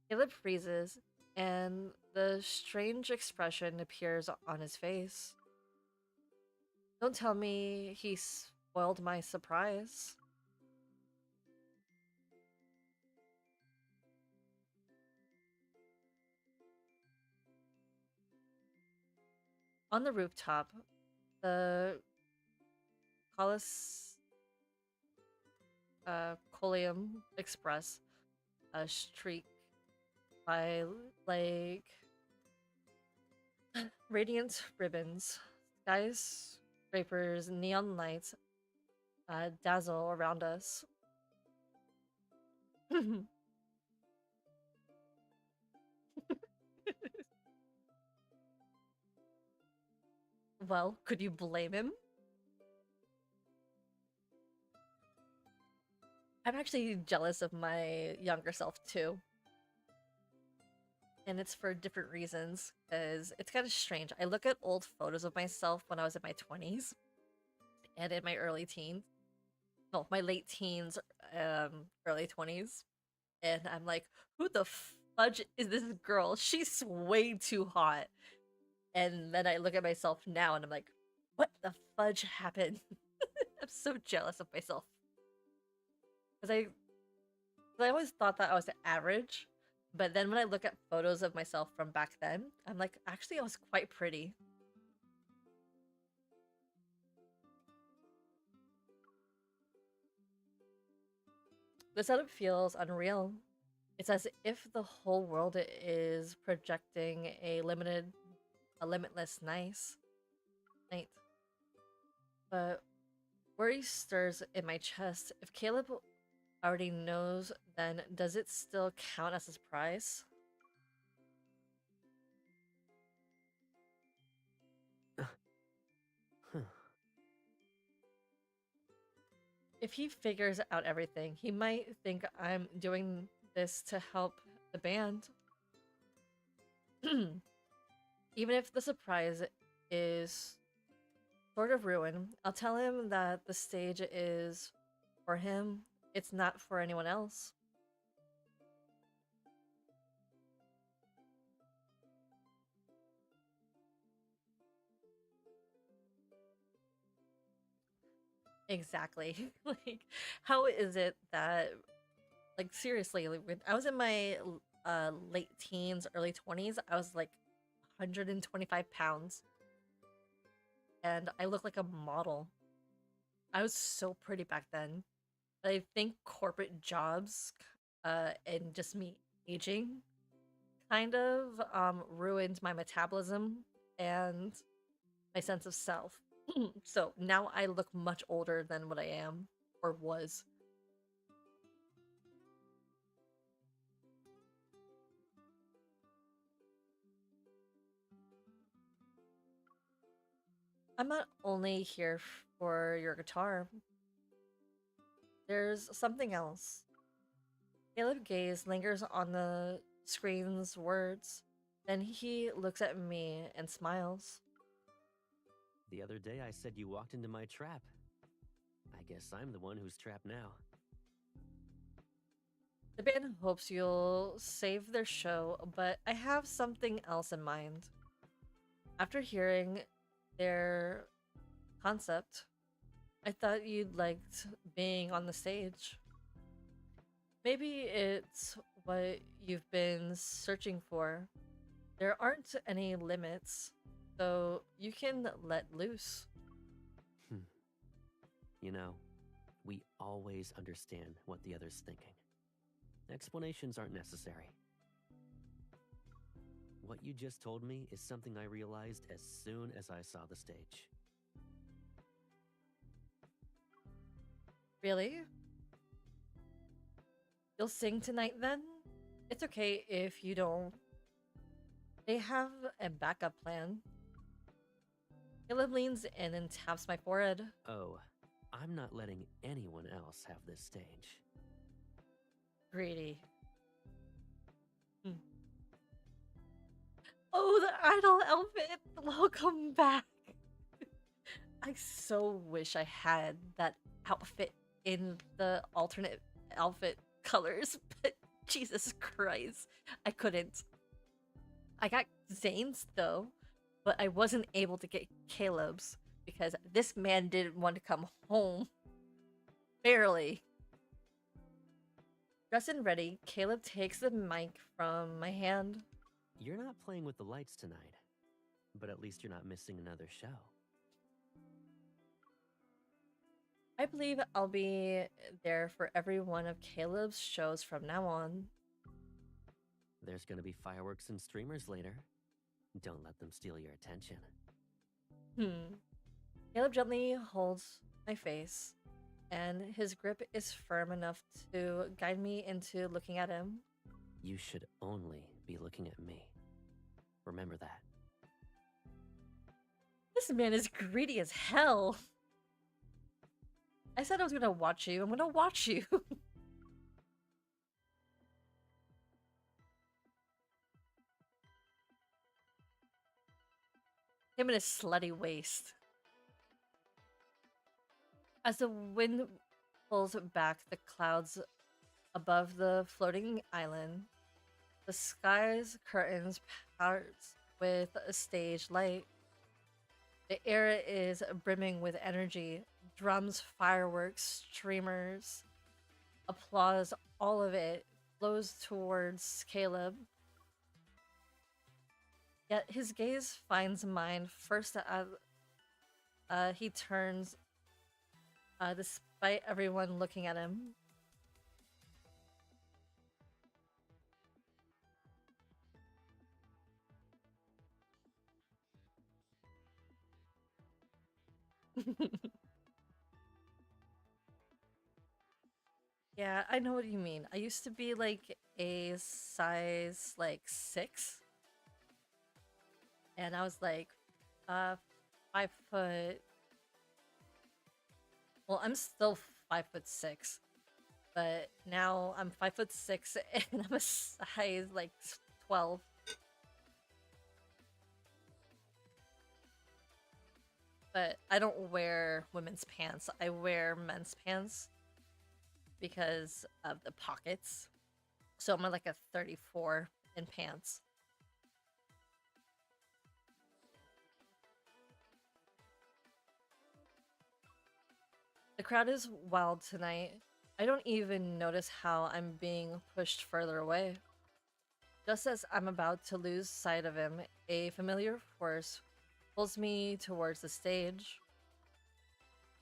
Speaker 2: Caleb freezes, and the strange expression appears on his face. Don't tell me he spoiled my surprise. On the rooftop, the Coleum Express streak by like radiant ribbons, skyscrapers, neon lights dazzle around us. Well, could you blame him? I'm actually jealous of my younger self too. And it's for different reasons, because it's kind of strange. I look at old photos of myself when I was in my 20s and in my early teens. No, my late teens, early 20s. And I'm like, who the fudge is this girl? She's way too hot. And then I look at myself now and I'm like, What the fudge happened? I'm so jealous of myself. Because I always thought that I was average, but then when I look at photos of myself from back then, I'm like, actually, I was quite pretty. The setup feels unreal. It's as if the whole world is projecting a limitless night. But worry stirs in my chest. If Caleb already knows, then does it still count as a surprise? If he figures out everything, he might think I'm doing this to help the band. Even if the surprise is sort of ruined, I'll tell him that the stage is for him, it's not for anyone else. Exactly. Like, how is it that, like, seriously, like, when I was in my late teens, early 20s, I was like 125 pounds. And I look like a model. I was so pretty back then. But I think corporate jobs and just me aging kind of ruined my metabolism and my sense of self. So now I look much older than what I am or was. I'm not only here for your guitar. There's something else. Caleb's gaze lingers on the screen's words. Then he looks at me and smiles.
Speaker 9: The other day I said you walked into my trap. I guess I'm the one who's trapped now.
Speaker 2: The band hopes you'll save their show, but I have something else in mind. After hearing their concept, I thought you'd liked being on the stage. Maybe it's what you've been searching for. There aren't any limits, so you can let loose.
Speaker 9: You know, we always understand what the other's thinking. Explanations aren't necessary. What you just told me is something I realized as soon as I saw the stage.
Speaker 2: Really? You'll sing tonight then? It's okay if you don't. They have a backup plan. Caleb leans in and taps my forehead.
Speaker 9: Oh, I'm not letting anyone else have this stage.
Speaker 2: Greedy. Oh, the idol outfit! Welcome back! I so wish I had that outfit in the alternate outfit colors, but Jesus Christ, I couldn't. I got Zane's though, but I wasn't able to get Caleb's because this man didn't want to come home. Barely. Dressed and ready, Caleb takes the mic from my hand.
Speaker 9: You're not playing with the lights tonight, but at least you're not missing another show.
Speaker 2: I believe I'll be there for every one of Caleb's shows from now on.
Speaker 9: There's gonna be fireworks and streamers later. Don't let them steal your attention.
Speaker 2: Caleb gently holds my face, and his grip is firm enough to guide me into looking at him.
Speaker 9: You should only be looking at me. Remember that.
Speaker 2: This man is greedy as hell. I said I was gonna watch you. I'm gonna watch you. Him in his slutty waist. As the wind pulls back the clouds above the floating island, the sky's curtains parts with a stage light. The air is brimming with energy. Drums, fireworks, streamers, applause, all of it flows towards Caleb. Yet his gaze finds mine first as he turns, despite everyone looking at him. Yeah, I know what you mean. I used to be like a size like 6, and I was like 5 foot. Well, I'm still 5'6", but now I'm 5'6" and I'm a size like 12. But I don't wear women's pants. I wear men's pants because of the pockets. So I'm like a 34 in pants. The crowd is wild tonight. I don't even notice how I'm being pushed further away. Just as I'm about to lose sight of him, a familiar force pulls me towards the stage.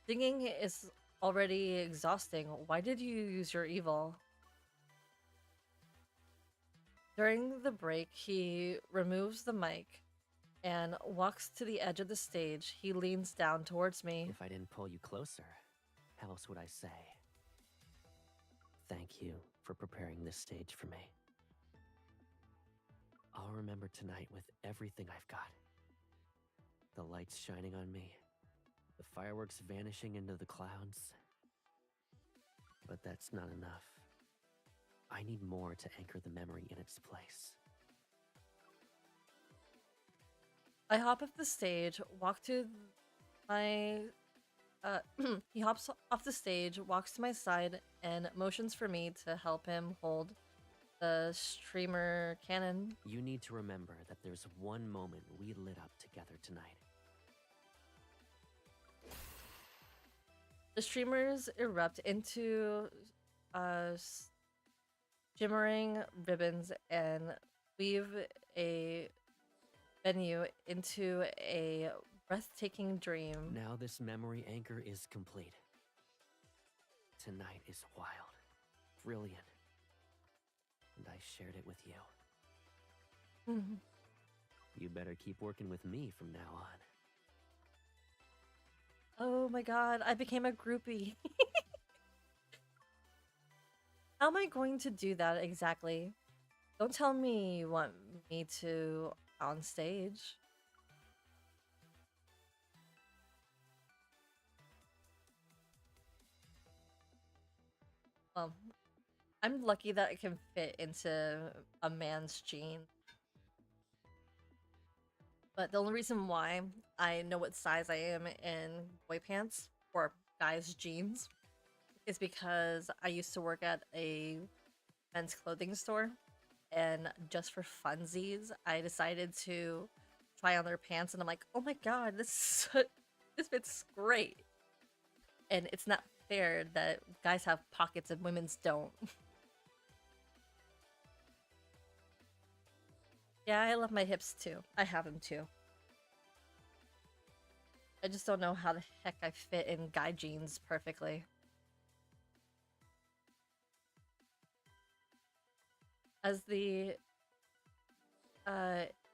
Speaker 2: Singing is already exhausting. Why did you use your evil? During the break, he removes the mic and walks to the edge of the stage. He leans down towards me.
Speaker 9: If I didn't pull you closer, how else would I say? Thank you for preparing this stage for me. I'll remember tonight with everything I've got. The lights shining on me, the fireworks vanishing into the clouds. But that's not enough. I need more to anchor the memory in its place.
Speaker 2: I hop off the stage, walk to my... he hops off the stage, walks to my side, and motions for me to help him hold the streamer cannon.
Speaker 9: You need to remember that there's one moment we lit up together tonight.
Speaker 2: The streamers erupt into shimmering ribbons and weave a venue into a breathtaking dream.
Speaker 9: Now this memory anchor is complete. Tonight is wild, brilliant, and I shared it with you. You better keep working with me from now on.
Speaker 2: Oh my god, I became a groupie. How am I going to do that exactly? Don't tell me you want me to on stage. Well, I'm lucky that it can fit into a man's jeans. But the only reason why I know what size I am in boy pants or guys' jeans is because I used to work at a men's clothing store, and just for funsies, I decided to try on their pants, and I'm like, oh my god, this fits great. And it's not fair that guys have pockets and women's don't. Yeah, I love my hips too. I have them too. I just don't know how the heck I fit in guy jeans perfectly. As the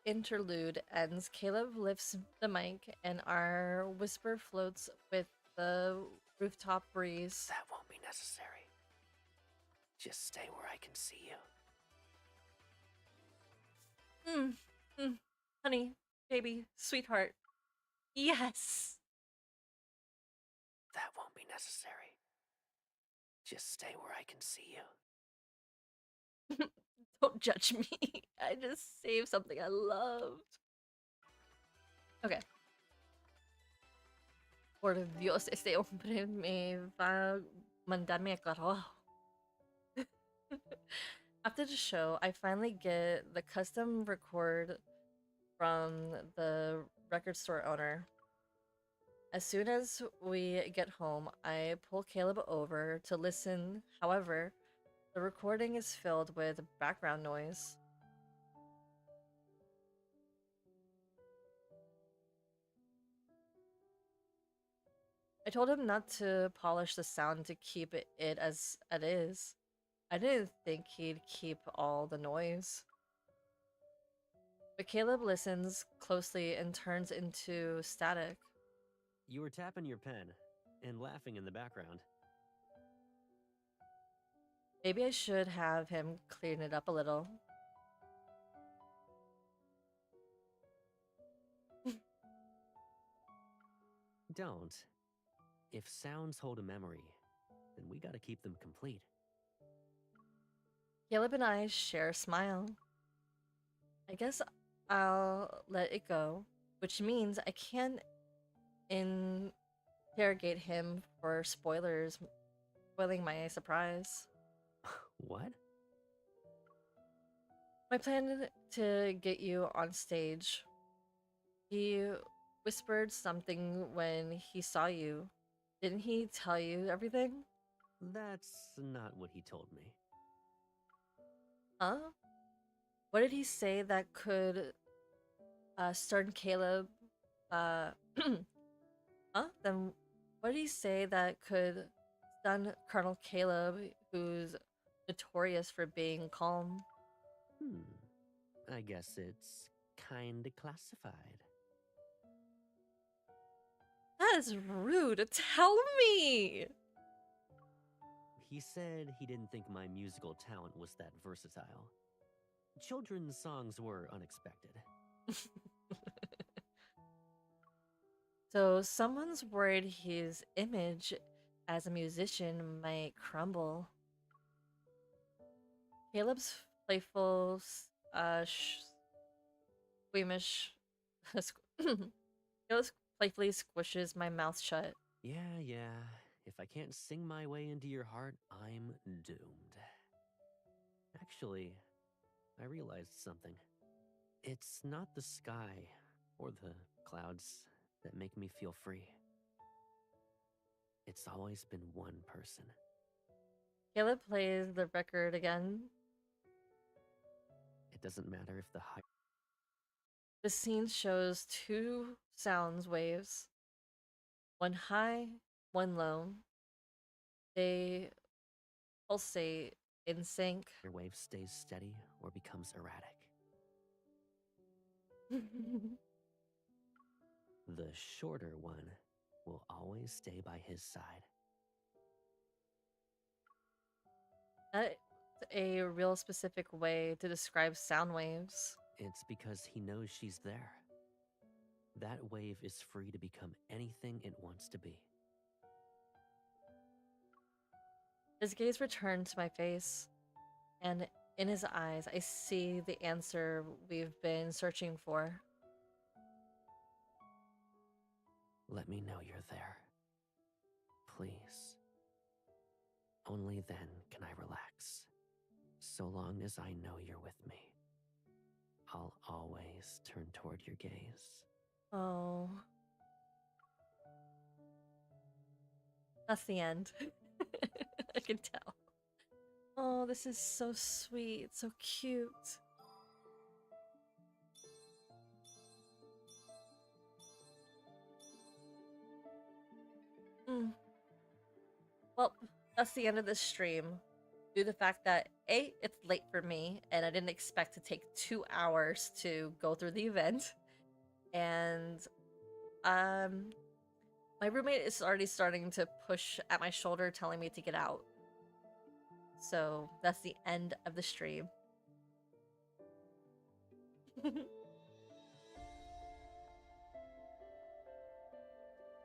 Speaker 2: interlude ends, Caleb lifts the mic and our whisper floats with the rooftop breeze.
Speaker 9: That won't be necessary. Just stay where I can see you.
Speaker 2: Honey, baby, sweetheart. Yes!
Speaker 9: That won't be necessary. Just stay where I can see you.
Speaker 2: Don't judge me. I just saved something I loved. Okay. Por Dios, este hombre me va a mandarme a carajo. After the show, I finally get the custom record from the record store owner. As soon as we get home, I pull Caleb over to listen. However, the recording is filled with background noise. I told him not to polish the sound to keep it as it is. I didn't think he'd keep all the noise. But Caleb listens closely and turns into static.
Speaker 9: You were tapping your pen and laughing in the background.
Speaker 2: Maybe I should have him clean it up a little.
Speaker 9: Don't. If sounds hold a memory, then we gotta keep them complete.
Speaker 2: Caleb and I share a smile. I guess I'll let it go, which means I can't interrogate him for spoiling my surprise.
Speaker 9: What?
Speaker 2: My plan to get you on stage. He whispered something when he saw you. Didn't he tell you everything?
Speaker 9: That's not what he told me.
Speaker 2: Huh? What did he say that could stun Caleb? Huh? Then what did he say that could stun Colonel Caleb, who's notorious for being calm?
Speaker 9: I guess it's kinda classified.
Speaker 2: That is rude. Tell me!
Speaker 9: He said he didn't think my musical talent was that versatile. Children's songs were unexpected.
Speaker 2: So someone's worried his image as a musician might crumble. Caleb's playful, squeamish. Caleb playfully squishes my mouth shut.
Speaker 9: Yeah. If I can't sing my way into your heart, I'm doomed. Actually, I realized something. It's not the sky or the clouds that make me feel free. It's always been one person.
Speaker 2: Caleb plays the record again.
Speaker 9: It doesn't matter if the high...
Speaker 2: The scene shows two sound waves. One high, one low. They pulsate in sync.
Speaker 9: Your wave stays steady or becomes erratic. The shorter one will always stay by his side.
Speaker 2: That's a real specific way to describe sound waves.
Speaker 9: It's because he knows she's there. That wave is free to become anything it wants to be.
Speaker 2: His gaze returned to my face, and in his eyes, I see the answer we've been searching for.
Speaker 9: Let me know you're there. Please. Only then can I relax. So long as I know you're with me, I'll always turn toward your gaze.
Speaker 2: Oh. That's the end. I can tell. Oh, this is so sweet, so cute. Well, that's the end of this stream. Due to the fact that A, it's late for me, and I didn't expect to take 2 hours to go through the event. And my roommate is already starting to push at my shoulder telling me to get out. So that's the end of the stream.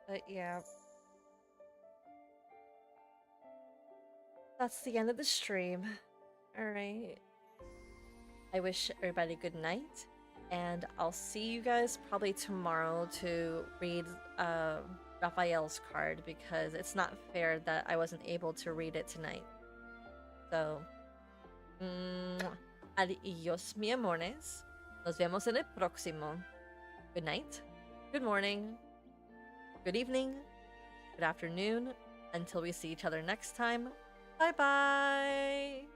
Speaker 2: But yeah. That's the end of the stream. Alright. I wish everybody good night. And I'll see you guys probably tomorrow to read Raphael's card, because it's not fair that I wasn't able to read it tonight. So, adios, mi amores. Nos vemos en el próximo. Good night. Good morning. good evening, good afternoon, until we see each other next time. Bye bye!